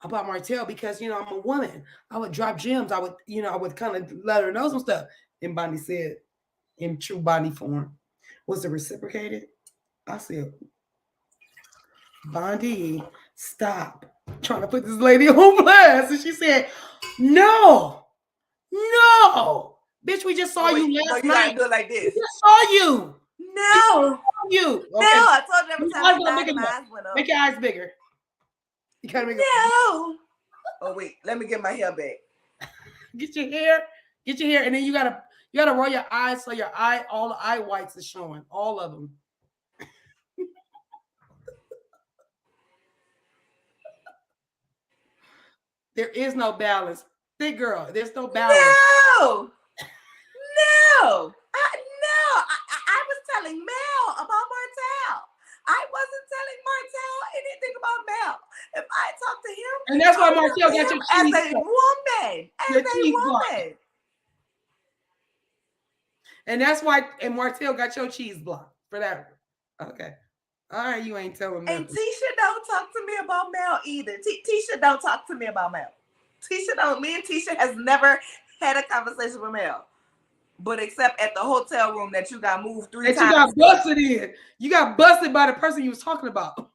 about Martell because I'm a woman. I would drop gems. I would kind of let her know some stuff. And Bondi said, in true body form. Was it reciprocated? I said, Bondi, stop trying to put this lady on blast. And she said, no, no. Bitch, we just saw Oh, wait, you no, last you night. gotta do it like We this. just saw you. We just No, saw you. no. Okay. I told you every Your time eyes she gotta lied, make it my up. eyes went up. Make your eyes bigger. You gotta make it. No. Oh wait, let me get my hair back. Get your hair, and then you gotta roll your eyes so your all the eye whites are showing, all of them. There is no balance. Big girl, there's no balance. No, no, I was telling Mel about Martell. I wasn't telling Martell anything about Mel. If I talk to him, And that's why I talk Martell to got him your as cheese a block. woman, Your as a cheese block. woman. And that's why, and Martell got your cheese block for that. Okay. All right, you ain't telling And nothing. Tisha don't talk to me about Mel either. Tisha don't talk to me about Mel. Tisha don't. Me and Tisha has never had a conversation with Mel, but except at the hotel room that you got moved 3 That times. you got busted in. You got busted by the person you was talking about.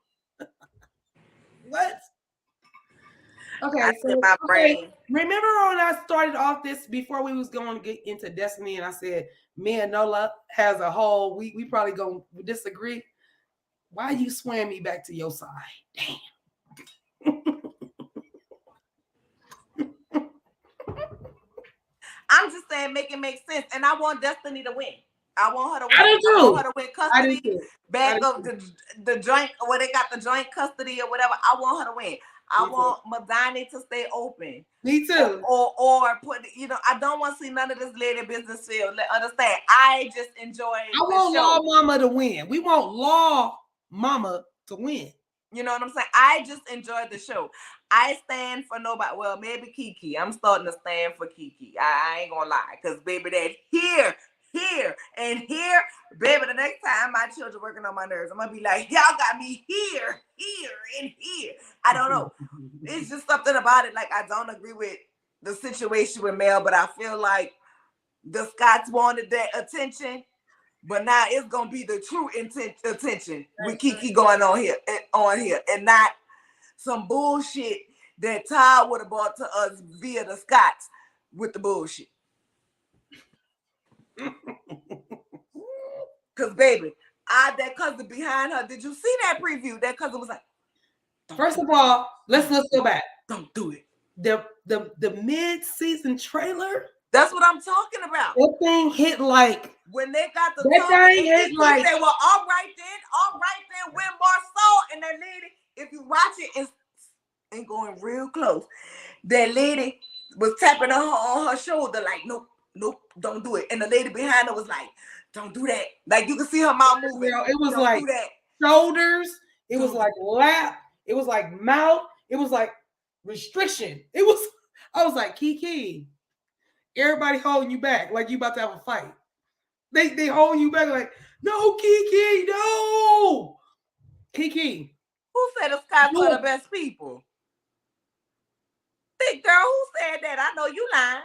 What? Okay, so my brain. remember when I started off this before we was going to get into Destiny, and I said me and Nola has a whole we probably gonna disagree. Why you swam me back to your side? Damn. I'm just saying, make it make sense. And I want Destiny to win. I want her to win. I do too. I want her to win I do custody. too. Back of the joint, where they got the joint custody or whatever. I want her to win. I want Madani to stay open. Me too. Or put, I don't want to see none of this lady business field. Understand? I just enjoy I want Law Mama to win. We want Law Mama to win. You know what I'm saying? I just enjoyed the show. I stand for nobody. Well, maybe Keke. I'm starting to stand for Keke. I ain't gonna lie. Because, baby, that here, and here, baby, the next time my children working on my nerves, I'm going to be like, y'all got me here, and here. I don't know. It's just something about it. Like, I don't agree with the situation with Mel, but I feel like the Scots wanted that attention. But now it's gonna be the true attention with Keke going on here, and not some bullshit that Todd would have brought to us via the Scots with the bullshit. Cause baby, that cousin behind her. Did you see that preview? That cousin was like, first of all, let's go back. Don't do it. The mid-season trailer. That's what I'm talking about. That thing hit like when they got the that thing hit like they were all right then, when Marceau and that lady, if you watch it, and going real close, that lady was tapping on her shoulder like, nope, don't do it. And the lady behind her was like, don't do that. Like you can see her mouth moving. Girl, it was don't like do that. Shoulders, it was like lap, it was like mouth, it was like restriction. I was like, Keke. Everybody holding you back like you about to have a fight. They holding you back like, no, Keke, no. Keke. Who said the Scots are the best people? Big girl, who said that? I know you lying.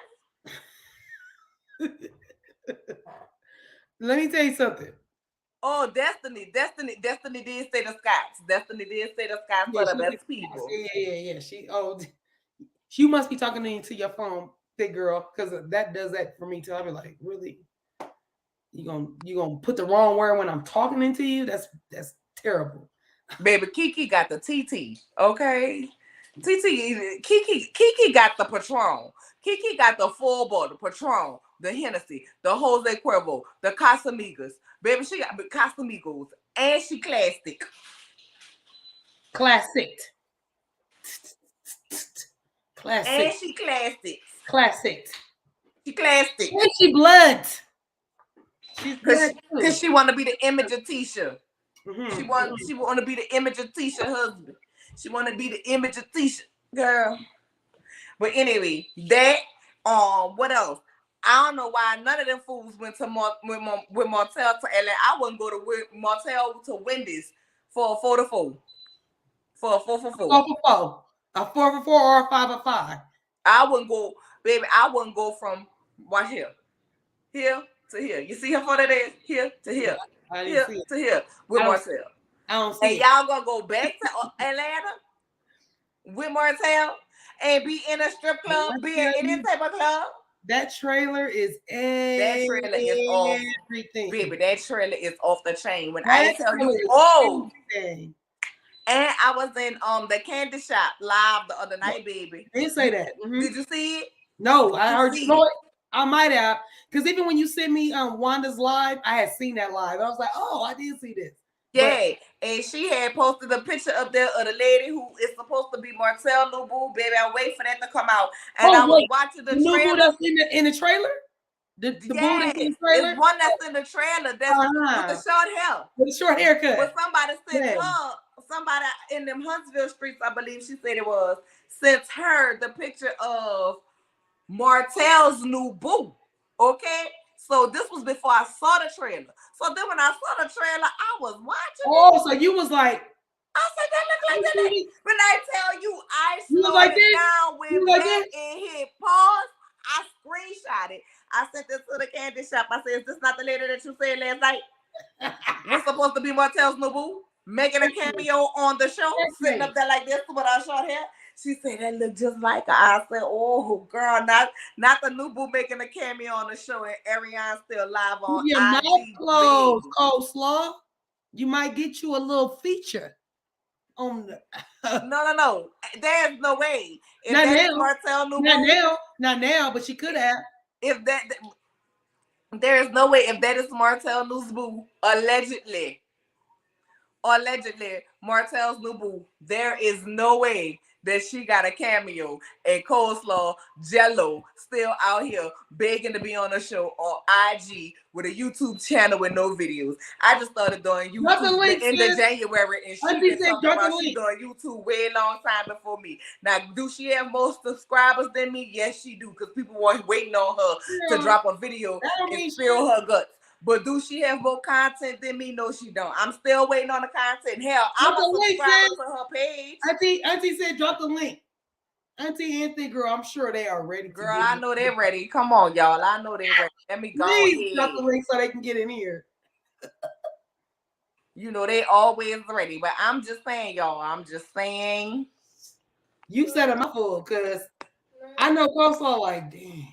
Let me tell you something. Oh, Destiny did say the Scots. Destiny did say the Scots are the best people. Yeah. She must be talking to your phone, big girl, because that does that for me too. I'll be like, really? You gonna put the wrong word when I'm talking into you? That's terrible. Baby, Keke got the TT, okay? Keke got the Patron. Keke got the full bottle, Patron, the Hennessy, the Jose Cuervo, the Casamigos. Baby, she got the Casamigos, and she classic. Classic. And she classic. Classic. She classic. And she blood. She's blood because she want to be the image of Tisha. Mm-hmm. She want to be the image of Tisha husband. She want to be the image of Tisha girl. But anyway, that what else? I don't know why none of them fools went to with Martell to LA. I wouldn't go to Martell to Wendy's for a 4-4. For a 4-4. 4-4. A 4-4 or a 5-5. I wouldn't go, baby. I wouldn't go from here to here. You see how far that is? Here to here. I didn't Here see it. to here with I don't- Martell. I don't see And it. y'all gonna go back to Atlanta with Martell and be in a strip club, be in any type of club. That trailer is That trailer is off, everything. baby. That trailer is off the chain. When That I tell trailer you, is oh, everything. and I was in the candy shop live the other night, baby. Didn't say that. Mhm. Did you see it? No, I You heard see you. Know it. I might have, because even when you sent me Wanda's live, I had seen that live. I was like, oh, I did see this. Yeah, and she had posted a picture up there of the lady who is supposed to be Martell Nubu. Baby, I wait for that to come out. And I was watching the new trailer. boo that's in the trailer? The boo that's in the trailer? It's one that's in the trailer that's with the short hair. With the short haircut. But somebody sent her, somebody in them Huntsville streets, I believe she said it was, sent her the picture of Martell's new boo. Okay? So this was before I saw the trailer. So then when I saw the trailer, I was watching it. So you was like, I said, that look like that. When I tell you, I slowed like it down, went back and hit pause. I screenshot it. I sent this to the candy shop. I said, is this not the lady that you said last night? Was supposed to be Martell's new boo? Making a cameo on the show, sitting up there like this with our short hair. She said that looked just like her. I said, "Oh, girl, not the new boo making a cameo on the show, and Ariane still live on your IG. mouth closed, Coleslaw. You might get you a little feature on the. No. There's no way. If not that now. Martell new Not now, but she could have. If that, there is no way. If that is Martell new boo, allegedly, Martell's new boo, there is no way that she got a cameo and Coleslaw Jello still out here begging to be on a show on IG with a YouTube channel with no videos. I just started doing YouTube in the January, and she been talking about she doing YouTube way long time before me. Now, do she have more subscribers than me? Yes, she do, because people were waiting on her to drop a video and spill her guts. But do she have more content than me? No, she don't. I'm still waiting on the content. Hell, I'm a subscriber to her page. Auntie said drop the link. Auntie Anthony, girl, I'm sure they are ready. Girl, I know they're ready. Come on, y'all. I know they're ready. Let me go ahead. Drop the link so they can get in here. You know, they always ready. But I'm just saying, y'all. I'm just saying. You said a mouthful, because I know Coleslaw like, dang.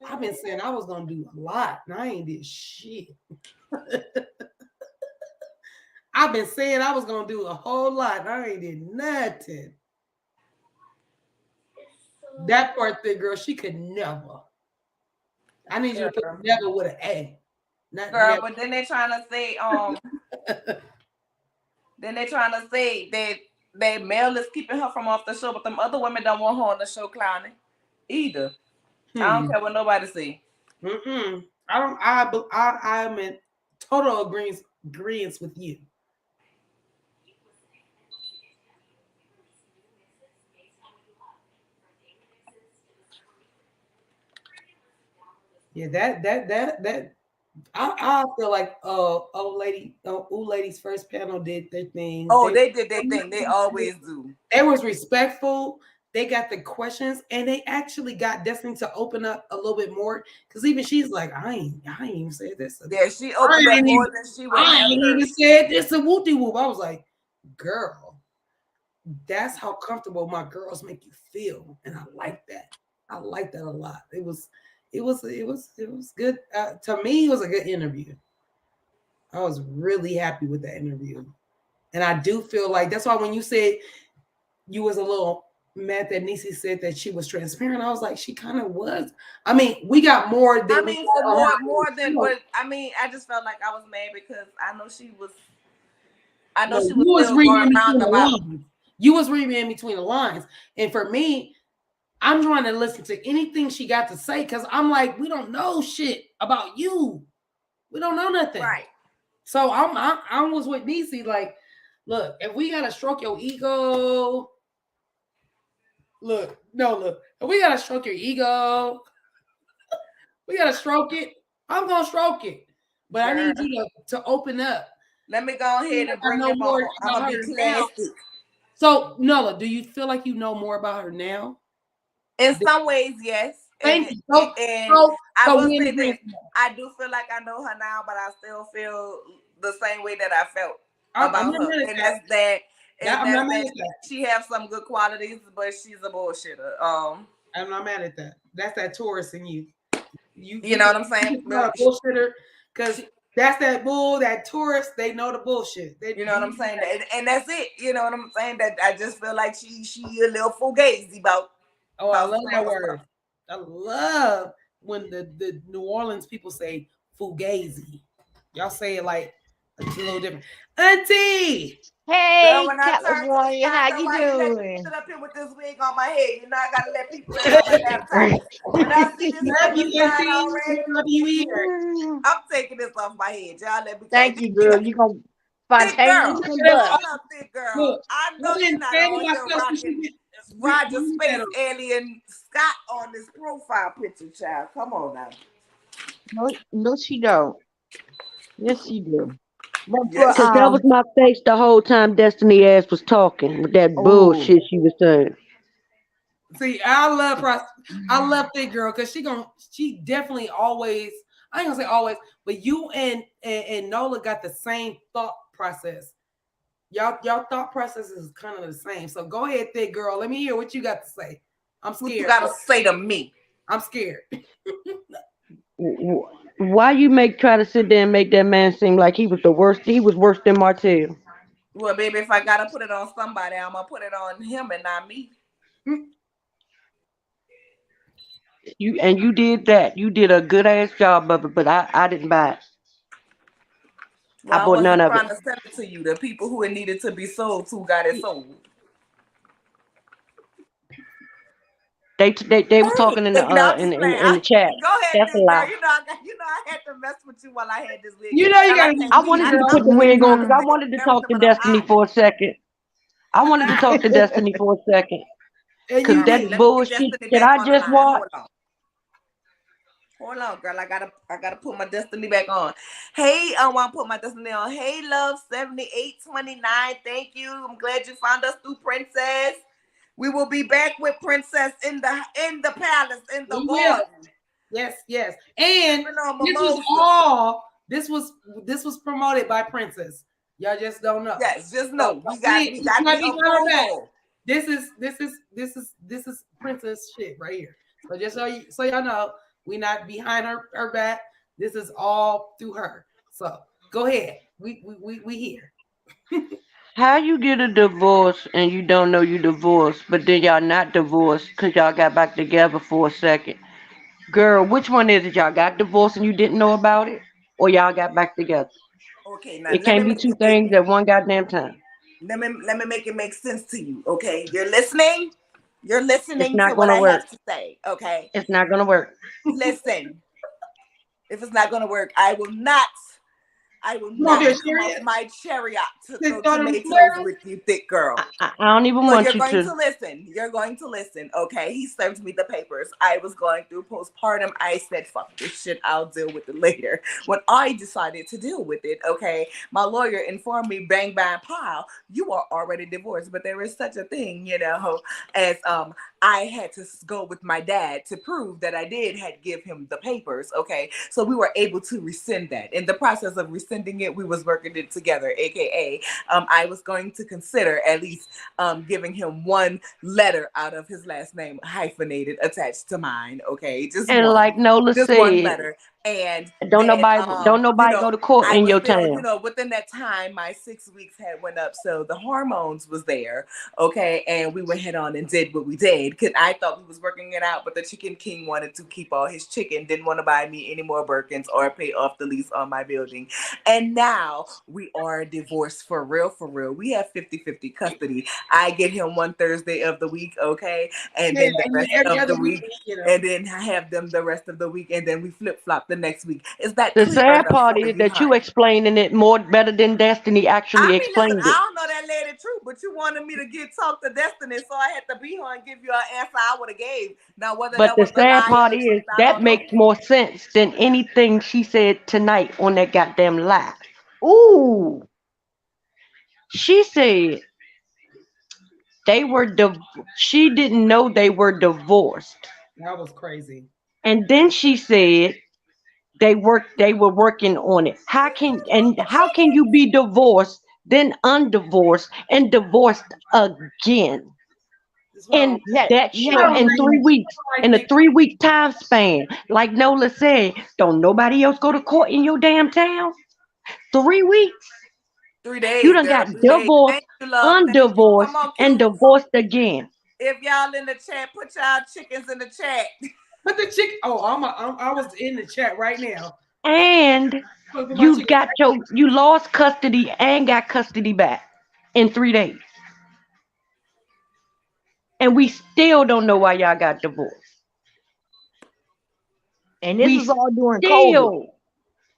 I've been saying I was gonna do a lot, and I ain't did shit. I've been saying I was gonna do a whole lot, and I ain't did nothing. That part thing, girl, she could never. I need you to put never with an A. Not girl, never. But then they're trying to say, that Mel is keeping her from off the show, but them other women don't want her on the show clowning either. I don't care what nobody say. I'm in total agreement with you. Yeah, that I feel like old lady's first panel did their thing. Oh, they did their thing. They always do. They was respectful. They got the questions, and they actually got Destiny to open up a little bit more, because even she's like, I ain't even said this. Yeah, she opened up more than she would. I ain't even said this a whoopty whoop. I was like, girl, that's how comfortable my girls make you feel, and I like that. I like that a lot. It was good. To me, it was a good interview. I was really happy with that interview, and I do feel like that's why when you said you was a little mad that Niecy said that she was transparent, I was like, she kind of was. I mean, we got more than more than what I mean. I just felt like I was mad because I know she was. She was still going around about. You was reading in between the lines, and for me, I'm trying to listen to anything she got to say, because I'm like, we don't know shit about you. We don't know nothing. Right. So I was with Niecy, like, look, if we gotta stroke your ego, if we gotta stroke your ego, we gotta stroke it. I'm gonna stroke it, but I need you to open up. Let me go ahead and bring them more on. I'm gonna be classic. So Nola, do you feel like you know more about her now? In some ways, yes. Thank and you. So, and so, I so will we in say this: agreement. I do feel like I know her now, but I still feel the same way that I felt I'm about not her, mad at and that. I'm not mad at that. she has some good qualities, but she's a bullshitter. I'm not mad at that. That's that Taurus in you. You know what I'm You saying? can call a bullshitter because that's that bull, that Taurus. They know the bullshit. You know what I'm saying? And that's it. You know what I'm saying? That I just feel like she a little fugazi Oh, I about love some of that her word. stuff. I love when the New Orleans people say fugazi. Y'all say it like it's a little different. Auntie, Girl, Hey, when I turn to the California, side, how girl, you why you let me doing? sit up here with this wig on my head? You know I gotta let people in on the nap time. When I see this love on the you, side Auntie. already, Love you here. I'm taking this off my head. Y'all let me go. Thank you, girl. You gonna Thick spontaneous girl. Look at combust. us. Hold up, thick girl. Look, I know I've you're been not fanning on here myself since rocking you Roger met Space her. Alien Scott on this profile picture, child. Come on now. No, no, she don't. Yes, she do. But for Yes. Cause that was my face the whole time Destiny ass was talking with that oh, bullshit she was saying. See, I love that girl because she definitely always, I ain't gonna say always, but you and Nola got the same thought process. Y'all thought process is kind of the same. So go ahead, thick girl. Let me hear what you got to say. I'm What you scared. gotta say to me? I'm scared. Why you try to sit there and make that man seem like he was the worst? He was worse than Martell. Well, baby, if I gotta put it on somebody, I'm gonna put it on him and not me. You did that. You did a good ass job of it, but I didn't buy it. I Well, I bought none wasn't of it. trying to sell it to you. The people who it needed to be sold to got it sold. They was Hey, talking in no, I'm the just playing. in the chat. Go ahead, That's a big girl. lie. I had to mess with you while I had this wig. You know you Girl, I gotta can't. I do wanted it, I, you to girl. I'm put the over here wig on trying to because I think of wanted to talk to everything, but I'm Destiny hiding for it. a second. I wanted to talk to Destiny for a second. And Cause you All did. right, that let me get bullshit Destiny that back I on the just line. watched. Hold on, girl. I gotta put my Destiny back on. Hey, I want to put my Destiny on. Hey, love 7829. Thank you. I'm glad you found us through Princess. We will be back with Princess in the palace in the We will. garden, Yes, yes. And sipping on this was mimosas. all this was promoted by Princess. Y'all just don't know. Yes, just So know we we got might the be behind her back. approval. This is Princess shit right here. So just so y'all know, we not behind her back. This is all through her. So go ahead. We here. How you get a divorce and you don't know you divorced, but then y'all not divorced because y'all got back together for a second? Girl, which one is it? Y'all got divorced and you didn't know about it? Or y'all got back together? Okay, now It can't be two things at one goddamn time. let me make it make sense to you. Okay, you're listening. You're It's listening to not what gonna I work. have to say. Okay, It's not gonna work. listen. If it's not gonna work, I will Come on not here, come off Sherry. my chariot to Sit throw on them tomatoes squares. with you, thick girl. I don't even So want you're you going to. to listen. You're going to listen. Okay. He served me the papers. I was going through postpartum. I said, fuck this shit. I'll deal with it later. When I decided to deal with it, okay, my lawyer informed me, bang, bang, pow, you are already divorced. But there is such a thing, as I had to go with my dad to prove that I did had give him the papers. Okay. So we were able to rescind that. In the process of rescinding it, we was working it together, aka I was going to consider at least giving him one letter out of his last name hyphenated attached to mine. Okay, And like Nola just one said, letter, and don't then nobody go to court I in was your still, town. within that time, my 6 weeks had went up, so the hormones was there. Okay, and we went head on and did what we did because I thought we was working it out, but the Chicken King wanted to keep all his chicken, didn't want to buy me any more Birkins or pay off the lease on my building. And now we are divorced for real, for real. We have 50-50 custody. I get him one Thursday of the week, okay? And Yeah, then the and then rest every of other the week, weekend. and then I have them the rest of the week, and then we flip flop the next week. Is that The clear sad enough part for is you, that you honey? explaining it more better than Destiny actually I mean, listen, explained I it. don't know that lady true, but you wanted me to get talk to Destiny, so I had to be here and give you an answer I would have gave. Now, whether But that the was the sad lie or part the is truth, I that don't know. makes more sense than anything she said tonight on that goddamn live. ooh, She said they were she didn't know they were divorced. That was crazy. And then she said they were working on it. How can you be divorced, then undivorced, and divorced again? That's why I don't, In that I short don't in like, Yeah. 3 weeks, I in like a big 3 week time span. Like Nola said, don't nobody else go to court in your damn town? 3 weeks. Three You days, done girl. got 3 days. divorced, Thank you, love. Thank you. Come undivorced, on, and cute. divorced again. If y'all in the chat, put y'all chickens in the chat. But the chick, oh, I was in the chat right now. And Put my chicken. you lost custody and got custody back in 3 days. And we still don't know why y'all got divorced. And this We was all during COVID. still,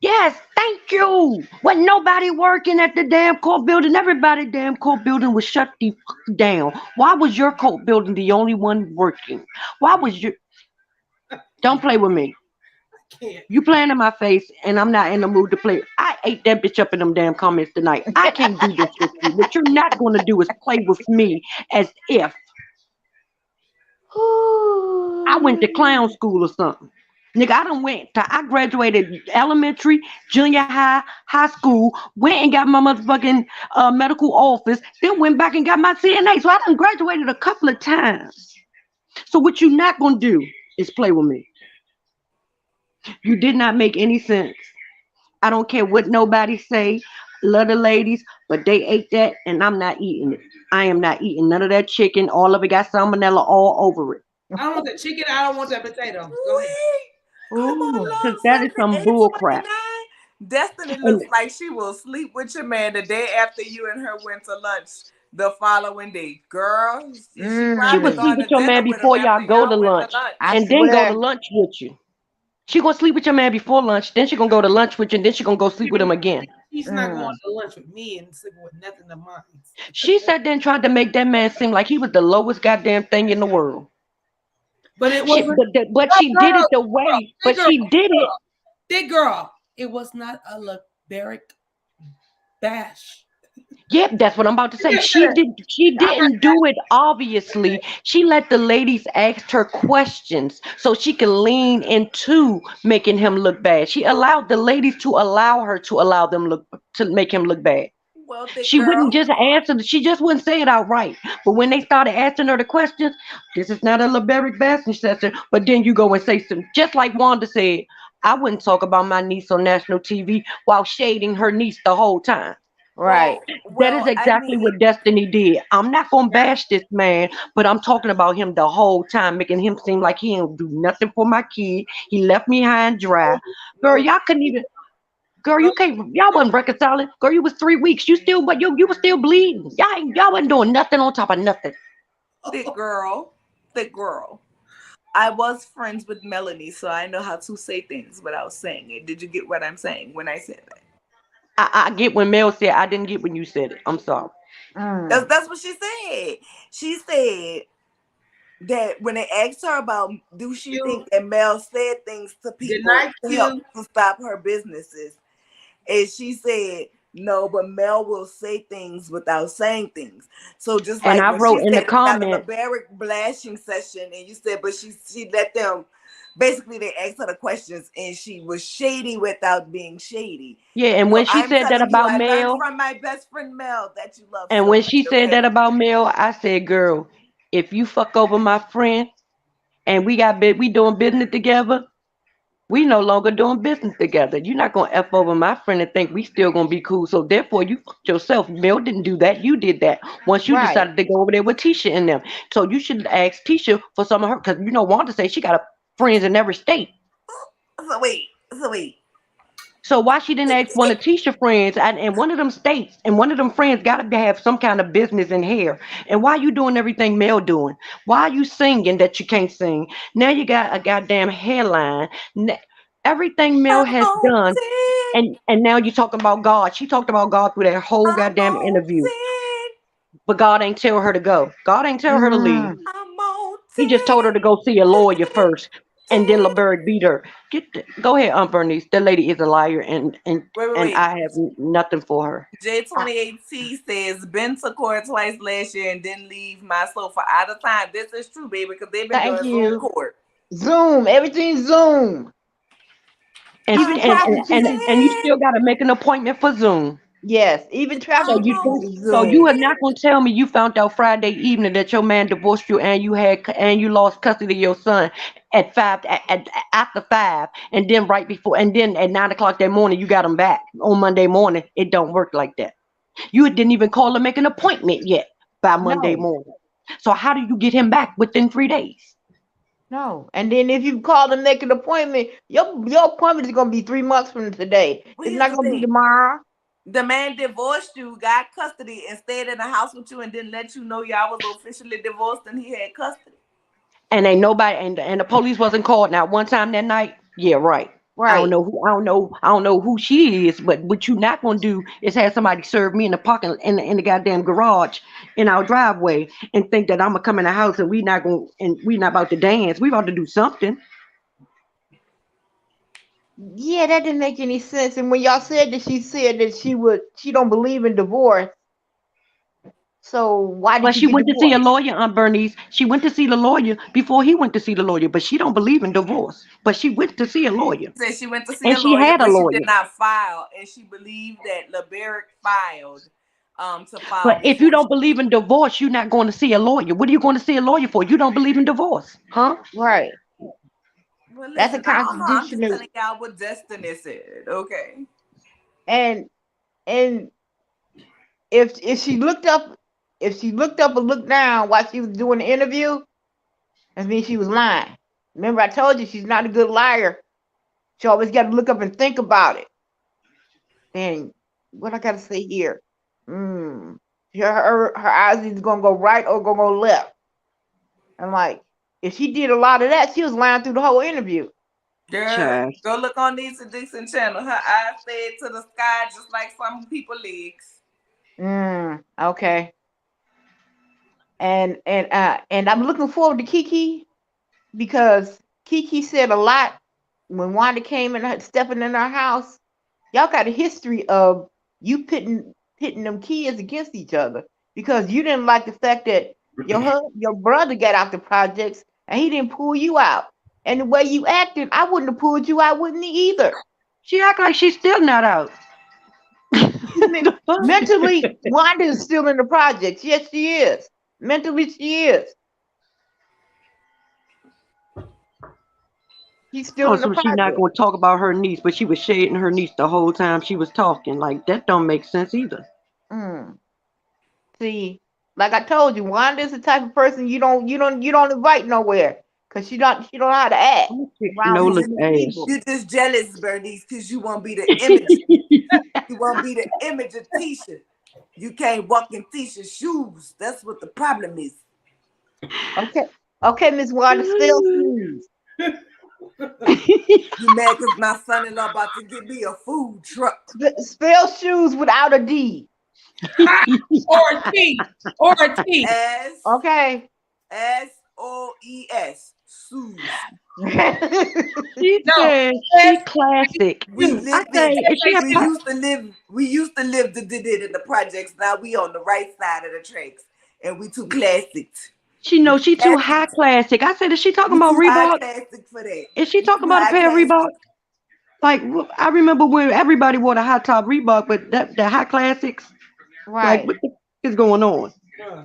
yes, thank you. When nobody working at the damn court building, everybody damn court building was shut the fuck down. Why was your court building the only one working? Why was your, don't play with me. Can't. You playing in my face, and I'm not in the mood to play. I ate that bitch up in them damn comments tonight. I can't do this with you. What you're not going to do is play with me as if I went to clown school or something. Nigga, I graduated elementary, junior high, high school, went and got my motherfucking medical office, then went back and got my CNA. So I done graduated a couple of times. So what you not gonna do is play with me. You did not make any sense. I don't care what nobody say. Love the ladies, but they ate that and I'm not eating it. I am not eating none of that chicken. All of it got salmonella all over it. I don't want that chicken. I don't want that potato. Go ahead. Wait. Come on, Ooh. Cause love. that is Circa some bull crap. 829. Destiny And looks like she will sleep with your man the day after you and her went to lunch the following day. Girl, she she probably would Mm. sleep going with to your dinner man with him before after y'all go to y'all went to lunch I lunch. and then go to swear. lunch with you. She gonna sleep with your man before lunch, then she gonna go to lunch with you, and then she gonna go sleep with him again. She's not going Mm. to lunch with me and sleeping with nothing of mine. She sat there and tried to make that man seem like he was the lowest goddamn thing in the world. But it She, wasn't. but Oh, she did girl, it the girl, way. big But girl, she did it. big girl. It was not a barbaric bash. Yep, that's what I'm about to You say. can't say that. She I got didn't do it obviously. She let the ladies ask her questions so she could lean into making him look bad. She allowed the ladies to allow her to allow them look to make him look bad. Well, thick She wouldn't girl. just answer. She just wouldn't say it outright. But when they started asking her the questions, this is not a liberic bastard session. But then you go and say something, just like Wanda said. I wouldn't talk about my niece on national TV while shading her niece the whole time. Right. That is I exactly mean, what Destiny did. I'm not gonna bash this man, but I'm talking about him the whole time, making him seem like he didn't do nothing for my kid. He left me high and dry. Girl, no. y'all couldn't even. Girl, No, you can't. Y'all wasn't reconciling. Girl, you was 3 weeks. You still, but you was still bleeding. Y'all wasn't doing nothing on top of nothing. thick girl. Thick girl. I was friends with Melanie, so I know how to say things without saying it. Did you get what I'm saying when I said that? I get when Mel said. I didn't get when you said it. I'm sorry. Mm. That's what she said. She said that when they asked her about do she you. think that Mel said things to Good people night, to help you. to stop her businesses, and she said no, but Mel will say things without saying things. So just And like I when wrote she in the said it's not a comments. barbaric blasting session, and you said, but she let them basically they asked her the questions and she was shady without being shady. Yeah, and So when she I'm said that telling you, about I learned Mel, from my best friend Mel that you love and so when much. she said that Okay. about Mel, I said, girl, if you fuck over my friend and we doing business together, we no longer doing business together. You're not gonna F over my friend and think we still gonna be cool. So therefore you fucked yourself. Mel didn't do that. You did that once you Right. decided to go over there with Tisha and them. So you should ask Tisha for some of her because Wanda say she got friends in every state. So wait. So why she didn't ask one of Tisha friends and one of them states and one of them friends got to have some kind of business in here. And why you doing everything Mel doing? Why you singing that you can't sing? Now you got a goddamn hairline. Everything Mel I'm has on done, 10. and now you talking about God. She talked about God through that whole I'm goddamn on interview. 10. But God ain't tell her to go. God ain't tell her to leave. Mm. I'm on He just told her to go see a 10. lawyer first. And then 10. LeBerg beat her. Go ahead, Bernice. That lady is a liar, and Wait. I have nothing for her. I, J28T says, been to court twice last year and didn't leave my sofa out of time. This is true, baby, because they've been Thank doing Zoom you. court. Zoom. Everything's Zoom. And Even and and traffic and, tickets. and you Understand? still got to make an appointment for Zoom. Yes. Even So traffic Y'all you tickets don't. don't is So you Zoom. are not understand. going to tell me you found out Friday evening that your man divorced you and you lost custody of your son at after 5, and then right before, and then at 9 o'clock that morning you got him back on Monday morning. It don't work like that. You didn't even call to make an appointment yet by Monday No. morning. So how do you get him back within 3 days? No. And then if you call to make an appointment, your appointment is gonna be 3 months from today. Well, It's here's not the gonna be thing. tomorrow. The man divorced you, got custody, and stayed in the house with you and didn't let you know y'all was officially divorced and he had custody. And ain't nobody, and the police wasn't called not one time that night. Yeah, right. Right. I don't know who she is, but what you not gonna do is have somebody serve me in the parking in the goddamn garage in our driveway and think that I'm gonna come in the house and we not about to dance. We about to do something. Yeah, that didn't make any sense. And when y'all said that she don't believe in divorce. So why But did you she get went to see a divorced? lawyer, Aunt Bernice. She went to see the lawyer before he went to see the lawyer, but she don't believe in divorce. But she went to see a lawyer, Said she went to see and a she lawyer, had a but she did lawyer. not file, and she believed that LeBerick filed to file But if you before don't she believe did. in divorce, you're not going to see a lawyer. What are you going to see a lawyer for? You don't believe in divorce, huh? Right. Well, That's a listen, I don't know. I'm just contradiction. telling y'all what Destiny said. Okay. And and if she looked up and looked down while she was doing the interview, that means she was lying. Remember, I told you she's not a good liar. She always got to look up and think about it. And what I got to say here? Mm, her eyes is gonna go right or gonna go left. I'm like, if she did a lot of that, she was lying through the whole interview. Girl, Child. go look on Nisa Dixon channel. Her eyes stayed to the sky just like some people legs. Okay. And I'm looking forward to Keke because Keke said a lot when Wanda came in, stepping in her house. Y'all got a history of you pitting them kids against each other because you didn't like the fact that your brother got out the projects and he didn't pull you out. And the way you acted, I wouldn't have pulled you out, wouldn't he either? She act like she's still not out. The fuck? Mentally, Wanda is still in the projects. Yes, she is. Mentally, she is. She's still Oh, in the so she not project. going to talk about her niece, but she was shading her niece the whole time she was talking. Like that don't make sense either. Mm. See, like I told you, Wanda's the type of person you don't invite nowhere because she don't know how to act I'm gonna kick around You Nola's just many ass. people. you just jealous, Bernice, because you won't be the image. You won't be the image of Tisha. You can't walk in Tisha's shoes. That's what the problem is. Okay, okay, Miss Wanda, spell shoes. You mad because my son-in-law about to get me a food truck. Spell shoes without a D. Or a T. Or a T. S Okay. SOES. Shoes. She No. said S she classic. We U. I lived say, in. is she a We used to live. We used to live did it in the projects. Now we on the right side of the tracks, and we too classic. she We knows too she too classic. high classic. I said, is she talking We about too high Reebok? classic for that. Is she We talking too about a high pair of classic. Reebok? Like I remember when everybody wore the high top Reebok, but that the high classics. Like Right. what the f- is going on? Uh,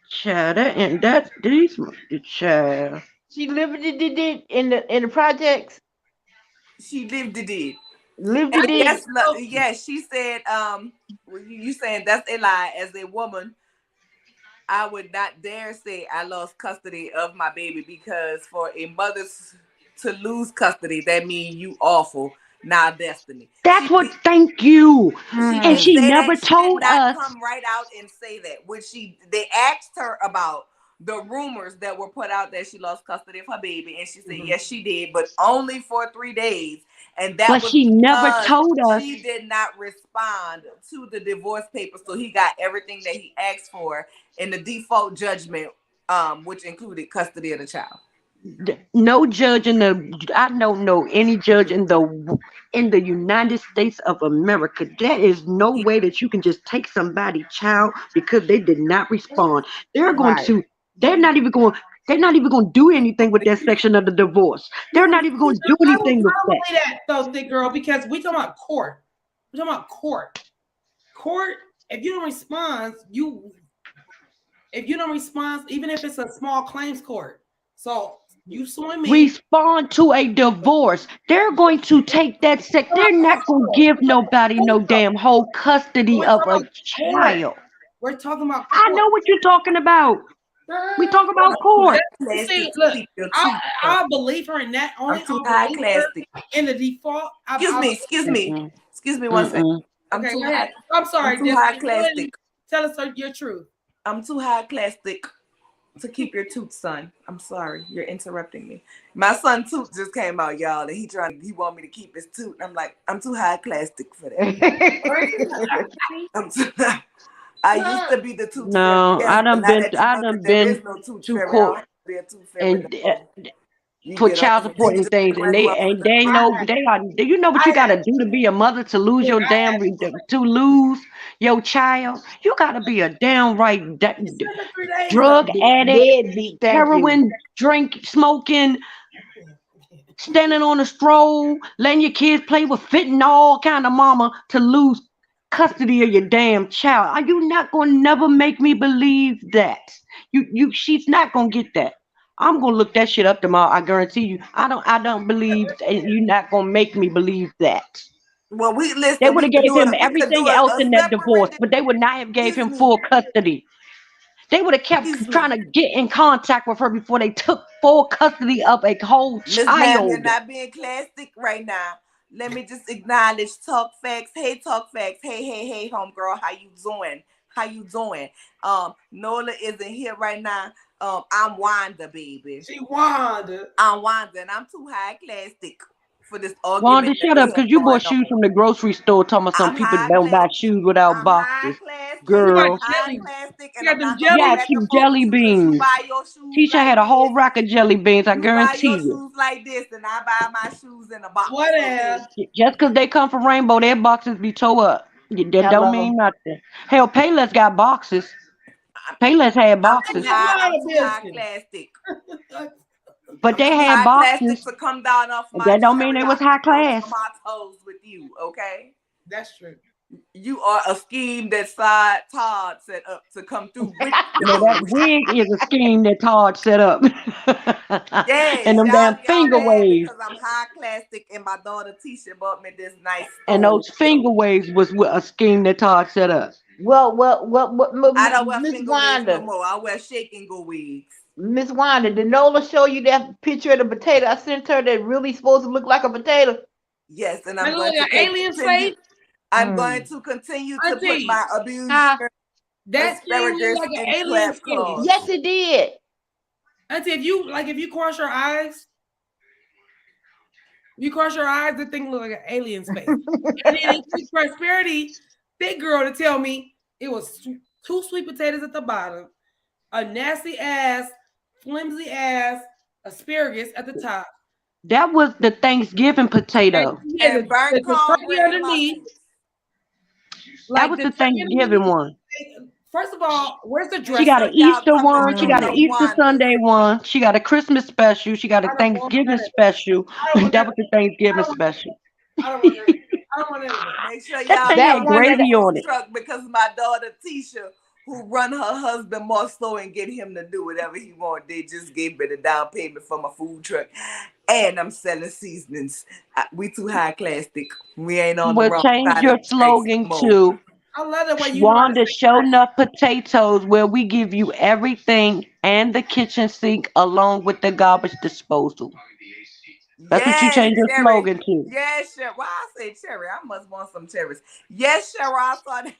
Child, that and that's these child. She lived it in the projects. She lived it. Lived And I think it. yes, yes, she said, well, you saying that's a lie. As a woman, I would not dare say I lost custody of my baby because for a mother to lose custody, that means you awful, not destiny. That's what. Thank you. She And didn't Mm. she say that. never She did told not us. come right out and say that. When they asked her about the rumors that were put out that she lost custody of her baby, and she said Mhm. yes, she did, but only for 3 days, and that But was she never because told us. she did not respond to the divorce papers. So he got everything that he asked for in the default judgment, which included custody of the child. No judge in the. I don't know any judge in the United States of America. There is no way that you can just take somebody's child because they did not respond. They're going Right. to. They're not even going. They're not even going to do anything with that section of the divorce. They're not even going to do I would anything with probably that. that though, thick girl, because we talking about court. We talking about court. Court. If you don't respond, even if it's a small claims court. So you suing me. Respond to a divorce. They're going to take that They're not going to give nobody no damn whole custody We're of talking a about court. child. We're talking about I court. know what you're talking about. We talk about court. See, Classic to look, keep your truth. I believe her in that. I'm Only too I'll high believe her classic. in the default. Excuse me. Mm-mm, Excuse me one second. mm-mm. I'm Okay, too go high. ahead. I'm sorry. I'm too Just high go ahead and classic. tell us your truth. I'm too high classic to keep your tooth, son. I'm sorry. You're interrupting me. My son tooth just came out, y'all, and he want me to keep his tooth. I'm like, I'm too high classic for that. I'm too I used to be the tooth fairy, No, yes, but now that you I know that done there is been no tooth to fairy, I don't court have to be a tooth fairy no and more. You for get all child this, then support you and just things, and grew up with the they know they are. Do you know what you got to do to be a mother to lose your damn to lose your child? You got to be a downright It's been 3 days drug though. addict, Deadbeat, thank you. heroin drink, smoking, standing on a stroll, letting your kids play with fentanyl kind of mama to lose custody of your damn child. Are you not gonna never make me believe that? She's not gonna get that. I'm gonna look that shit up tomorrow. I guarantee you. I don't believe, and you're not gonna make me believe that. well, we They listen. would We have could gave do it. him We could do everything else a in that divorce, separated. but they would not have gave Excuse him me. full custody. They would have kept Excuse me. trying to get in contact with her before they took full custody of a whole Miss Ma'am, you're child. not being classic right now. Let me just acknowledge Talk Facts. Hey, Talk Facts. Hey, homegirl. How you doing? How you doing? Nola isn't here right now. I'm Wanda, baby. She Wanda. I'm Wanda, and I'm too high classic for this Wanda, argument that shut they up, have because you going bought shoes on. from the grocery store talking about some I'm people high don't buy classic. shoes without I'm high boxes. classic. You got I'm Girl, high jelly. classic, and You got I'm them not gonna you go jelly had back some and forth with jelly you because you beans. buy your shoes Tisha had like a whole this. rack of jelly beans, I You buy guarantee your you. shoes like this, and I buy my shoes in a box. Okay. Whatever. Just because they come from Rainbow, their boxes be tore up. That don't Hello. mean nothing. Hell, Payless got boxes. Payless had That's boxes, just I'm my too high business. classic. but I'm they too had high classic boxes. to come down off my That don't mean cherry they was off high and go class. to my toes with you. Okay. That's true. You are a scheme that Side Todd set up to come through with No, that you. wig is a scheme that Todd set up. Yes, And them damn y'all finger mad waves. because I'm high classic and my daughter Tisha bought me this nice And stole. those finger waves was a scheme that Todd set up. I don't wear Miss finger wigs no Wanda, more. I wear shake and go wigs. Miss Wanda, did Nola show you that picture of the potato I sent her that really supposed to look like a potato? Yes, and Man, I'm look going to at alien's continue. face. I'm going Mm. to continue to put Auntie, my abused Huh? shrimp, that thing look asparagus, like an and alien's crab face. claws. Yes, it did. Auntie, if you cross your eyes, the thing look like an alien's face. And then it took prosperity, big girl, to tell me it was two sweet potatoes at the bottom, a nasty ass, flimsy ass asparagus at the top, That was the Thanksgiving and potato. she had And burnt the turkey cornbread underneath, muffins. That like was the the turkey Thanksgiving underneath. one. First of all, where's the She Make got sure an dressing? y'all Easter come to one. She got visit an the Mm. Easter Wandas. Sunday one. She got a Christmas special. She got a I don't want Thanksgiving none of that. special. I don't want That none was of the that. I Thanksgiving don't want none of special. that. I don't want none of that. I don't want none of that. Make sure That y'all thing That had come to Wanda, the gravy on food it. truck because my daughter Tisha, who run her husband more slow and get him to do whatever he want, they just gave me the down payment for my food truck. And I'm selling seasonings. We too high classic. We ain't on the Well, wrong change side of your the tracks slogan no more. to I love the way you know how to Wanda say Show classic. Enough Potatoes, where we give you everything and the kitchen sink along with the garbage disposal. That's what you Yes, change your Cherry. slogan to. Yes, Cherry. Why I say Cherry? I must want some cherries. Yes, Cherry. I saw that.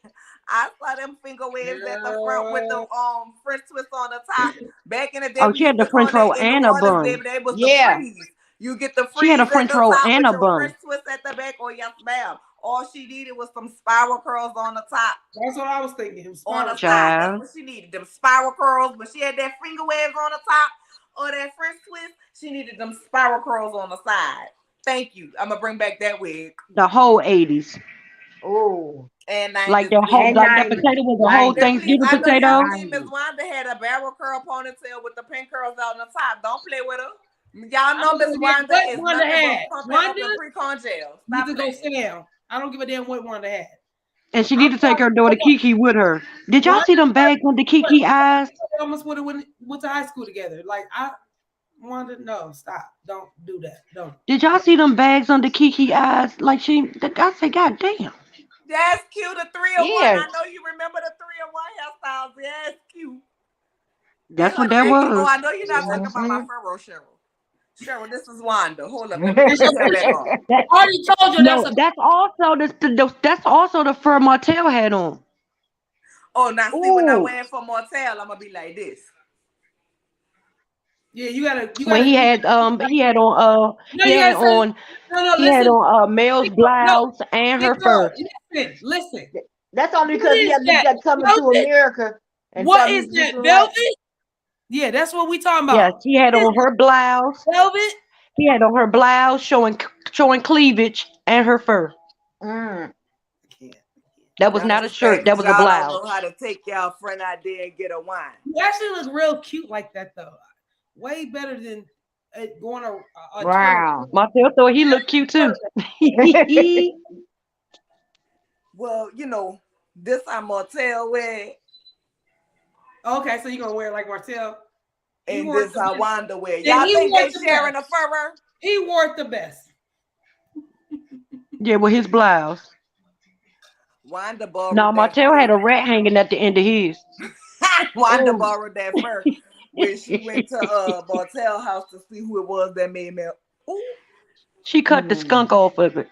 I saw them finger waves at the front with the Girl. French twist on the top. Back in the day, Oh, we she had used the to call French that roll in New and a Orleans, bun. baby. That was the yeah. freeze. You get the She had a freeze at French the roll top and with a your bun. French twist at the back. Oh yes, ma'am. All she needed was some spiral curls on the top, That's what I was thinking. on the Spiral. side. That's Child. what she needed. Them spiral curls, but she had that finger waves on the top or that French twist. She needed them spiral curls on the side. Thank you. I'm gonna bring back that wig. The whole 80s. Oh, and Like 90s. that whole and Then, like that 90s. potato was a whole 90s. then please, Thanksgiving I know y'all potato. seen Miss 90s. Wanda had a barrel curl ponytail with the pink curls out on the top. Don't play with her. Y'all I know don't give Miss a damn Wanda what is Wanda nothing but had. pumping up Wanda the pre-con gel. needs Stop to go playing. sit down. I don't give a damn what Wanda had. And she I'm need to take sorry. her daughter Kiki with her. Did y'all Wanda see them bags under what? Kiki eyes? They almost would have went to high school together. Like I Wanda, no, stop. Don't do that. Don't. Did y'all see them bags under Kiki eyes? Like I said, God damn. That's cute. The 301. Yeah. I know you remember the 301 hairstyles. Yes, cute. And That's her what that jacket. Oh, was. I know you're not talking about my Mhm. furrow, Cheryl. Cheryl, this is Wanda. Hold up. Let me put this hair back on. That I already told you that's no, a that's also the fur Martell had on. Oh, now see, when I Ooh. wear it for Martell, I'm gonna be like this. yeah. You When gotta do that. No, he you had gotta say on no. he had Listen, on Mel's no, blouse and big her girl. fur. Listen. That's only What because he is had looked that? at coming to Velvet? America and What thought he is was that? looking like. Velvet? Yeah, that's what we talking Yes, about. he had What is on her blouse. it? Velvet? He had on her blouse showing cleavage and her fur. Mm. I can't. That was Y'all not a just mad shirt. That because was a y'all don't blouse. know how to take y'all friend out there and get a wine. You actually look real cute like that though. Way better than going a tournament. Wow. Martell thought he looked cute too. Well, this I'm Martell wear, Okay, so you're gonna wear it like Martell. He and wore it this the I best. Wanda wear. And Y'all he think wore they it the best. sharing a furrer? He wore it the best. Yeah, with his blouse. Wanda borrowed Now that Martell fur. had a rat hanging at the end of his. Wanda Ooh. borrowed that fur when she went to Martell house to see who it was that made me. Ooh. She cut the Mm. skunk off of it.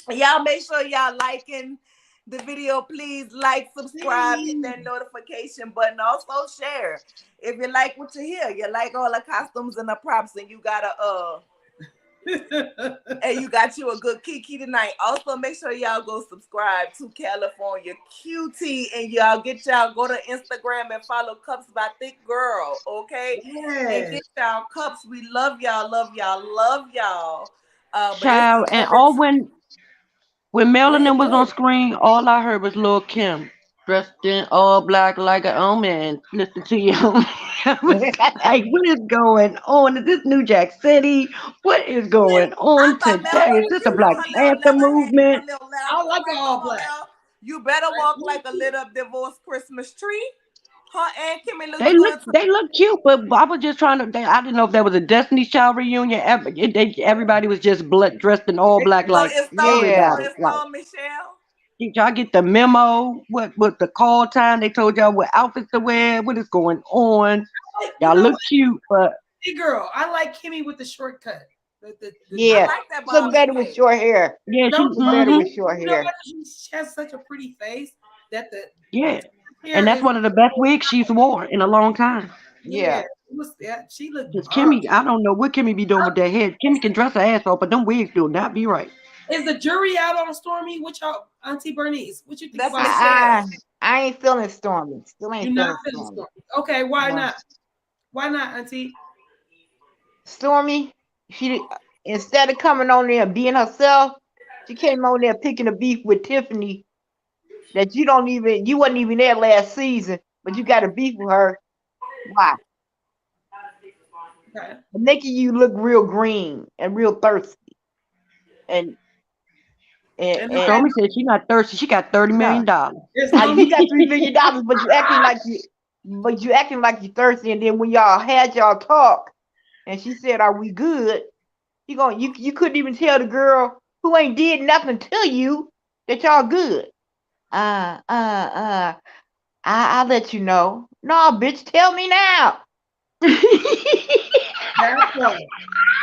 Y'all make sure y'all liking the video. Please like, subscribe, hit that notification button. Also share. If you like what you hear, you like all the costumes and the props, and you gotta and you got you a good Kiki tonight. Also, make sure y'all go subscribe to California QT, and y'all go to Instagram and follow Cups by Thick Girl, okay? And Yes. get y'all cups. We love y'all, love y'all, love y'all. But it's Child, and 11. all when Go ahead, Melanin go was on ahead. screen, all I heard was Lil Kim dressed in all black like a omen. Listen to you. I was like, what is going on? Is this New Jack City? What is going I on thought Mel today? was Is this the cute Black with her little Panther leather hat and her movement? little I leather like it dress. all Come on, black. Mel. You better walk like a lit up divorced Christmas tree. Her and Kimmy looks good too. They look cute, but I was just trying to. I didn't know if that was a Destiny's Child reunion. Everybody was just dressed in all black, So like it's Stormy. So Yeah. everybody. it's Like, Stormy Michelle. did y'all get the memo? What the call time? They told y'all what outfits to wear. What is going on? You Y'all know look what? cute, but Hey girl, I like Kimmy with the shortcut. I Yeah. like that She look bald better with head. short hair. yeah, Don't Look better with short you know hair. what? She has such a pretty face that the yeah, and hair that's is one of the best wigs she's wore in a long time. yeah. Yeah. She looked Cause bomb. Kimmy, I don't know what Kimmy be doing with that head. Kimmy can dress her ass off, but them wigs do not be right. Is the jury out on Stormy? What y'all, Auntie Bernice? What you think That's about I Michelle. I ain't feeling Stormy. Still you ain't not feeling feeling Stormy. Stormy? Okay, why No. not? Why not, Auntie? Stormy, she instead of coming on there and being herself, she came on there picking a beef with Tiffany that you wasn't even there last season, but you got a beef with her. Why? Okay. Making you look real green and real thirsty. And and, And and Stormy said she not thirsty. She got $30 million. no. there's Now no you got $3 million, but you acting like you thirsty. And then when y'all had y'all talk, and she said, "Are we good?" You couldn't even tell the girl who ain't did nothing to you that y'all good. Uh uh uh. I'll let you know. No, bitch, tell me now. that part.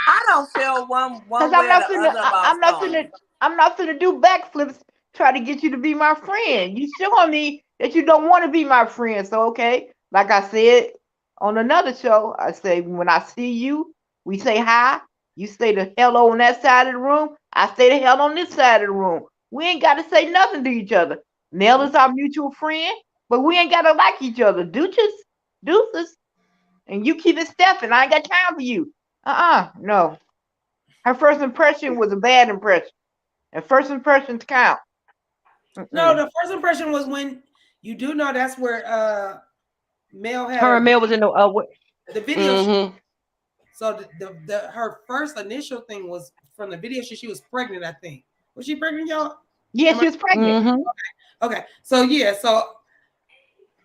I don't feel one Cause one I'm way or not the finna. other about Stormy. I'm not finna do backflips try to get you to be my friend. You showing me that you don't want to be my friend. So okay, like I said on another show, I say when I see you, we say hi. You say the hello on that side of the room. I say the hell on this side of the room. We ain't got to say nothing to each other. Nell is our mutual friend, but we ain't got to like each other. Deuces, and you keep it stepping. I ain't got time for you. No. Her first impression was a bad impression, and first impressions count. No, Mm-mm. the first impression was when you do know that's where Mel had Her her and Mel was in the the video. mm-hmm. So the her first initial thing was from the video. She was pregnant, I think. Was she pregnant, y'all? Yeah, Am I she was pregnant. Mm-hmm. okay? So yeah, so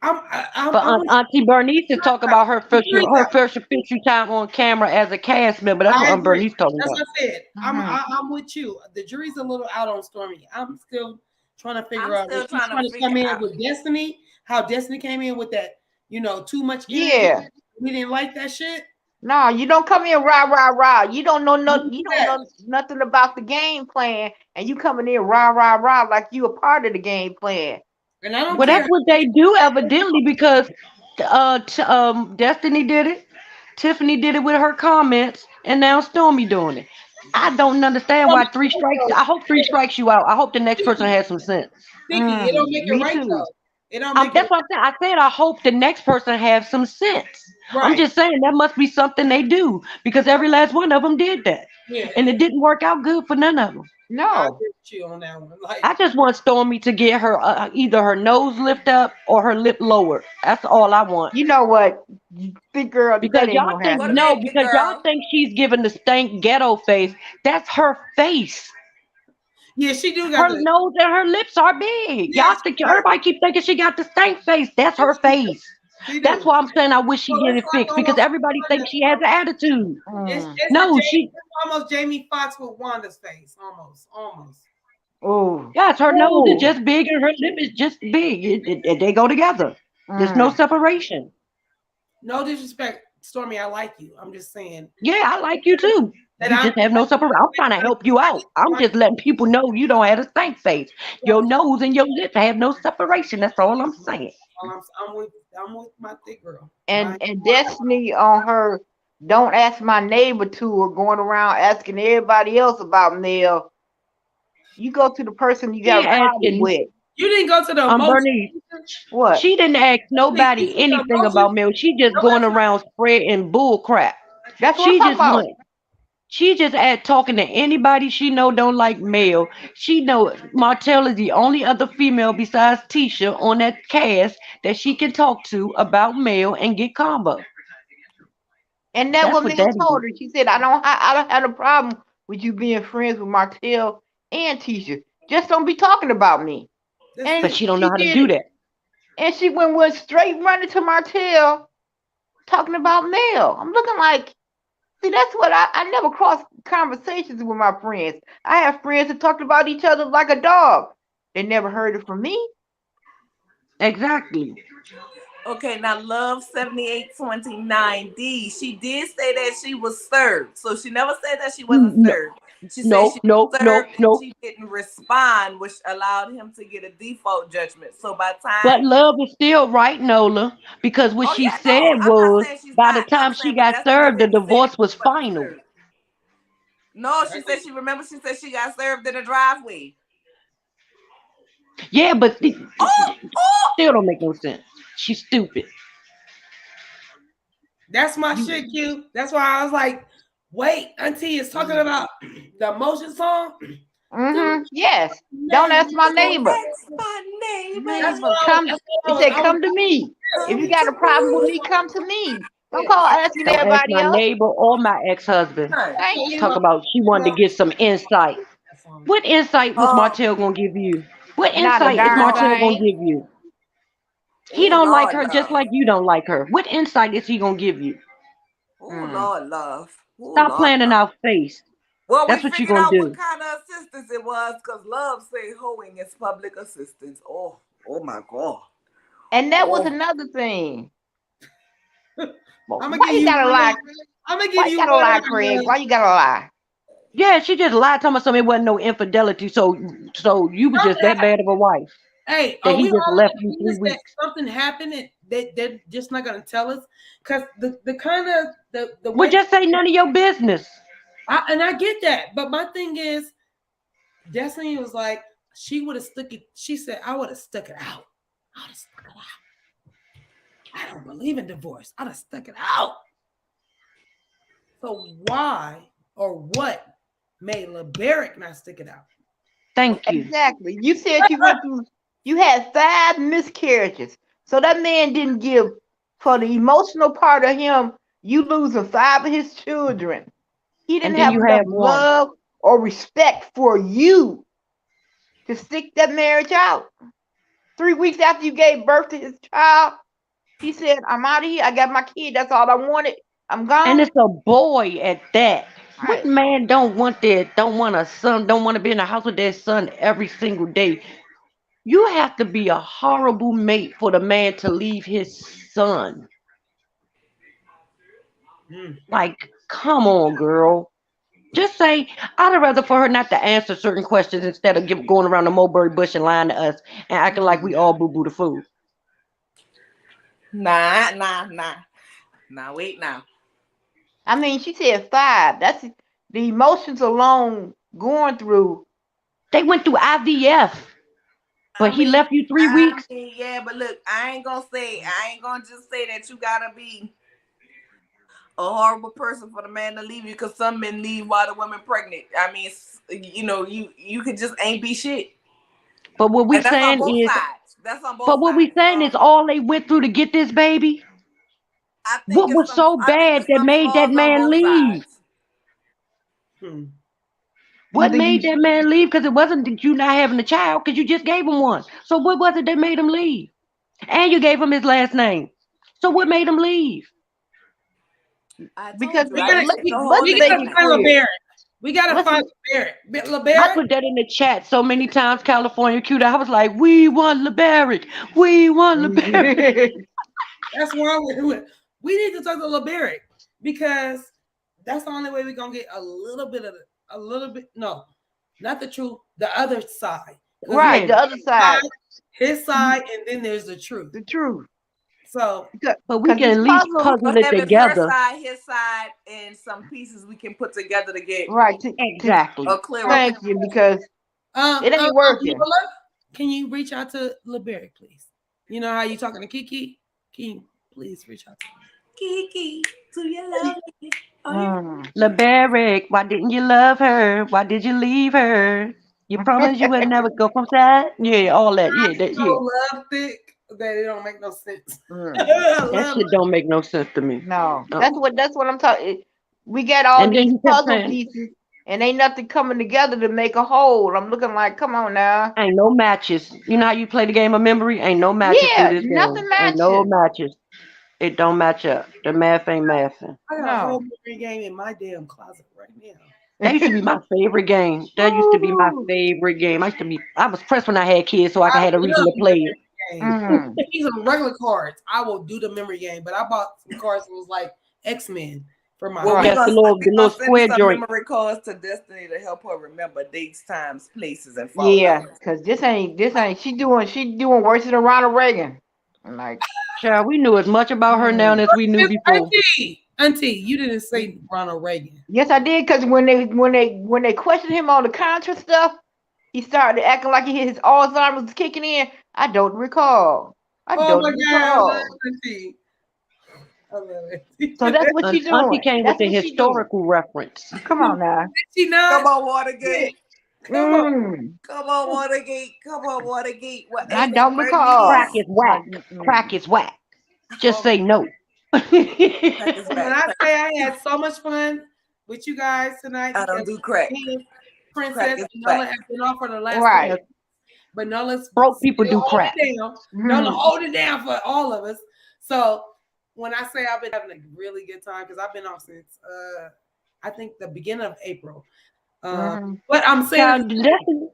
For I'm Auntie Bernice to talk about jury's her out. first official time on camera as a cast member. That's what I Aunt agree. Bernice talking That's about. what I said. Hmm. I'm with you. The jury's a little out on Stormy. I'm still trying to figure I'm out was still she trying to trying to figure come in out. with Destiny? How Destiny came in with that, too much energy. Yeah. We didn't like that shit. No, you don't come in rah rah rah. You don't know no. You don't Yeah. know nothing about the game plan, and you coming in rah rah rah like you a part of the game plan. And I don't Well, care. that's what they do evidently because Destiny did it, Tiffany did it with her comments, and now Stormy doing it. I don't understand why three strikes. I hope three strikes you out. I hope the next person has some sense. Sticky. It don't make it Me right too. though. It don't make it That's what I said. I said I hope the next person has some sense. I'm right. just saying that must be something they do because every last one of them did that, Yeah, and it didn't work out good for none of them. I No, agree with you on that one. Like I just want Stormy to get her either her nose lift up or her lip lowered. That's all I want. you know what, big girl, Because that ain't y'all gonna think Go to happen. no, bed, big because y'all girl. think she's giving the stank ghetto face. That's her face. yeah, she do got Her the nose and her lips are big. yeah, Y'all she think does. everybody keep thinking she got the stank face. That's her face. She That's do. why I'm saying I wish she So get it's it like fixed because almost everybody thinks she has an attitude. Mm. No, she it's almost Jamie Foxx with Wanda's face. Almost. Oh, yes, her nose is oh, just big and her lip is just big. They go together. There's no mm. separation. No disrespect, Stormy. I like you. I'm just saying Yeah, I like you too. that You just have no separation. I'm trying to help you out. I'm just letting people know you don't have a stank face. Your nose and your lips have no separation. That's all I'm saying. I'm with my thick girl. And Destiny on her don't ask my neighbor tour going around asking everybody else about Mel. You go to the person you She got ain't a problem asking with. You didn't go to the emotion. Bernice. What? She didn't ask You nobody to the anything emotion. about Mel. She just Nobody going around spreading bull crap. That's what I'm She talking just about. went. She just at talking to anybody she know don't like Mel. She know Martell is the only other female besides Tisha on that cast that she can talk to about Mel and get combo. And that That's what what Mel that told is. her. She said, I don't have a problem with you being friends with Martell and Tisha. Just don't be talking about me. That's But And it. she don't know she how to did do it. that. And she went straight running to Martell talking about Mel. I'm looking like, see, that's what I never cross conversations with my friends. I have friends that talked about each other like a dog. They never heard it from me. Exactly. Okay, now Love 7829D. She did say that she was served. So she never said that she wasn't No, served. She said no, she no, was no, served and no. she didn't respond, which allowed him to get a default judgment. So by But time, love is still right, Nola, because what oh she yeah, said no, I'm not was saying she's by the not. I'm time she saying, but got Destiny served, the didn't say that divorce was she wasn't final. served. No, she said she remember. She said she got served in the driveway. Yeah, but Oh, oh, still don't make no sense. She's stupid. That's my You, shit, Q. That's why I was like, wait, Auntie is talking about the emotion song. Mm-hmm. Yes. Don't ask my Neighbor. don't neighbor. ask my That's neighbor. what Neighbor, I was. come. That's what He I was. said, I was come to me. If you Come got to a problem with me. me, come to me. Don't yeah. call asking don't ask everybody my else. neighbor or my ex-husband. Right. Thank So, you. Talk about she wanted to get some insight. What insight was Oh, Martell gonna give you? What Not a insight is darn Martell gonna thing. give you? He oh, don't like Lord, her just love. like you don't like her. What insight is he gonna give you? Oh, Mm. Lord, love. Oh, Stop Lord, playing in love. our face. Well, we That's what you figured gonna out what do. kind of assistance it was because love say hoeing is public assistance. Oh, oh my God. And that was Oh, another thing. Well, I'm gonna why give you you gotta one. lie? I'm gonna Why give you you gotta one lie, of Craig? the. Why you gotta lie? Yeah, she just lied to me something it wasn't no infidelity. So you was just Something that happened. bad of a wife Hey, that are he we just all left in you three agreement that weeks. something happened and they're just not gonna tell us? Because the kind of the Well, way just say none of your business. I get that, but my thing is Destiny was like she would have stuck it. She said I would have stuck it out. I would have stuck it out. I don't believe in divorce. I'd have stuck it out. So why or what made LeBaric not stick it out? Thank you. Exactly. You said you had 5 miscarriages. So that man didn't give for the emotional part of him, you losing 5 of his children. He And didn't then have you enough had one. love or respect for you to stick that marriage out. 3 weeks after you gave birth to his child, he said, I'm out of here. I got my kid. That's all I wanted. I'm And gone. it's a boy at that. What Right. man don't want that? Don't want a son? Don't want to be in the house with their son every single day? You have to be a horrible mate for the man to leave his son. Mm. Like, come on, girl. Just say, I'd rather for her not to answer certain questions instead of going around the mulberry bush and lying to us and acting like we all boo boo the fool. Nah. Now wait now. I mean, she said 5. That's the emotions alone going through. They went through IVF, I but he mean, left you 3 weeks. yeah, but look, I ain't gonna just say that you gotta be a horrible person for the man to leave you, because some men leave while the women pregnant. I mean, you could just ain't be shit, But what we and that's on saying both is, sides. That's on but both what we sides. saying is all they went through to get this baby. What was so I think bad it's that some made that flaws on man both leave? sides. Hmm. You What think made you that man leave? Because it wasn't that you not having a child, because you just gave him one. So what was it that made him leave? And you gave him his last name. So what made him leave? I because told you, We I gotta didn't let's say the be whole let's we nigga make gotta it name. find clear. LeBaron. We gotta Let's find LeBaron. I LeBaron. put that in the chat so many times, California cute. I was like, we want LeBarrett. We want LeBarrett. That's wrong with it. We need to talk to LeBaron because that's the only way we're gonna get a little bit of a little bit. No, not the truth. The other side, because Right, Yeah, the other side, his side, and then there's the truth. the truth. So but we Because can this at least puzzle, puzzle So it if it's her together. side, his side, and some pieces we can put together to get right? To Exactly. a clearer thank picture. you because it ain't working. Lola, can you reach out to LeBaron, please? You know how you talking to Keke? Can you please reach out to him? Kiki, do you love me? Are you? Mm. LeBarrett, why didn't you love her? Why did you leave her? You promised you would never go from that. Yeah, all that. Yeah, yeah. So love thick that it don't make no sense. Mm. I That love shit don't make no sense to me. No, Uh, that's what I'm talking. We got all and then these he kept puzzle saying, pieces, and ain't nothing coming together to make a whole. I'm looking like, come on now. ain't no matches. You know how you play the game of memory? Ain't no matches to Yeah, this game. nothing Ain't no matching. matches. It don't match up. The math ain't mathing. I got a whole No. memory game in my damn closet right now. That used to be my favorite game. That used to be my Ooh. favorite game. I was pressed when I had kids so I could I have a reason love to the play it. memory game. Mm. These are regular cards. I will do the memory game, but I bought some cards that was like X-Men for my Well, house. That's we the little gonna send square some joint. memory cards to Destiny to help her remember dates, times, places, and phone Yeah, numbers. cause this ain't she doing worse than Ronald Reagan. I'm like, Child, we knew as much about her now mm. as we knew before. Auntie, you didn't say Ronald Reagan. Yes, I did. Cause when they questioned him on the Contra stuff, he started acting like his Alzheimer's was kicking in. I don't recall. I Oh don't my God, I love recall. Auntie. I love So that's Auntie. what she Auntie doing. came with That's the what she doing. historical reference. Come on now. Did she not? Come on, Yeah. Watergate. Come on. Mm. Come on, Watergate. Come on, Watergate. What I ain't that don't Crack Bernice? recall. is whack. Like, Crack is whack. Just Oh, say no. crack is When back. I say I had so much fun with you guys tonight I don't because do crack. me and Crack Princess is and Nola back. have been off for the last couple right. of weeks, but Nola's Broke people still do holding crack. it down. Nola Mm. hold it down for all of us. So when I say I've been having a really good time because I've been off since I think the beginning of April. Mhm. But Child, Destiny,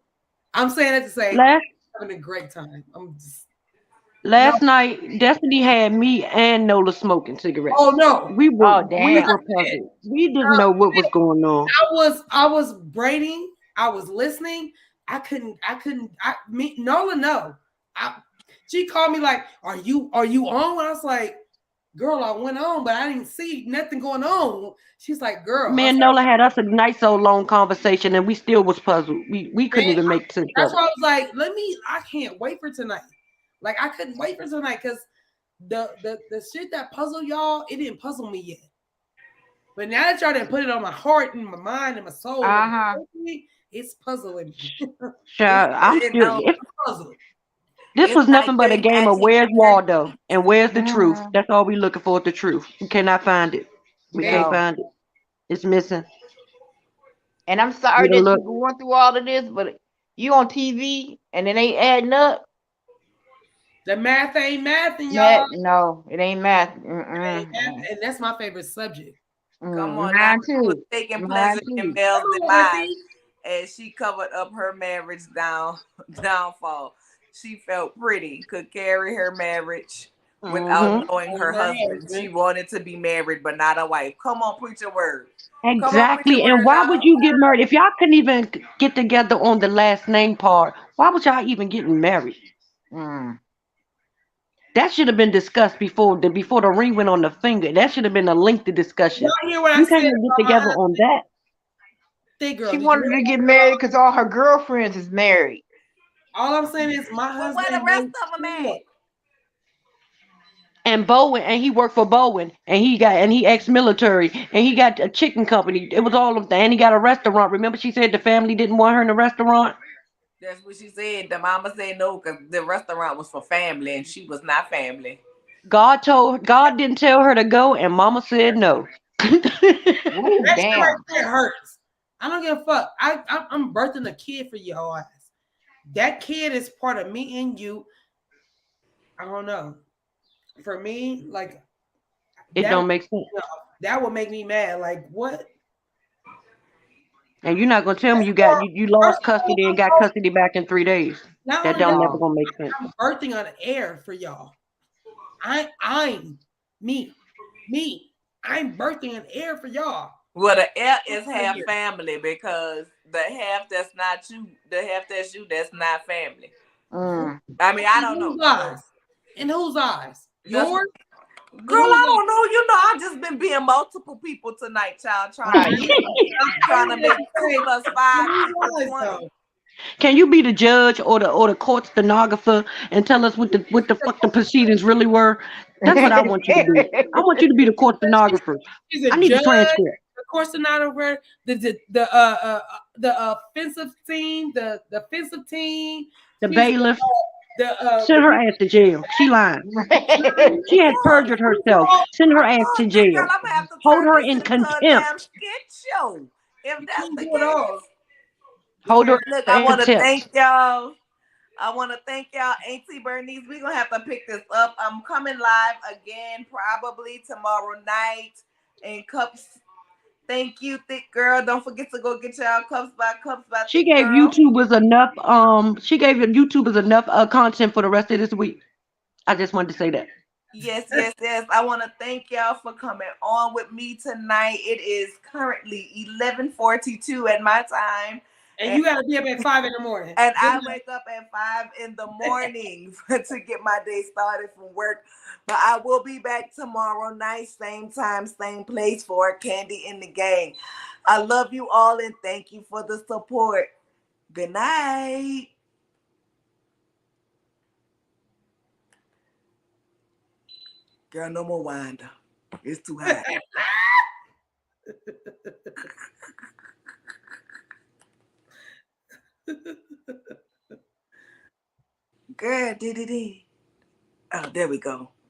I'm saying it to say last having a great time. I'm just no. last night, Destiny had me and Nola smoking cigarettes. Oh no. Oh We damn. were puzzled. We didn't know what was going on. I was braiding. I was listening. Nola no. She called me like, are you on? And I was like, girl, I went on, but I didn't see nothing going on. She's like, girl. I Me was and like, Nola had us a nice old long conversation and we still was puzzled. We couldn't man, even make sense that's of it. why I was like, I can't wait for tonight. Like I couldn't wait for tonight because the shit that puzzled y'all, it didn't puzzle me yet. But now that y'all done put it on my heart and my mind and my soul, and Uh-huh. it's puzzling me. Child, I'm it still. don't. If Puzzled. this It's was like nothing but you a ain't game of actually where's married. Waldo and where's the truth. Mm-hmm. That's all we looking for. The truth. We cannot find it. We They can't No. find it. It's missing. And I'm We sorry don't that look. you're going through all of this, but you on TV and it ain't adding up. The math ain't mathing, y'all. Math, no, it ain't math. It ain't Mm-mm. mathing, and that's my favorite subject. Come on now, Mine she was too. taking Mine pleasure in too. Mel's Come on, demise Auntie. as she covered up her marriage downfall. She felt pretty, could carry her marriage without Hmm. knowing And her her husband. She husband. wanted to be married, but not a wife. Come on, preach your word. Come on, preach your Exactly. And word, why would y'all. you get married if y'all couldn't even get together on the last name part? Why was y'all even getting married? Mm. That should have been discussed before the ring went on the finger. That should have been a lengthy discussion. Y'all hear what I You can't said even get about my together aunt? on that. Thick girl, She did you wanted hear to get what I said? married because all her girlfriends is married. All I'm saying is my But where the husband rest made of them sure. at? And Bowen, and he worked for Bowen, and he ex-military, and he got a chicken company. It was all of that, and he got a restaurant. Remember, she said the family didn't want her in the restaurant. That's what she said. The mama said no because the restaurant was for family and she was not family. God didn't tell her to go, and Mama said no. Ooh, That shit right damn. there hurts. I don't give a fuck. I'm birthing a kid for your ass. That kid is part of me and you. I don't know. For me, like It that, don't make sense. that would make me mad. Like what? And you're not gonna tell me you First lost of all, custody and got custody back in 3 days. not That only don't that, never No. gonna make sense. I'm birthing on air for y'all. I'm me, me. I'm birthing an heir for y'all. Well, the L is half family because the half that's not you, the half that's you, that's not family. Mm. I mean, I In don't know. whose eyes? In whose eyes? That's Yours? In girl, whose I eyes? don't know. You know, I've just been being multiple people tonight, child, trying to Right. make trying to make two Hey, plus in five whose equal eyes 20. though? Can you be the judge or the court stenographer and tell us what the fuck the proceedings really were? That's what I want you to be. I want you to be the court She's, stenographer. she's a I need the judge. transcript. Of course, they're not over the offensive team, the defensive team. The She's bailiff. the Send her ass to jail. She lying. She has Look, perjured herself. Send her ass to this girl, jail. I'm gonna have to Hold turn her this in into a damn contempt. skit show. If you that's can't the do it all. case. You Hold can't. her Look, I in want to contempt. thank y'all. I want to thank y'all, Auntie Bernice. We're going to have to pick this up. I'm coming live again probably tomorrow night. And cups, thank you, Thick Girl. Don't forget to go get y'all cups by She Thick gave Girl. YouTubers enough. She gave YouTubers enough content for the rest of this week. I just wanted to say that. Yes, yes, yes. I want to thank y'all for coming on with me tonight. It is currently 11:42 at my time. And you got to be up at 5 in the morning. And Good I night. wake up at 5 in the morning to get my day started from work. But I will be back tomorrow night, same time, same place for Candy in the Gang. I love you all and thank you for the support. Good night. Girl, no more Wanda. It's too hot. Girl, did it. Oh, there we go.